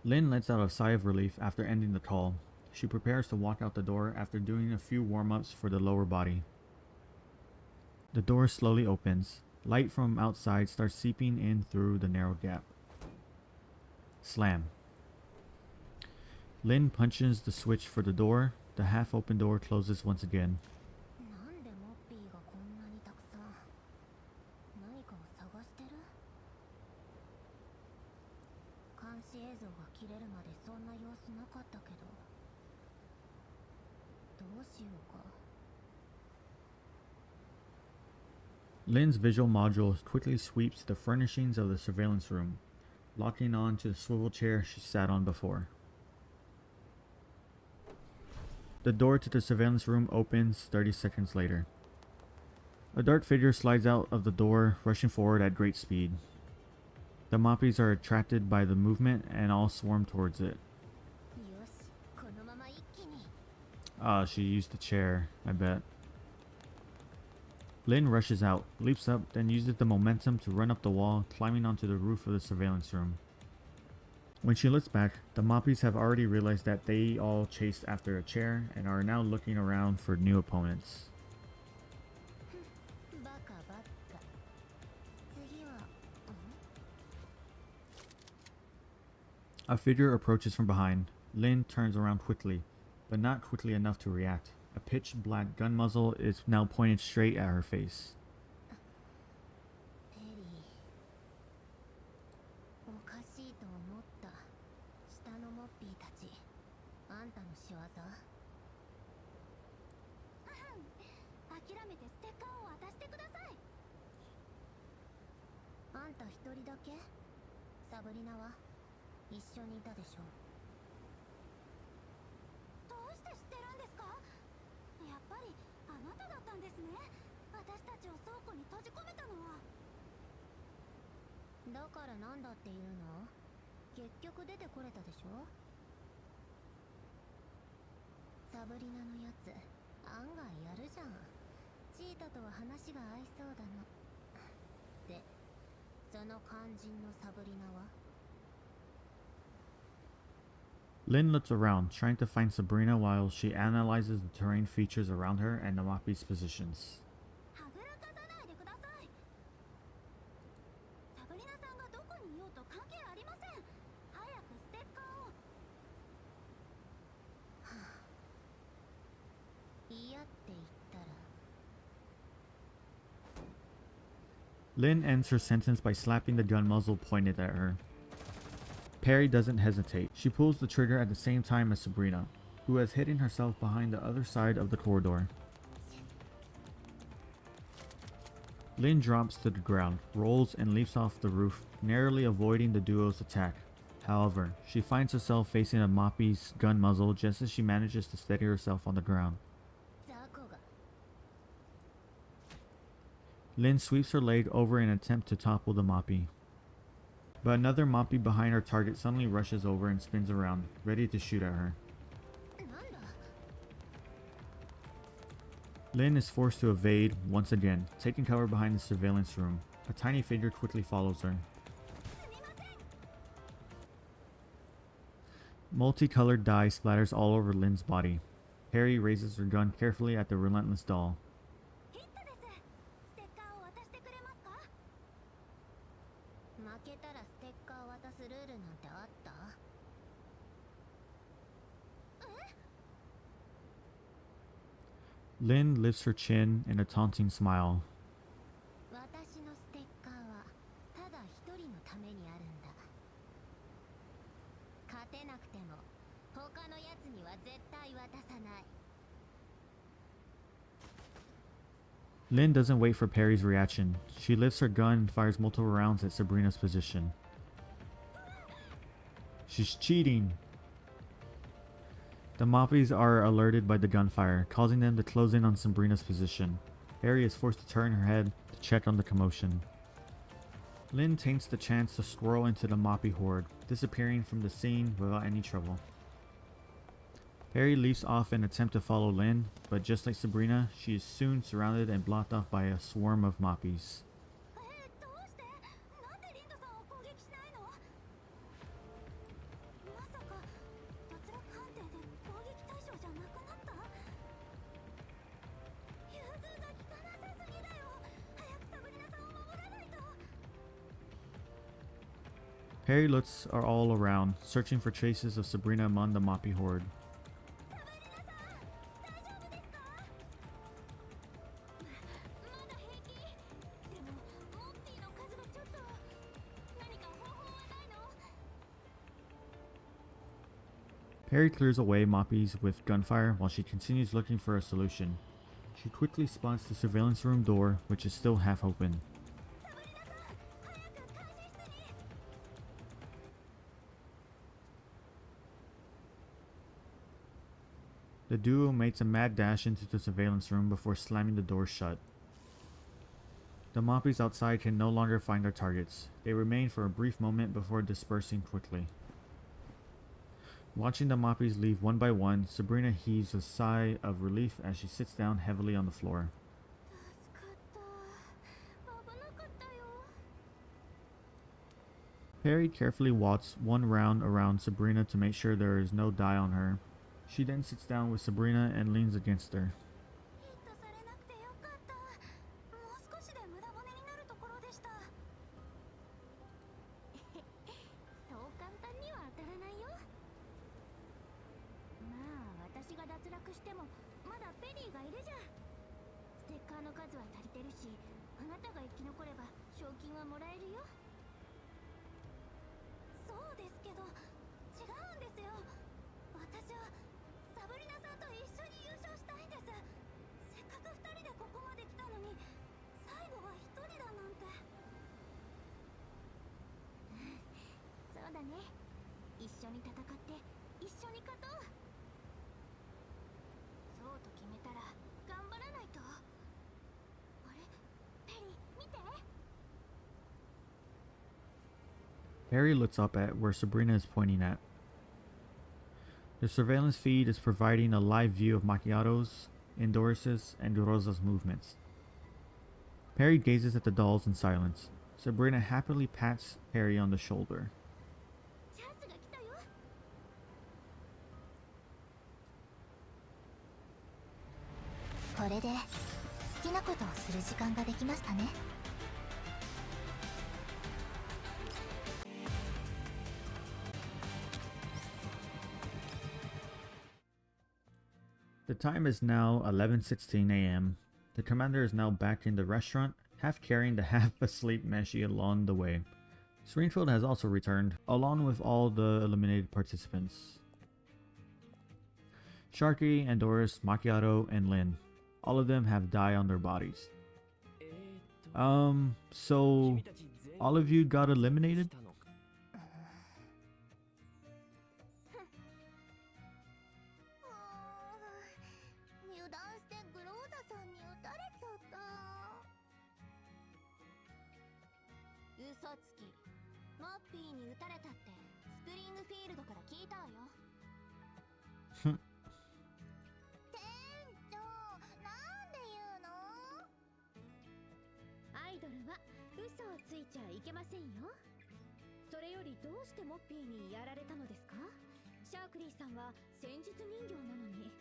Lynn lets out a sigh of relief after ending the call. She prepares to walk out the door after doing a few warm-ups for the lower body. The door slowly opens. Light from outside starts seeping in through the narrow gap. Slam. Lynn punches the switch for the door. The half-open door closes once again. なんでモッピーがこんなにたくさん。何かを探してる？監視映像が切れるまでそんな様子なかったけど。どうしようか。 Lynn's visual module quickly sweeps the furnishings of the surveillance room, locking on to the swivel chair she sat on before. The door to the surveillance room opens 30 seconds later. A dark figure slides out of the door, rushing forward at great speed. The Moppies are attracted by the movement and all swarm towards it. よし、このまま一気に。 Ah, she used the chair, I bet. Lynn rushes out, leaps up, then uses the momentum to run up the wall, climbing onto the roof of the surveillance room. When she looks back, the Moppies have already realized that they all chased after a chair and are now looking around for new opponents. バカばっか。次は、A figure approaches from behind. Lynn turns around quickly, but not quickly enough to react. A pitch black gun muzzle is now pointed straight at her face. ペリー。おかしいと思った。下のモッピーたち。あんたの仕業？諦めてステッカーを渡してください。あんた一人だけ？サブリナは一緒にいたでしょ。どうして知ってるんですか？やっぱりあなただったんですね。私たちを倉庫に閉じ込めたのは。だからなんだっていうの？結局出てこれたでしょ。サブリナのやつ案外やるじゃん。チータとは話が合いそうだな。で、その肝心のサブリナは？ Lin looks around, trying to find Sabrina while she analyzes the terrain features around her and the Mappi's positions. はぐらかさないでください。サブリナさんがどこにいようと関係ありません。早くステッカーを。はあ、嫌って言ったら。 Lin ends her sentence by slapping the gun muzzle pointed at her. Perry doesn't hesitate. She pulls the trigger at the same time as Sabrina, who has hidden herself behind the other side of the corridor. Lin drops to the ground, rolls and leaps off the roof, narrowly avoiding the duo's attack. However, she finds herself facing a Mappi's gun muzzle just as she manages to steady herself on the ground. ザコが。 Lin sweeps her leg over in an attempt to topple the Mappy. But another Mappy behind her target suddenly rushes over and spins around, ready to shoot at her. なんだ。 Lin is forced to evade once again, taking cover behind the surveillance room. A tiny figure quickly follows her. すみません。 Multicolored dye splatters all over Lin's body. Harry raises her gun carefully at the relentless doll. ヒットです。ステッカーを渡してくれますか？負けたらステッカーを渡すルールなんてあった？え？ Lin lifts her chin in a taunting smile. 私のステッカーはただ一人のためにあるんだ。勝てなくても他のやつには絶対渡さない。 Lin doesn't wait for Perry's reaction. She lifts her gun and fires multiple rounds at Sabrina's position. She's cheating! The Mappies are alerted by the gunfire, causing them to close in on Sabrina's position. Harry is forced to turn her head to check on the commotion. Lin takes the chance to swirl into the Mappy horde, disappearing from the scene without any trouble. Harry leaps off in an attempt to follow Lin, but just like Sabrina, she is soon surrounded and blocked off by a swarm of Mappies. どうして？なんでリンドさんを攻撃しないの？まさか脱落判定で攻撃対象じゃなくなった？融通が利かなさすぎだよ。早くサブリナさんを守らないと。 Harry looks are all around, searching for traces of Sabrina among the Mappy horde. サブリナさん、大丈夫ですか？まだ平気？でもモッピーの数がちょっと。何か方法はないの？ Perry clears away Mappies with gunfire while she continues looking for a solution. She quickly spots the surveillance room door, which is still half open. サブリナさん、早く監視室に。 The duo makes a mad dash into the surveillance room before slamming the door shut. The Mappies outside can no longer find their targets. They remain for a brief moment before dispersing quickly. Watching the Mappies leave one by one, Sabrina heaves a sigh of relief as she sits down heavily on the floor. 助かった。危なかったよ。 Perry carefully walks one round around Sabrina to make sure there is no dye on her. She then sits down with Sabrina and leans against her. ヒットされなくてよかった。もう少しで無駄骨になるところでした。そう簡単には当たらないよ。まあ私が脱落してもまだペリーがいるじゃん。ステッカーの数は足りてるし、あなたが生き残れば賞金はもらえるよ。そうですけど、違うんですよ。私はサブリナさんと一緒に優勝したいんです。せっかく二人でここまで来たのに、最後は一人だなんて。そうだね。一緒に戦って一緒に勝とう。そうと決めたら頑張らないと。あれ？ペリー、見て。 Harry looks up at where Sabrina is pointing at. The surveillance feed is providing a live view of Macchiato's, Endorse's, and Rosa's movements. Perry gazes at the dolls in silence. Sabrina happily pats Perry on the shoulder. チャンスが来たよ。これで好きなことをする時間ができましたね。The time is now 11:16 a.m. The commander is now back in the restaurant, half carrying the half-asleep Meshi along the way. Springfield has also returned, along with all the eliminated participants. Sharky, Andoris, Macchiato, and Lin. All of them have dye on their bodies. So all of you got eliminated? 油断してグローザさんに撃たれちゃった。嘘つき。モッピーに撃たれたってスプリングフィールドから聞いたわよ。店長、なんで言うの？アイドルは嘘をついちゃいけませんよ。それよりどうしてモッピーにやられたのですか？シャークリーさんは戦術人形なのに。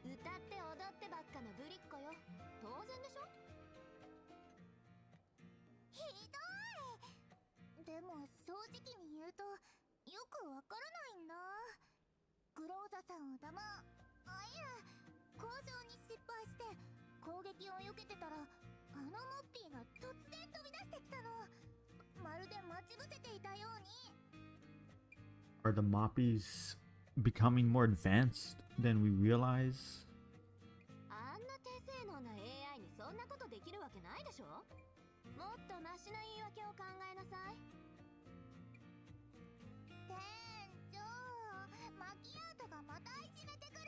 歌って踊ってばっかのぶりっ子よ。当然でしょ。ひどい。でも正直に言うとよくわからないんだ。グローザさんをだまいや交渉に失敗して攻撃を避けてたらあのモッピーが突然飛び出してきたの。まるで待ち伏せていたように。 Are the Moppies becoming more advanced than we realize? あんな低性能な AI にそんなことできるわけないでしょ。もっとマシな言い訳を考えなさい。店長、マキアートがまたいじめてくる。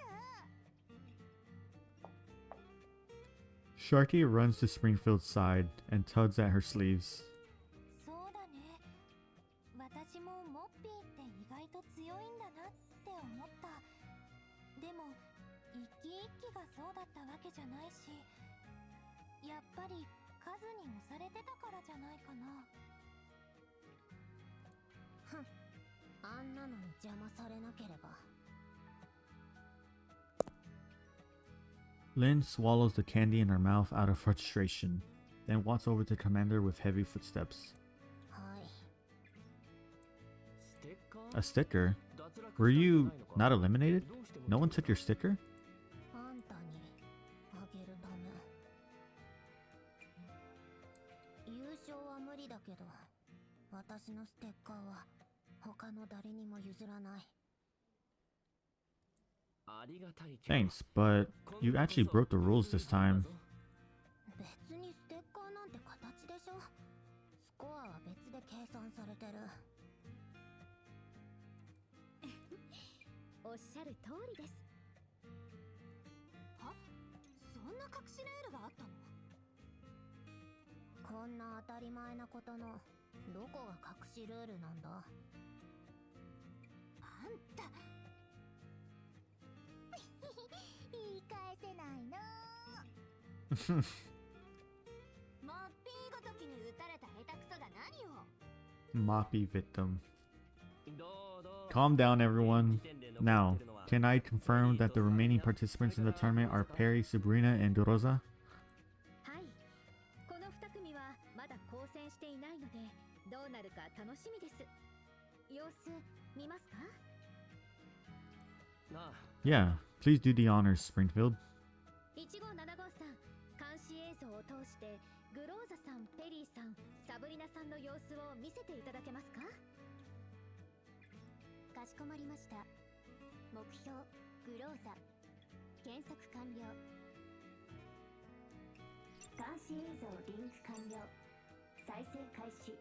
Sharky runs to Springfield's side and tugs at her sleeves. そうだね。私もモッピーって意外と強いんだなって思った。でも一機一機がそうだったわけじゃないし、やっぱり数に押されてたからじゃないかな。ふん、あんなのに邪魔されなければ。 Lin swallows the candy in her mouth out of frustration, then walks over to Commander with heavy footsteps. はい。 A sticker? Were you not eliminated? No one took your sticker? あんたにあげるため。優勝は無理だけど、私のステッカーは他の誰にも譲らない。 Thanks, but you actually broke the rules this time. 別にステッカーなんて形でしょ。スコアは別で計算されてる。おっしゃる通りです。は？そんな隠しルールがあったの？こんな当たり前なことのどこが隠しルールなんだ？あんた言い返せないの。モッピーごときに撃たれた下手くそが何を。 Moppy victim. Calm down, everyone. Now, can I confirm that the remaining participants in the tournament are Perry, Sabrina, and Rosa? はい。この2組はまだ交戦していないので、どうなるか楽しみです。様子見ますか？ Yeah, please do the honors, Springfield. 1575さん、監視映像を通してグローザさん、ペリーさん、サブリナさんの様子を見せていただけますか？かしこまりました。目標グローザ、検索完了。監視映像リンク完了。再生開始。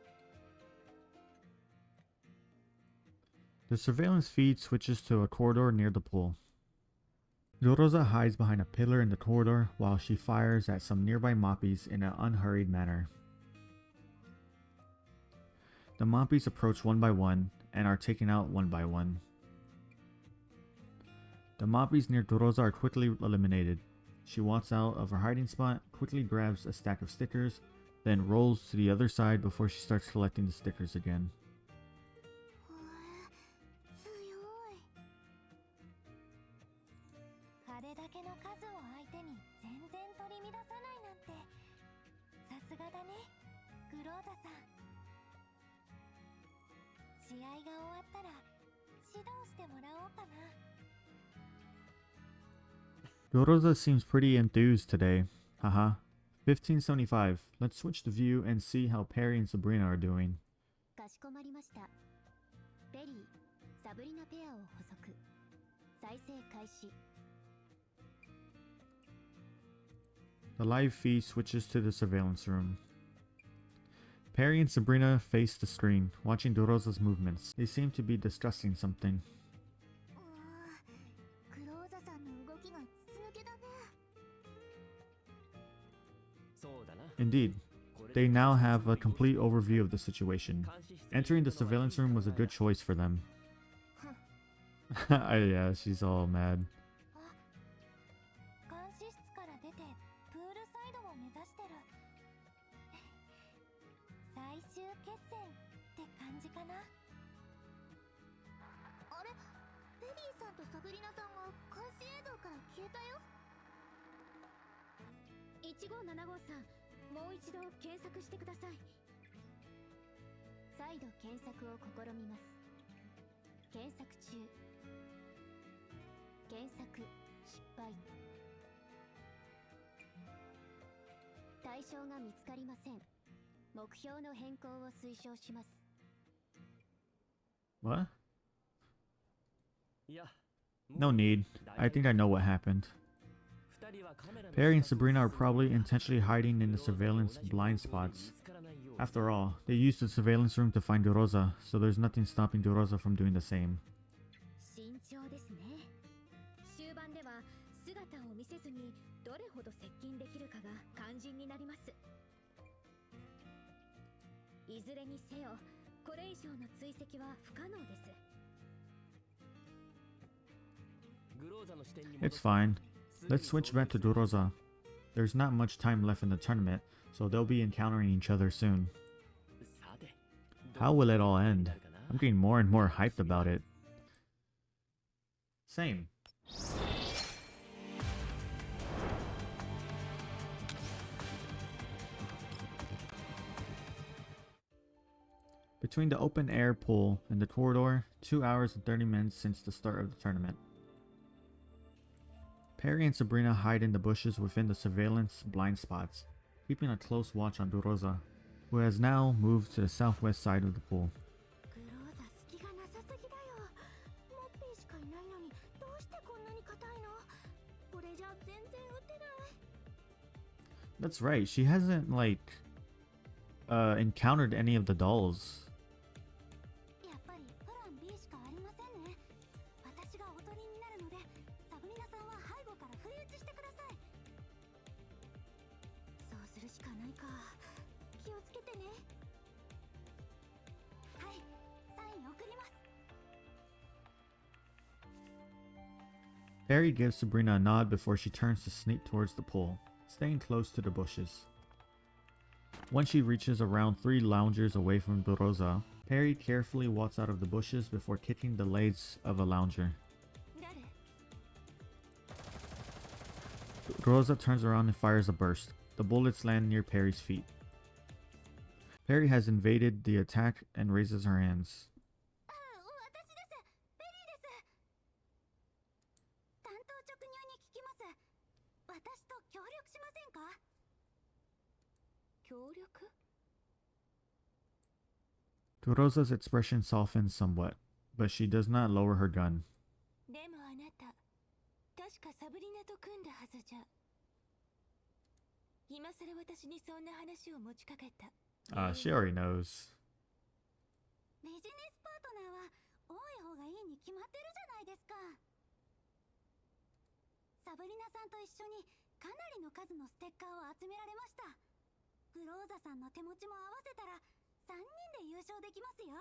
The surveillance feed switches to a corridor near the pool. Rosa hides behind a pillar in the corridor while she fires at some nearby Moppies in an unhurried manner. The Moppies approach one by one and are taken out one by one. The Moppies near Rosa are quickly eliminated. She walks out of her hiding spot, quickly grabs a stack of stickers, then rolls to the other side before she starts collecting the stickers again. 強い。あれだけの数を相手に全然取り乱さないなんて、さすがだね、グローザさん。試合が終わったら指導してもらおうかな。Goroza seems pretty enthused today. Haha. 1575. Let's switch the view and see how Perry and Sabrina are doing. かしこまりました。ペリー、サブリナペアを捕捉。再生開始。The live feed switches to the surveillance room. Perry and Sabrina face the screen, watching Doroza's movements. They seem to be discussing something. クローザさんの動きが筒抜けだね。そうだな。 Indeed, they now have a complete overview of the situation. Entering the surveillance room was a good choice for them. Yeah, she's all mad. 監視室から出てプールサイドを目指してる。最終決戦って感じかな。あれ、ペリーさんとサブリナさんが監視映像から消えたよ。157号さん、もう一度検索してください。再度検索を試みます。検索中。検索失敗。対象が見つかりません。目標の変更を推奨します。 What? いや、 No need. I think I know what happened. Perry and Sabrina are probably intentionally hiding in the surveillance blind spots. After all, they used the surveillance room to find Doroza, so there's nothing stopping Doroza from doing the same. 慎重ですね。終盤では姿を見せずにどれほど接近できるかが肝心になります。いずれにせよ、これ以上の追跡は不可能です。 It's fine. Let's switch back to Doroza. There's not much time left in the tournament, so they'll be encountering each other soon. How will it all end? I'm getting more and more hyped about it. Same. Between the open air pool and the corridor, 2 hours and 30 minutes since the start of the tournament. Perry and Sabrina hide in the bushes within the surveillance blind spots, keeping a close watch on Doroza, who has now moved to the southwest side of the pool. That's right, she hasn't, encountered any of the dolls. Perry gives Sabrina a nod before she turns to sneak towards the pool, staying close to the bushes. Once she reaches around 3 loungers away from Doroza, Perry carefully walks out of the bushes before kicking the legs of a lounger. Doroza turns around and fires a burst. The bullets land near Perry's feet. Perry has invaded the attack and raises her hands. Doroza's expression softens somewhat, but she does not lower her gun. She already knows. ビジネスパートナーは多い方がいいに決まってるじゃないですか。サブリナさんと一緒にかなりの数のステッカーを集められました。グローザさんの手持ちも合わせたら3人で優勝できますよ。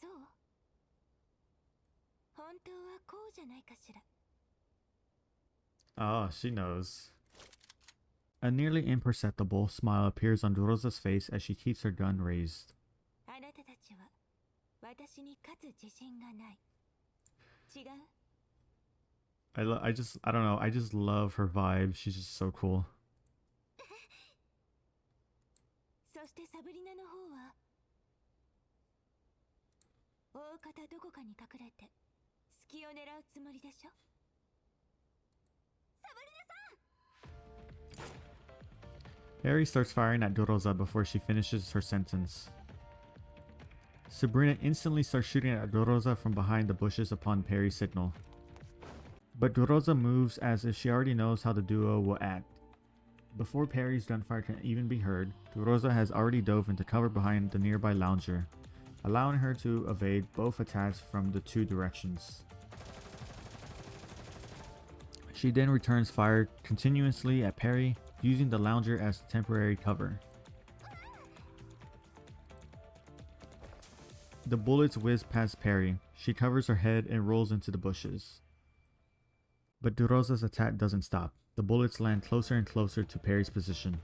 そう。本当はこうじゃないかしら。Oh, she knows. A nearly imperceptible smile appears on Rosa's face as she keeps her gun raised. あなたたちは私に勝つ自信がない。違う？ I don't know. I just love her vibe. She's just so cool. そしてサブリナの方は大方どこかに隠れて隙を狙うつもりでしょ。サブリナさん。 Harry starts firing at Rosa before she finishes her sentence. Sabrina instantly starts shooting at Rosa from behind the bushes upon Perry's signal. But Rosa moves as if she already knows how the duo will act. Before Perry's gunfire can even be heard, Rosa has already dove into cover behind the nearby lounger, allowing her to evade both attacks from the two directions. She then returns fire continuously at Perry, using the lounger as temporary cover. The bullets whiz past Perry. She covers her head and rolls into the bushes. But Rosa's attack doesn't stop. The bullets land closer and closer to Perry's position.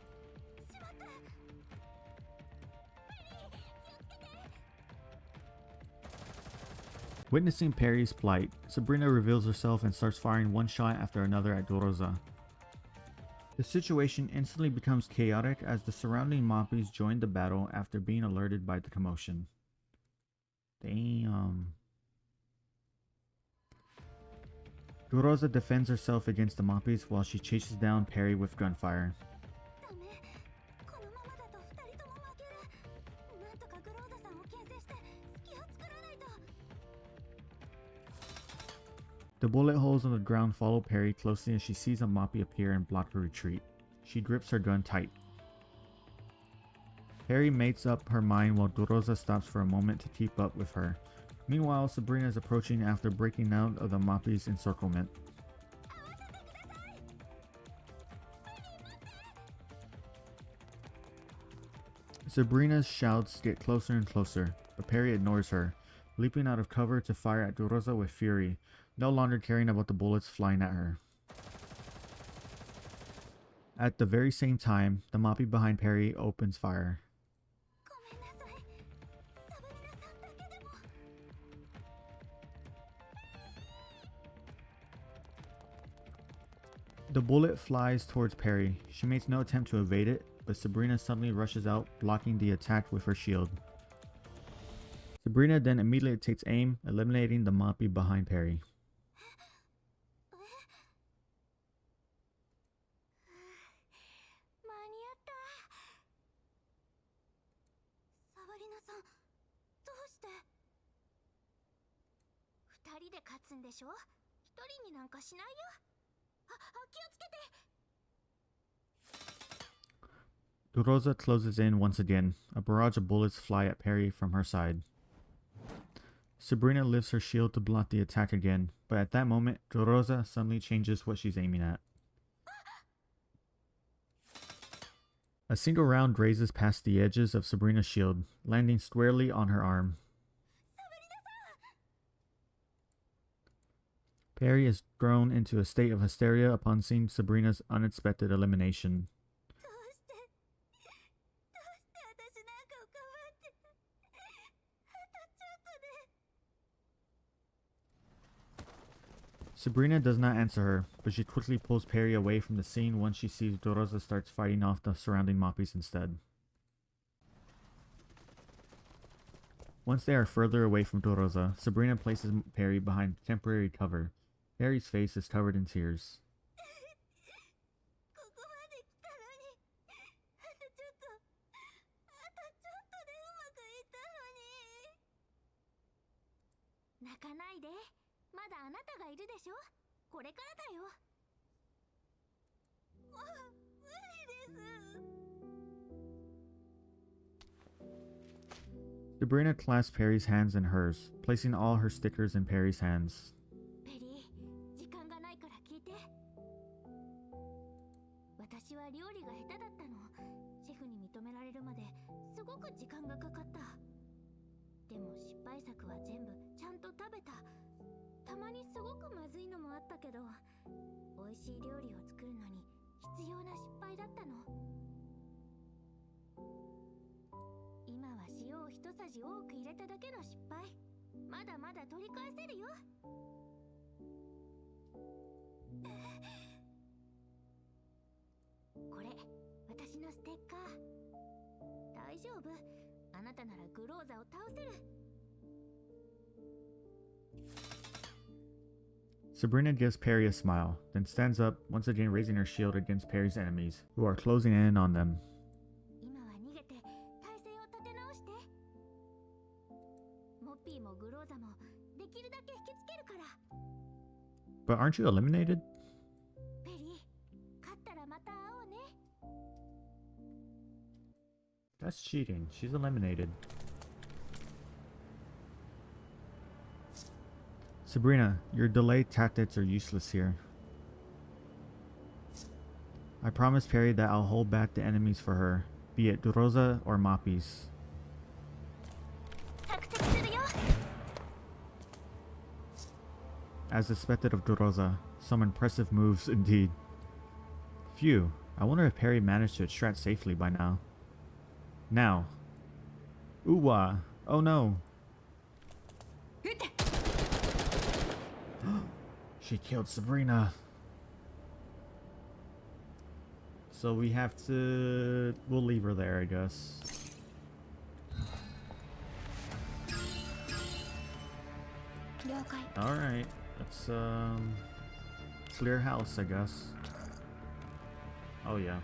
Witnessing Perry's plight, Sabrina reveals herself and starts firing one shot after another at Rosa. The situation instantly becomes chaotic as the surrounding Moppies join the battle after being alerted by the commotion. Damn. Rosa defends herself against the Moppies while she chases down Perry with gunfire. ダメ。このままだと二人とも負ける。なんとかグローザさんを牽制して隙を作らないと。 The bullet holes on the ground follow Perry closely as she sees a Moppy appear and block her retreat. She grips her gun tight. Perry makes up her mind while Rosa stops for a moment to keep up with her. Meanwhile, Sabrina is approaching after breaking out of the Moppy's encirclement. Sabrina's shouts get closer and closer, but Perry ignores her, leaping out of cover to fire at Rosa with fury, no longer caring about the bullets flying at her. At the very same time, the Moppy behind Perry opens fire. ごめんなさい。サブリナさんだけでも。 The bullet flies towards Perry. She makes no attempt to evade it, but Sabrina suddenly rushes out, blocking the attack with her shield. Sabrina then immediately takes aim, eliminating the Moppy behind Perry. 間に合った。サブリナさん、どうして？二人で勝つんでしょ？一人になんかしないよ。気をつけて。 Rosa closes in once again. A barrage of bullets fly at Perry from her side. Sabrina lifts her shield to block the attack again, but at that moment, Rosa suddenly changes what she's aiming at. A single round grazes past the edges of Sabrina's shield, landing squarely on her arm. Perry is thrown into a state of hysteria upon seeing Sabrina's unexpected elimination. どうして私なんかをかばって。あとちょっとで。 Sabrina does not answer her, but she quickly pulls Perry away from the scene once she sees Rosa starts fighting off the surrounding Moppies instead. Once they are further away from Rosa, Sabrina places Perry behind temporary cover. Perry's face is covered in tears. ここまで来たのに。あとちょっとでうまくいったのに。泣かないで。まだあなたがいるでしょ。これからだよ。もう無理です。 Sabrina clasps Perry's hands in hers, placing all her stickers in Perry's hands. ペリー、時間がないから聞いて。私は料理が下手だったの。シェフに認められるまですごく時間がかかった。でも失敗作は全部ちゃんと食べた。たまにすごくまずいのもああったけど、美味しい料理を作るのに必要な失敗だったの。今は塩を一さじ多く入れただけの失敗。まだまだ取り返せるよ。これ、私のステッカー。大丈夫。あなたならグローザを倒せる。Sabrina gives Perry a smile, then stands up, once again raising her shield against Perry's enemies, who are closing in on them. 今は逃げて体勢を立て直して。モッピーもグローザもできるだけ引きつけるから。But aren't you eliminated? ペリー、勝ったらまた会おうね。That's cheating. She's eliminated. Sabrina, your delay tactics are useless here. I promised Perry that I'll hold back the enemies for her, be it Durosa or Mappies. 作戦するよ。 As expected of Durosa, some impressive moves indeed. Phew, I wonder if Perry managed to extract safely by now. Now. Ooh-wah. Oh no. She killed Sabrina. So we have to... We'll leave her there, I guess. Alright. Let's, clear house, I guess. Oh, yeah.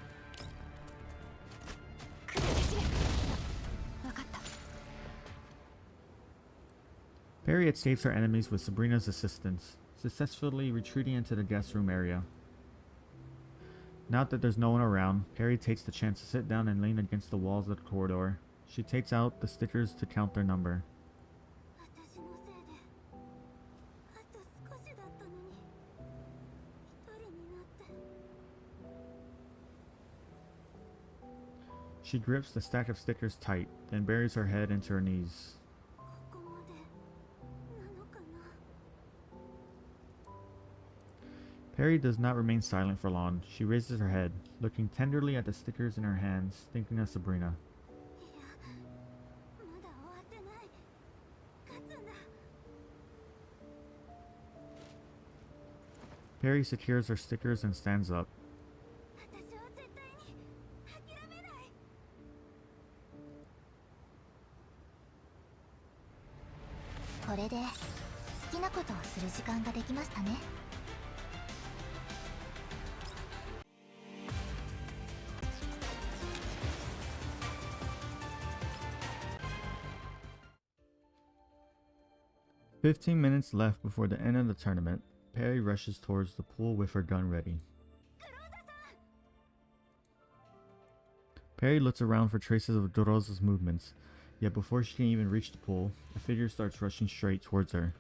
Perry escapes her enemies with Sabrina's assistance, successfully retreating into the guest room area. Now that there's no one around, Perry takes the chance to sit down and lean against the walls of the corridor. She takes out the stickers to count their number. She grips the stack of stickers tight, then buries her head into her knees. Perry does not remain silent for long. She raises her head, looking tenderly at the stickers in her hands, thinking of Sabrina. Perry secures her stickers and stands up. "15 minutes left before the end of the tournament. Perry rushes towards the pool with her gun ready. Perry looks around for traces of Dorosa's movements, yet before she can even reach the pool, a figure starts rushing straight towards her.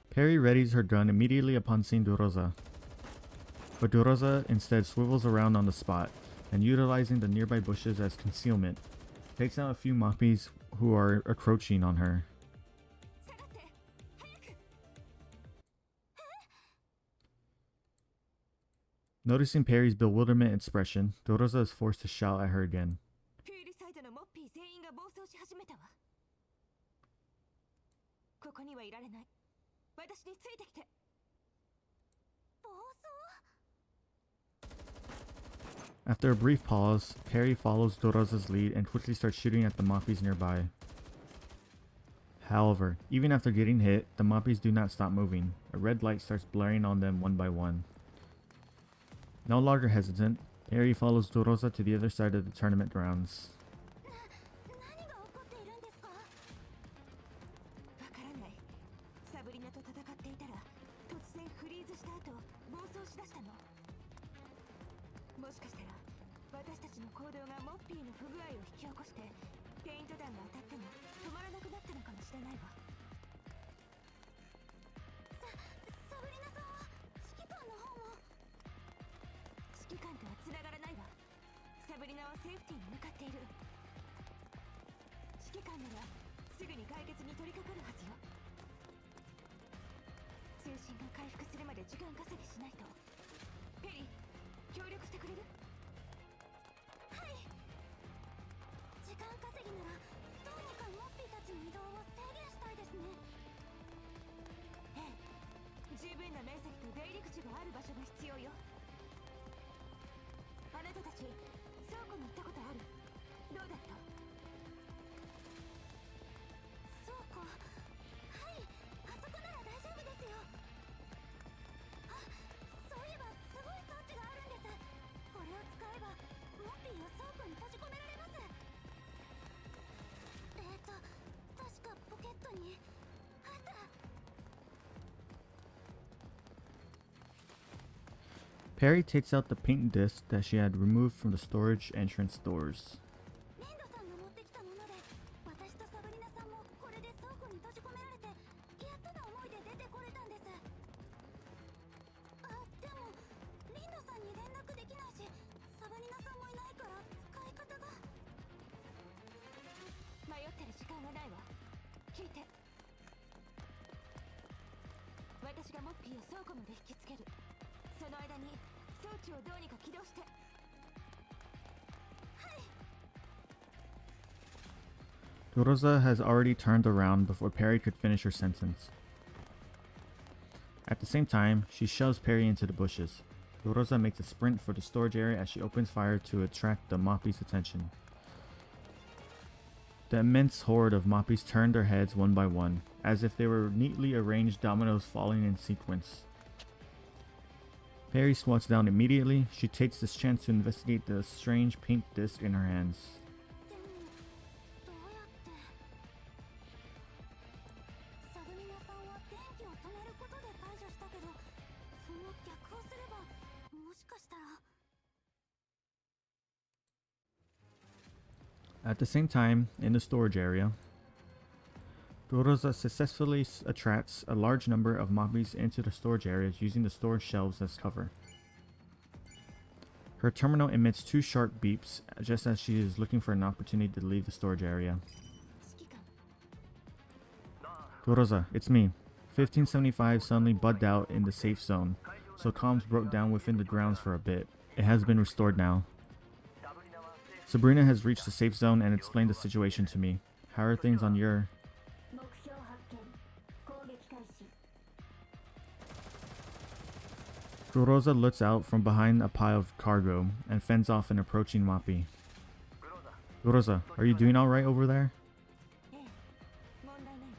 Perry readies her gun immediately upon seeing Dorosa, but Dorosa instead swivels around on the spot, and utilizing the nearby bushes as concealment, takes out a few Mappies who are encroaching on her. Noticing Perry's bewilderment expression, Dorosa is forced to shout at her again. After a brief pause, Perry follows Dorosa's lead and quickly starts shooting at the Mappies nearby. However, even after getting hit, the Mappies do not stop moving. A red light starts blaring on them one by one. No longer hesitant, Perry follows Dorosa to the other side of the tournament grounds. すぐに解決に取り掛かるはずよ。通信が回復するまで時間稼ぎしないと。ペリー、協力してくれる？はい。時間稼ぎならどうにかモッピーたちの移動を制限したいですね。ええ、十分な面積と出入り口がある場所が必要よ。あなたたち倉庫に行ったことある？どうだった？倉庫、はい、あそこなら大丈夫ですよ。あ、そういえばすごい装置があるんです。これを使えばモッピーを倉庫に閉じ込められます。確かポケットにあった。Perry takes out the paint disc that she had removed from the storage entrance doors. リンドさんが持ってきたもので、私とサブリナさんもこれで倉庫に閉じ込められて、やっとの思いで出てこれたんです。あ、でもリンドさんに連絡できないし、サブリナさんもいないから使い方が。迷ってる時間がないわ。聞いて。私がモッピーを倉庫まで引きつける。その間に装置をどうにか起動して。はい。 Rosa has already turned around before Perry could finish her sentence. At the same time, she shoves Perry into the bushes. Rosa makes a sprint for the storage area as she opens fire to attract the Moppies' attention. The immense horde of Moppies turn their heads one by one, as if they were neatly arranged dominoes falling in sequence. Perry swats down immediately. She takes this chance to investigate the strange pink disc in her hands. でもどうやって。サブリナさんは電気を止めることで解除したけど、その逆をすればもしかしたら。 At the same time, in the storage area, Rosa successfully attracts a large number of Moppies into the storage areas using the storage shelves as cover. Her terminal emits two sharp beeps just as she is looking for an opportunity to leave the storage area. 指揮官。 Rosa, it's me. 1575 suddenly budded out in the safe zone, so comms broke down within the grounds for a bit. It has been restored now. Sabrina has reached the safe zone and explained the situation to me. How are things on your... 目標発見。攻撃開始。 Rosa looks out from behind a pile of cargo and fends off an approaching Moppy. Rosa, are you doing alright over there? ええ、問題ないわ。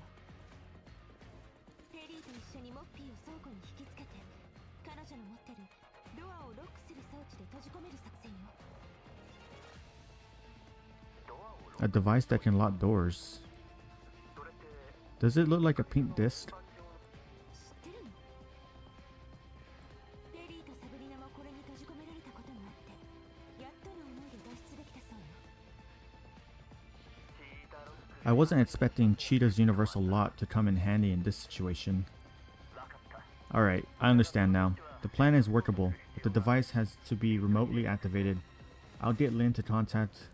ペリーと一緒にモッピーを倉庫に引きつけて、彼女の持ってるドアをロックする装置で閉じ込める作戦よ。 A device that can lock doors. Does it look like a pink disc? 知ってるの？ペリーとサブリナもこれに閉じ込められたことがあって、やっとの思いで脱出できたそうよ。 I wasn't expecting Cheetah's universal lock to come in handy in this situation. Alright, I understand now. The plan is workable, but the device has to be remotely activated. I'll get Lynn to contact...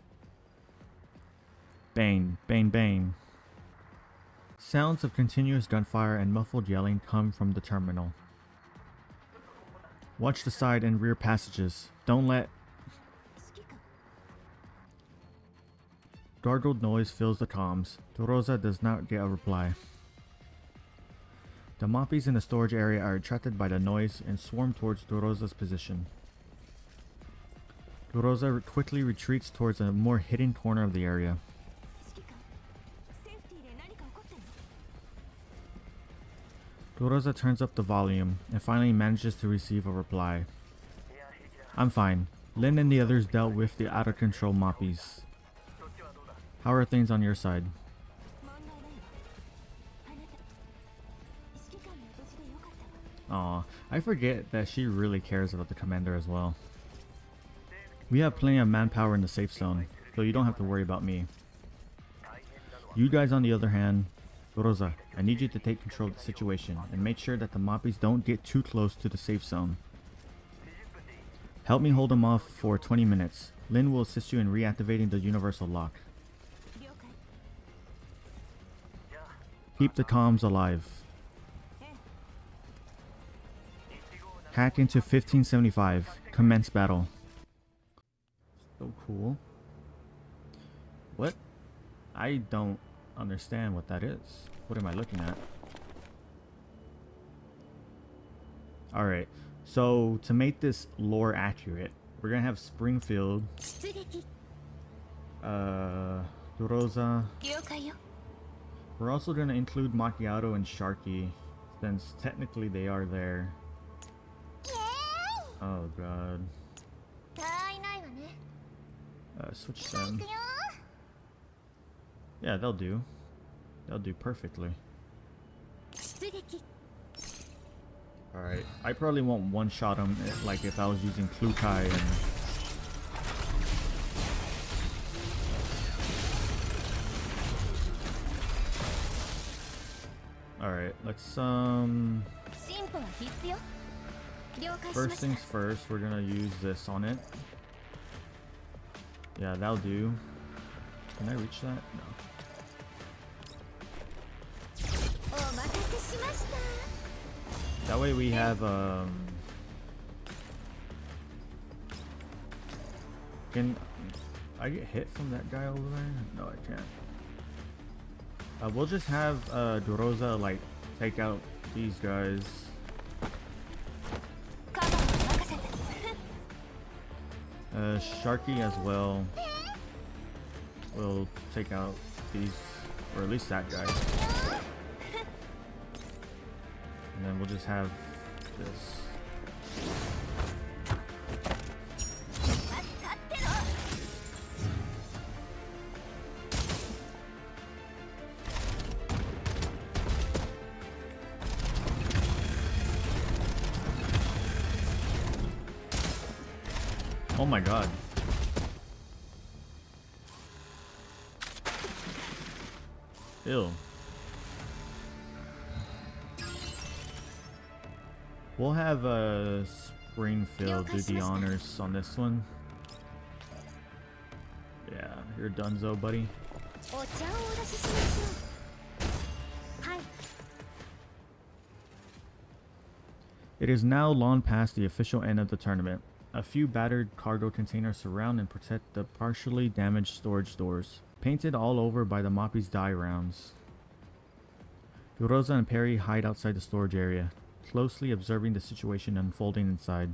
Bang, bang, bang. Sounds of continuous gunfire and muffled yelling come from the terminal. Watch the side and rear passages. Don't let... 指揮官。 Gargled noise fills the comms. Rosa does not get a reply. The Moppies in the storage area are attracted by the noise and swarm towards Rosa's position. Rosa quickly retreats towards a more hidden corner of the area. 指揮官。セーフティーで何か起こってんの？ Rosa turns up the volume and finally manages to receive a reply. I'm fine. Lynn and the others dealt with the out-of-control Moppies. How are things on your side? 問題ないわ。あなた、指揮官の無事でよかったわ。Aw, I forget that she really cares about the commander as well. We have plenty of manpower in the safe zone, so you don't have to worry about me. You guys on the other hand, Rosa, I need you to take control of the situation and make sure that the Moppies don't get too close to the safe zone. Help me hold them off for 20 minutes. Lynn will assist you in reactivating the universal lock. 了解。Keep the comms alive. Hack into 1575. Commence battle. So cool. What? I don't understand what that is. What am I looking at? Alright. So, to make this lore accurate, we're gonna have Springfield. Durosa. We're also gonna include Macchiato and Sharky, since technically they are there. Oh god. Switch them. Yeah, they'll do. They'll do perfectly. Alright, I probably won't one-shot him like if I was using Klukai and... Alright, let's first things first, we're gonna use this on it. Yeah, that'll do. Can I reach that? No. That way we have Can I get hit from that guy over there? No, I can't. We'll just have Durosa like take out these guys. Sharky as well will take out these, or at least that guy. And then we'll just have this. Oh my god. Ew. We'll have Springfield do the honors on this one. Yeah, you're donezo, buddy. It is now long past the official end of the tournament. A few battered cargo containers surround and protect the partially damaged storage doors, painted all over by the Moppi's dye rounds. Durosa and Perry hide outside the storage area, closely observing the situation unfolding inside.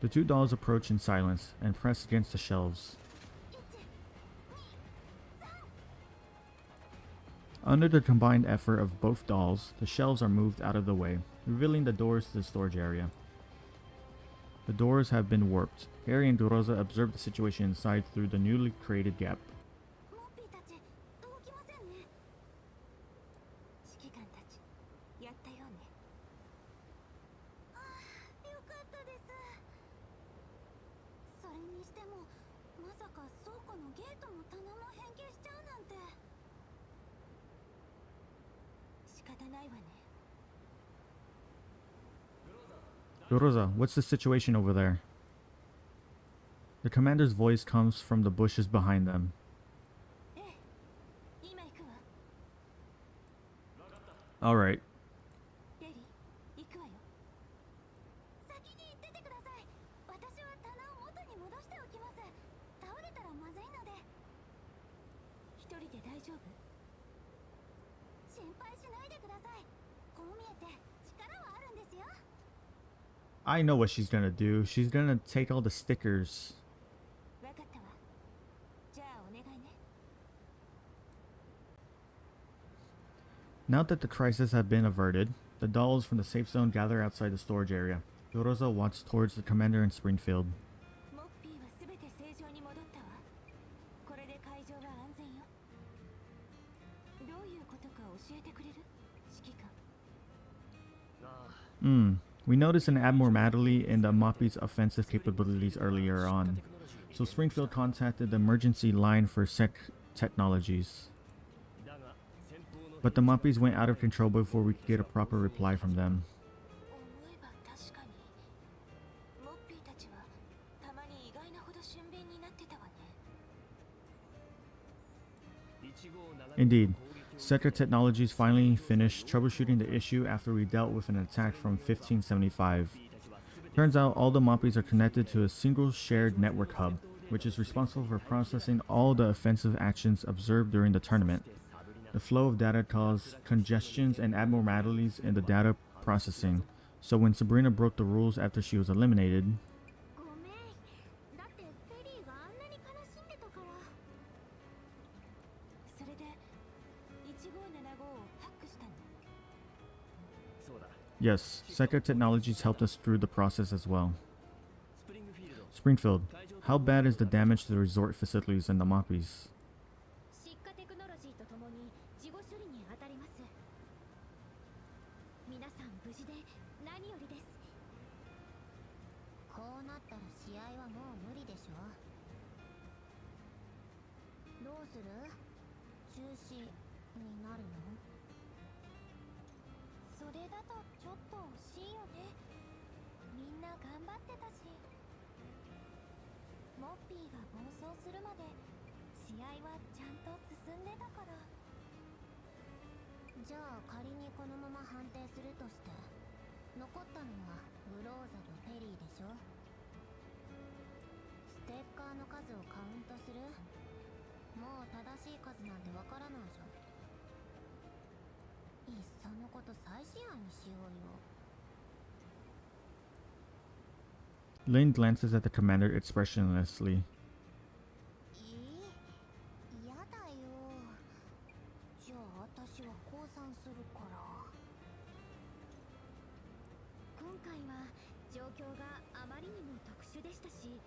The two dolls approach in silence and press against the shelves. Under the combined effort of both dolls, the shelves are moved out of the way, revealing the doors to the storage area. The doors have been warped. Harry and Durosa observe the situation inside through the newly created gap. Durosa, what's the situation over there? The commander's voice comes from the bushes behind them. Alright. I know what she's gonna do. She's gonna take all the stickers. Now that the crisis has been averted, the dolls from the safe zone gather outside the storage area. Durosa walks towards the commander in Springfield. We noticed an abnormality in the Moppi's offensive capabilities earlier on. So Springfield contacted the emergency line for Sec Technologies. But the Moppies went out of control before we could get a proper reply from them. 思えば確かにモッピーたちはたまに意外なほど俊敏になってたわね。 Indeed, Sector Technologies finally finished troubleshooting the issue after we dealt with an attack from 1575. Turns out all the Moppies are connected to a single shared network hub, which is responsible for processing all the offensive actions observed during the tournament. The flow of data caused congestions and abnormalities in the data processing, so when Sabrina broke the rules after she was eliminated, ごめん。だってフェリーがあんなに悲しんでたから。それで1575をハックしたの。 yes, Sector Technologies helped us through the process as well. Springfield, how bad is the damage to the resort facilities and the Moppies? 疾化テクノロジーとともに事後処理に当たります。皆さん無事で何よりです。こうなったら試合はもう無理でしょ。どうする？中止になるの？それだとちょっと惜しいよね。みんな頑張ってたし。モッピーが暴走するまで試合はちゃんと進んでたから。じゃあ仮にこのまま判定するとして、残ったのはブローザとペリーでしょ。ステッカーの数をカウントする？もう正しい数なんてわからないじゃん。いっそのこと再試合にしようよ。 Lane glances at the commander expressionlessly. 嫌だよ。じゃあ私は降参するから。今回は状況があまりにも特殊でしたし、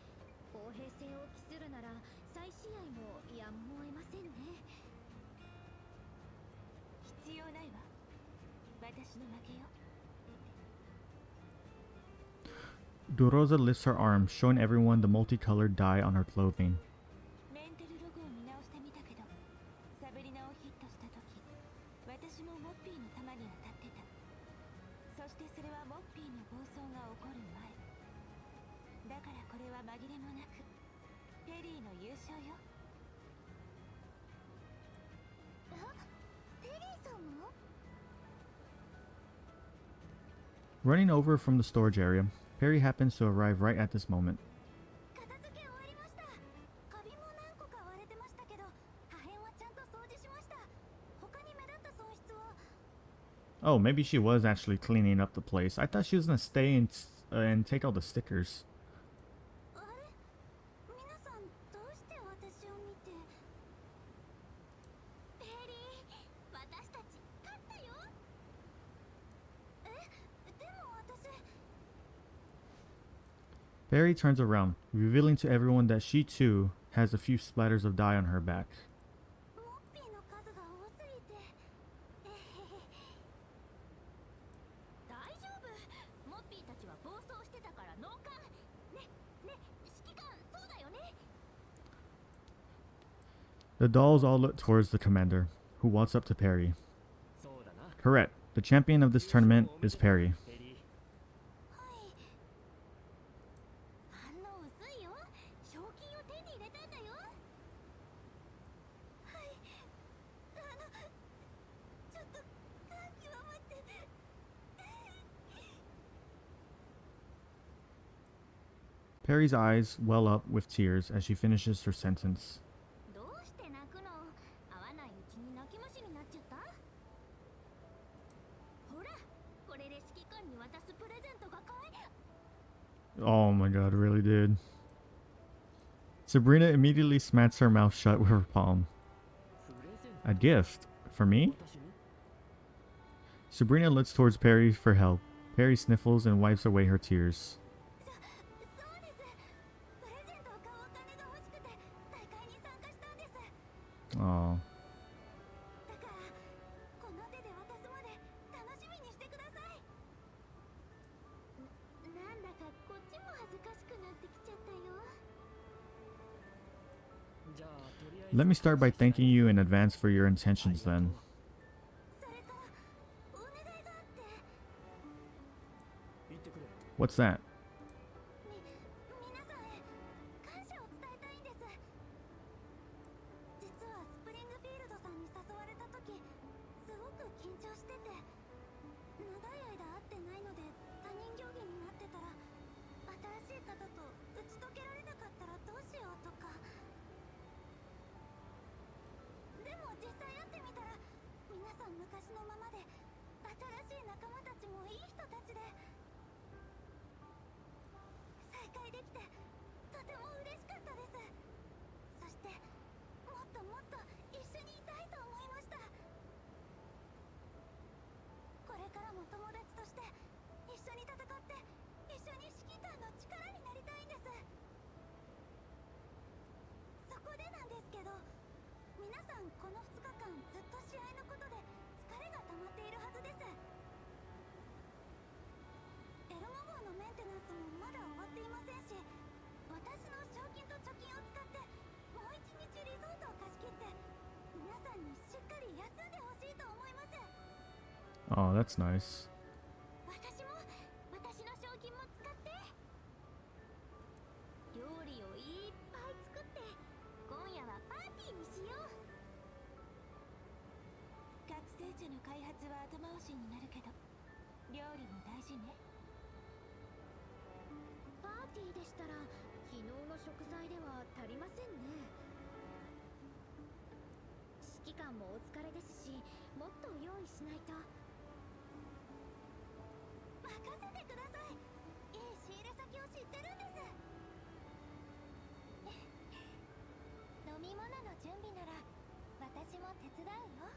公平性を期するなら再試合もやむを得ませんね。必要ないわ。私の負けよ。 Durosa lifts her arm, showing everyone the multicolored dye on her clothing. メンテルログを見直してみたけど、サブリナをヒットした時、私もモッピーの弾に当たってた。そしてそれはモッピーの暴走が起こる前。だからこれは紛れもなくペリーの優勝よ。ペリーさんも？ Running over from the storage area, Perry happens to arrive right at this moment. 片付け終わりました。カビも何個か割れてましたけど、破片はちゃんと掃除しました。他に目立った損失は？ Oh, maybe she was actually cleaning up the place. I thought she was gonna stay and take all the stickers. あれ？皆さんどうして私を見て？ペリー、私たち勝ったよ。え？でも私。 Perry turns around, revealing to everyone that she too has a few splatters of dye on her back. モッピーの数が多すぎて。大丈夫。モッピーたちは暴走してたから脳幹。ね、指揮官、そうだよね。 The dolls all look towards the commander, who walks up to Perry. Correct. The champion of this tournament is Perry. はい。反応薄いよ。賞金を手に入れたんだよ。はい。ちょっと感極まって。 Perry's eyes well up with tears as she finishes her sentence. どうして泣くの？会わないうちに泣き虫になっちゃった？ほら、これで指揮官に渡すプレゼントが買え。 Oh my god, really, dude. Sabrina immediately smacks her mouth shut with her palm. A gift? For me? Sabrina looks towards Perry for help. Perry sniffles and wipes away her tears. そうです。プレゼントを買うお金が欲しくて大会に参加したんです。 Aw. だからこの手で渡すまで楽しみにしてください。なんだかこっちも恥ずかしくなってきちゃったよ。じゃあとりあえず Let me start by thanking you in advance for your intentions then. それからお願いがあって。言ってくれ。 What's that? 皆さんへ感謝を伝えたいんです。実はスプリングフィールドさんに誘われた時すごく緊張してて、長い間会ってないので他人行儀になってたら、新しい方と打ち解けられなかったらどうしようとか。でも実際会ってみたら皆さん昔のままで、新しい仲間たちもいい人たちで、再会できてとても嬉しかったです。そしてもっともっと一緒にいたいと思いました。これからも友達として一緒に戦って一緒に指揮官の力になりたいんです。そこでなんですけど、皆さんこの2日間ずっと試合のことで疲れが溜まっているはずです。エルモ号のメンテナンスもまだ終わっていませんし、私の賞金と貯金を使ってもう1日リゾートを貸し切って皆さんにしっかり休んでほしいと思います。 Oh, that's nice. 私も私の賞金も使って料理をいっぱい作って今夜はパーティーにしよう。覚醒茶の開発は後回しになるけど料理も大事ね。パーティーでしたら昨日の食材では足りませんね。指揮官もお疲れですし、もっと用意しないと。任せてください。いい仕入れ先を知ってるんです。飲み物の準備なら私も手伝うよ。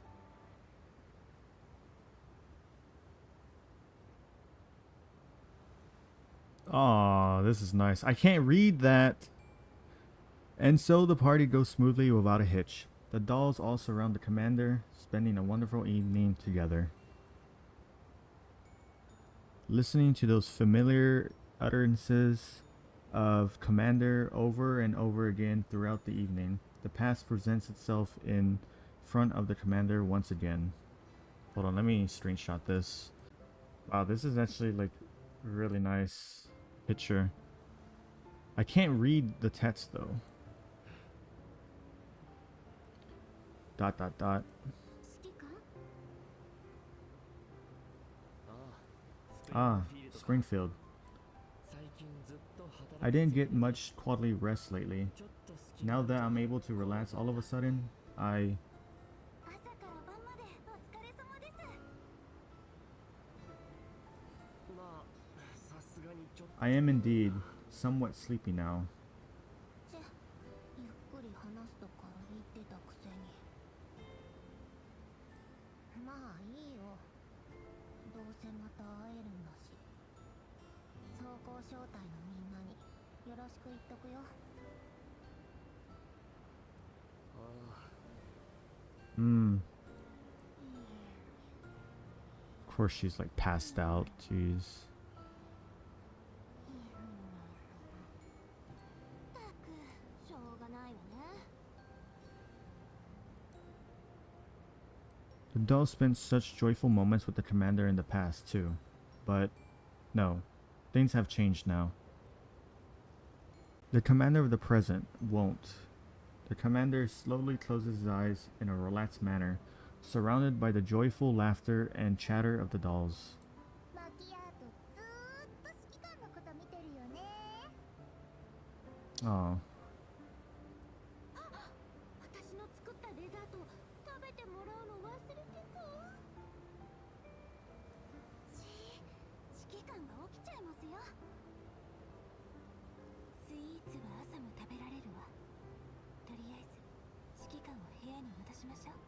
Aw, this is nice. I can't read that. And so the party goes smoothly without a hitch. The dolls all surround the commander, spending a wonderful evening together. Listening to those familiar utterances of Commander over and over again throughout the evening, the past presents itself in front of the Commander once again. Hold on, let me screenshot this. Wow, this is actually like really nice picture. I can't read the text though. ... Ah, ああ Springfield. 最近ずっと働いて I didn't get much quality rest lately. ちょっと好き Now that I'm able to relax all of a sudden, 朝から晩までお疲れ様です。まあさすがにちょっと I am indeed somewhat sleepy now. ゆっくり話すとか言ってたくせに。まあいいよ。どうせまた会えるんだし。装甲招待のみんなによろしく言っとくよ。ああ Of course she's like passed out. Jeez. たくしょうがないわね。 The dolls spent such joyful moments with the commander in the past too. But no, things have changed now. The commander of the present won't. The commander slowly closes his eyes in a relaxed manner, surrounded by the joyful laughter and chatter of the dolls. マキアートずーっと指揮官のこと見てるよね。 Oh, 私の作ったデザート食べてもらうの忘れてた。指揮官が起きちゃいますよ。スイーツは朝も食べられるわ。とりあえず指揮官を部屋に戻しましょう。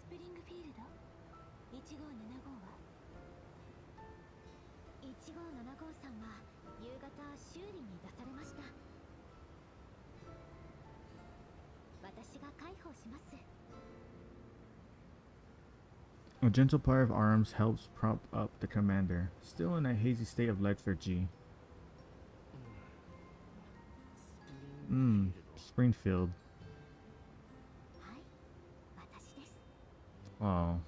スプリングフィールド1575は1575さんは夕方修理に出されました。私が介抱します。 a gentle pair of arms helps prop up the commander, still in a hazy state of lethargy. スプリングフィールド Springfield. はい私です Wow.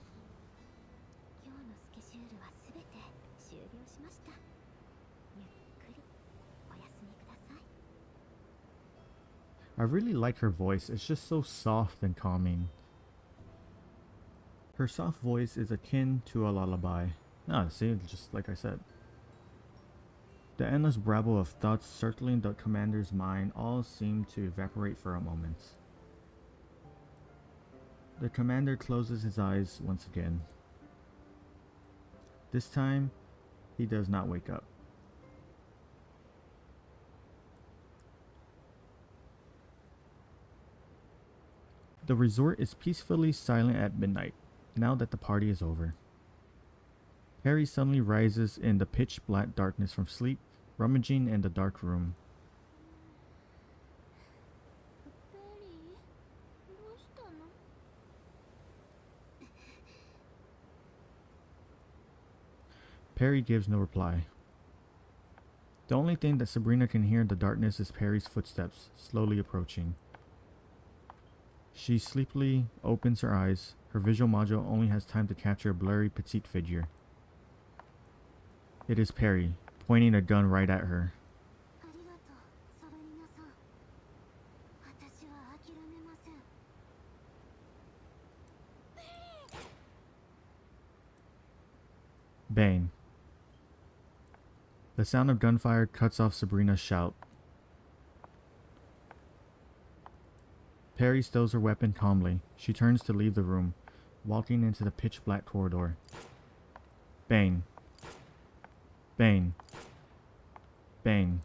今日のスケジュールはすべて終了しました。ゆっくりお休みください。 I really like her voice. It's just so soft and calming. Her soft voice is akin to a lullaby. Ah, see, just like I said. The endless babble of thoughts circling the commander's mind all seemed to evaporate for a moment. The commander closes his eyes once again. This time, he does not wake up. The resort is peacefully silent at midnight, now that the party is over. Harry suddenly rises in the pitch black darkness from sleep, rummaging in the dark room. ベリーどうしたの Perry gives no reply. The only thing that Sabrina can hear in the darkness is Perry's footsteps, slowly approaching. She sleepily opens her eyes. Her visual module only has time to capture a blurry petite figure. It is Perry, pointing a gun right at her. ありがとうサブリナさん私は諦めません Bang. The sound of gunfire cuts off Sabrina's shout. Perry stows her weapon calmly. She turns to leave the room, walking into the pitch black corridor. Bang. Bang. Bang.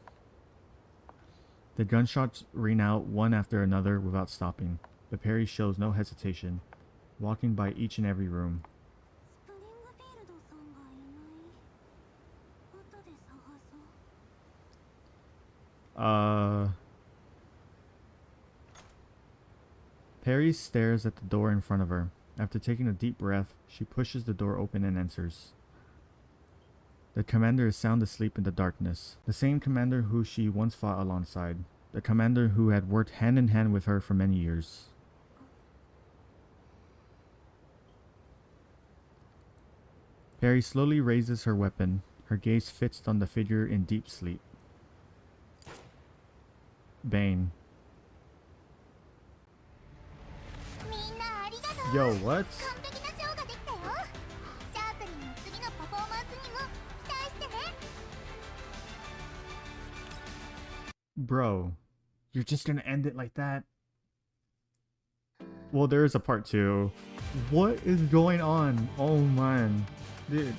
The gunshots ring out one after another without stopping, but Perry shows no hesitation, walking by each and every room. スプリングフィールドさんがいない後で探そう Perry stares at the door in front of her. After taking a deep breath, she pushes the door open and enters. The commander is sound asleep in the darkness. The same commander who she once fought alongside. The commander who had worked hand in hand with her for many years. Perry slowly raises her weapon, her gaze fixed on the figure in deep sleep. Bane. みんなありがとう Yo, what? 完璧なショーができたよシャークリンの次のパフォーマンスにも期待してね Bro, you're just gonna end it like that? Well, there is a part 2. What is going on? Oh man. Dude.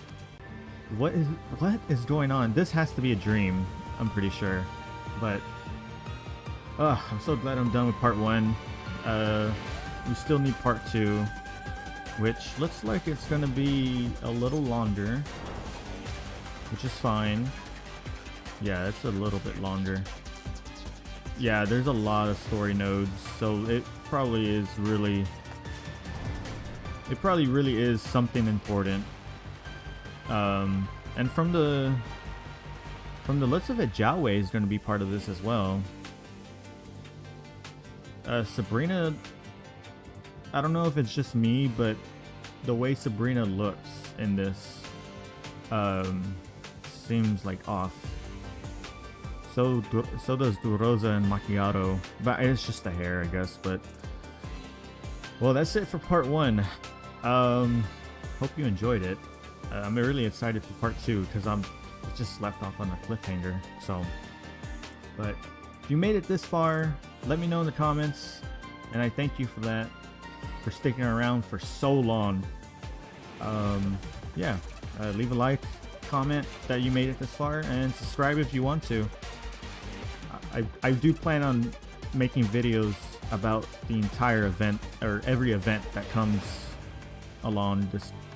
What is going on? This has to be a dream, I'm pretty sure. But I'm so glad I'm done with part 1. We still need part 2, which looks like it's gonna be a little longer, which is fine. Yeah, it's a little bit longer. Yeah, there's a lot of story nodes, so it probably really is something important. And from the looks of it, Jiawei is going to be part of this as well. Sabrina, I don't know if it's just me, but the way Sabrina looks in this seems like off. So does Durosa and Macchiato, but it's just the hair, I guess. But well, that's it for part 1. Hope you enjoyed it. I'm really excited for part 2 because I'm just left off on a cliffhanger. So, but if you made it this far, let me know in the comments, and I thank you for that, for sticking around for so long. Yeah, leave a like, comment that you made it this far, and subscribe if you want to. I do plan on making videos about the entire event, or every event that comes along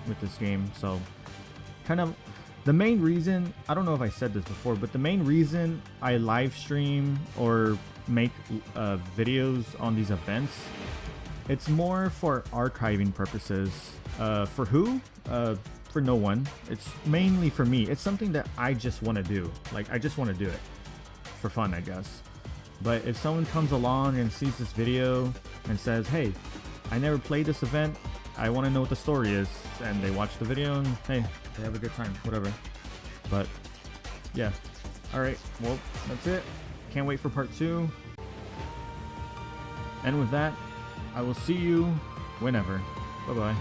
with this game. So kind of the main reason, I don't know if I said this before, but the main reason I live stream or make videos on these events, it's more for archiving purposes. For who? For no one. It's mainly for me. It's something that I just want to do. Like, I just want to do it for fun, I guess. But if someone comes along and sees this video and says, hey, I never played this event, I want to know what the story is, and they watch the video and hey, they have a good time, whatever. But yeah, alright, well, that's it. Can't wait for part 2. And with that, I will see you whenever. Bye bye.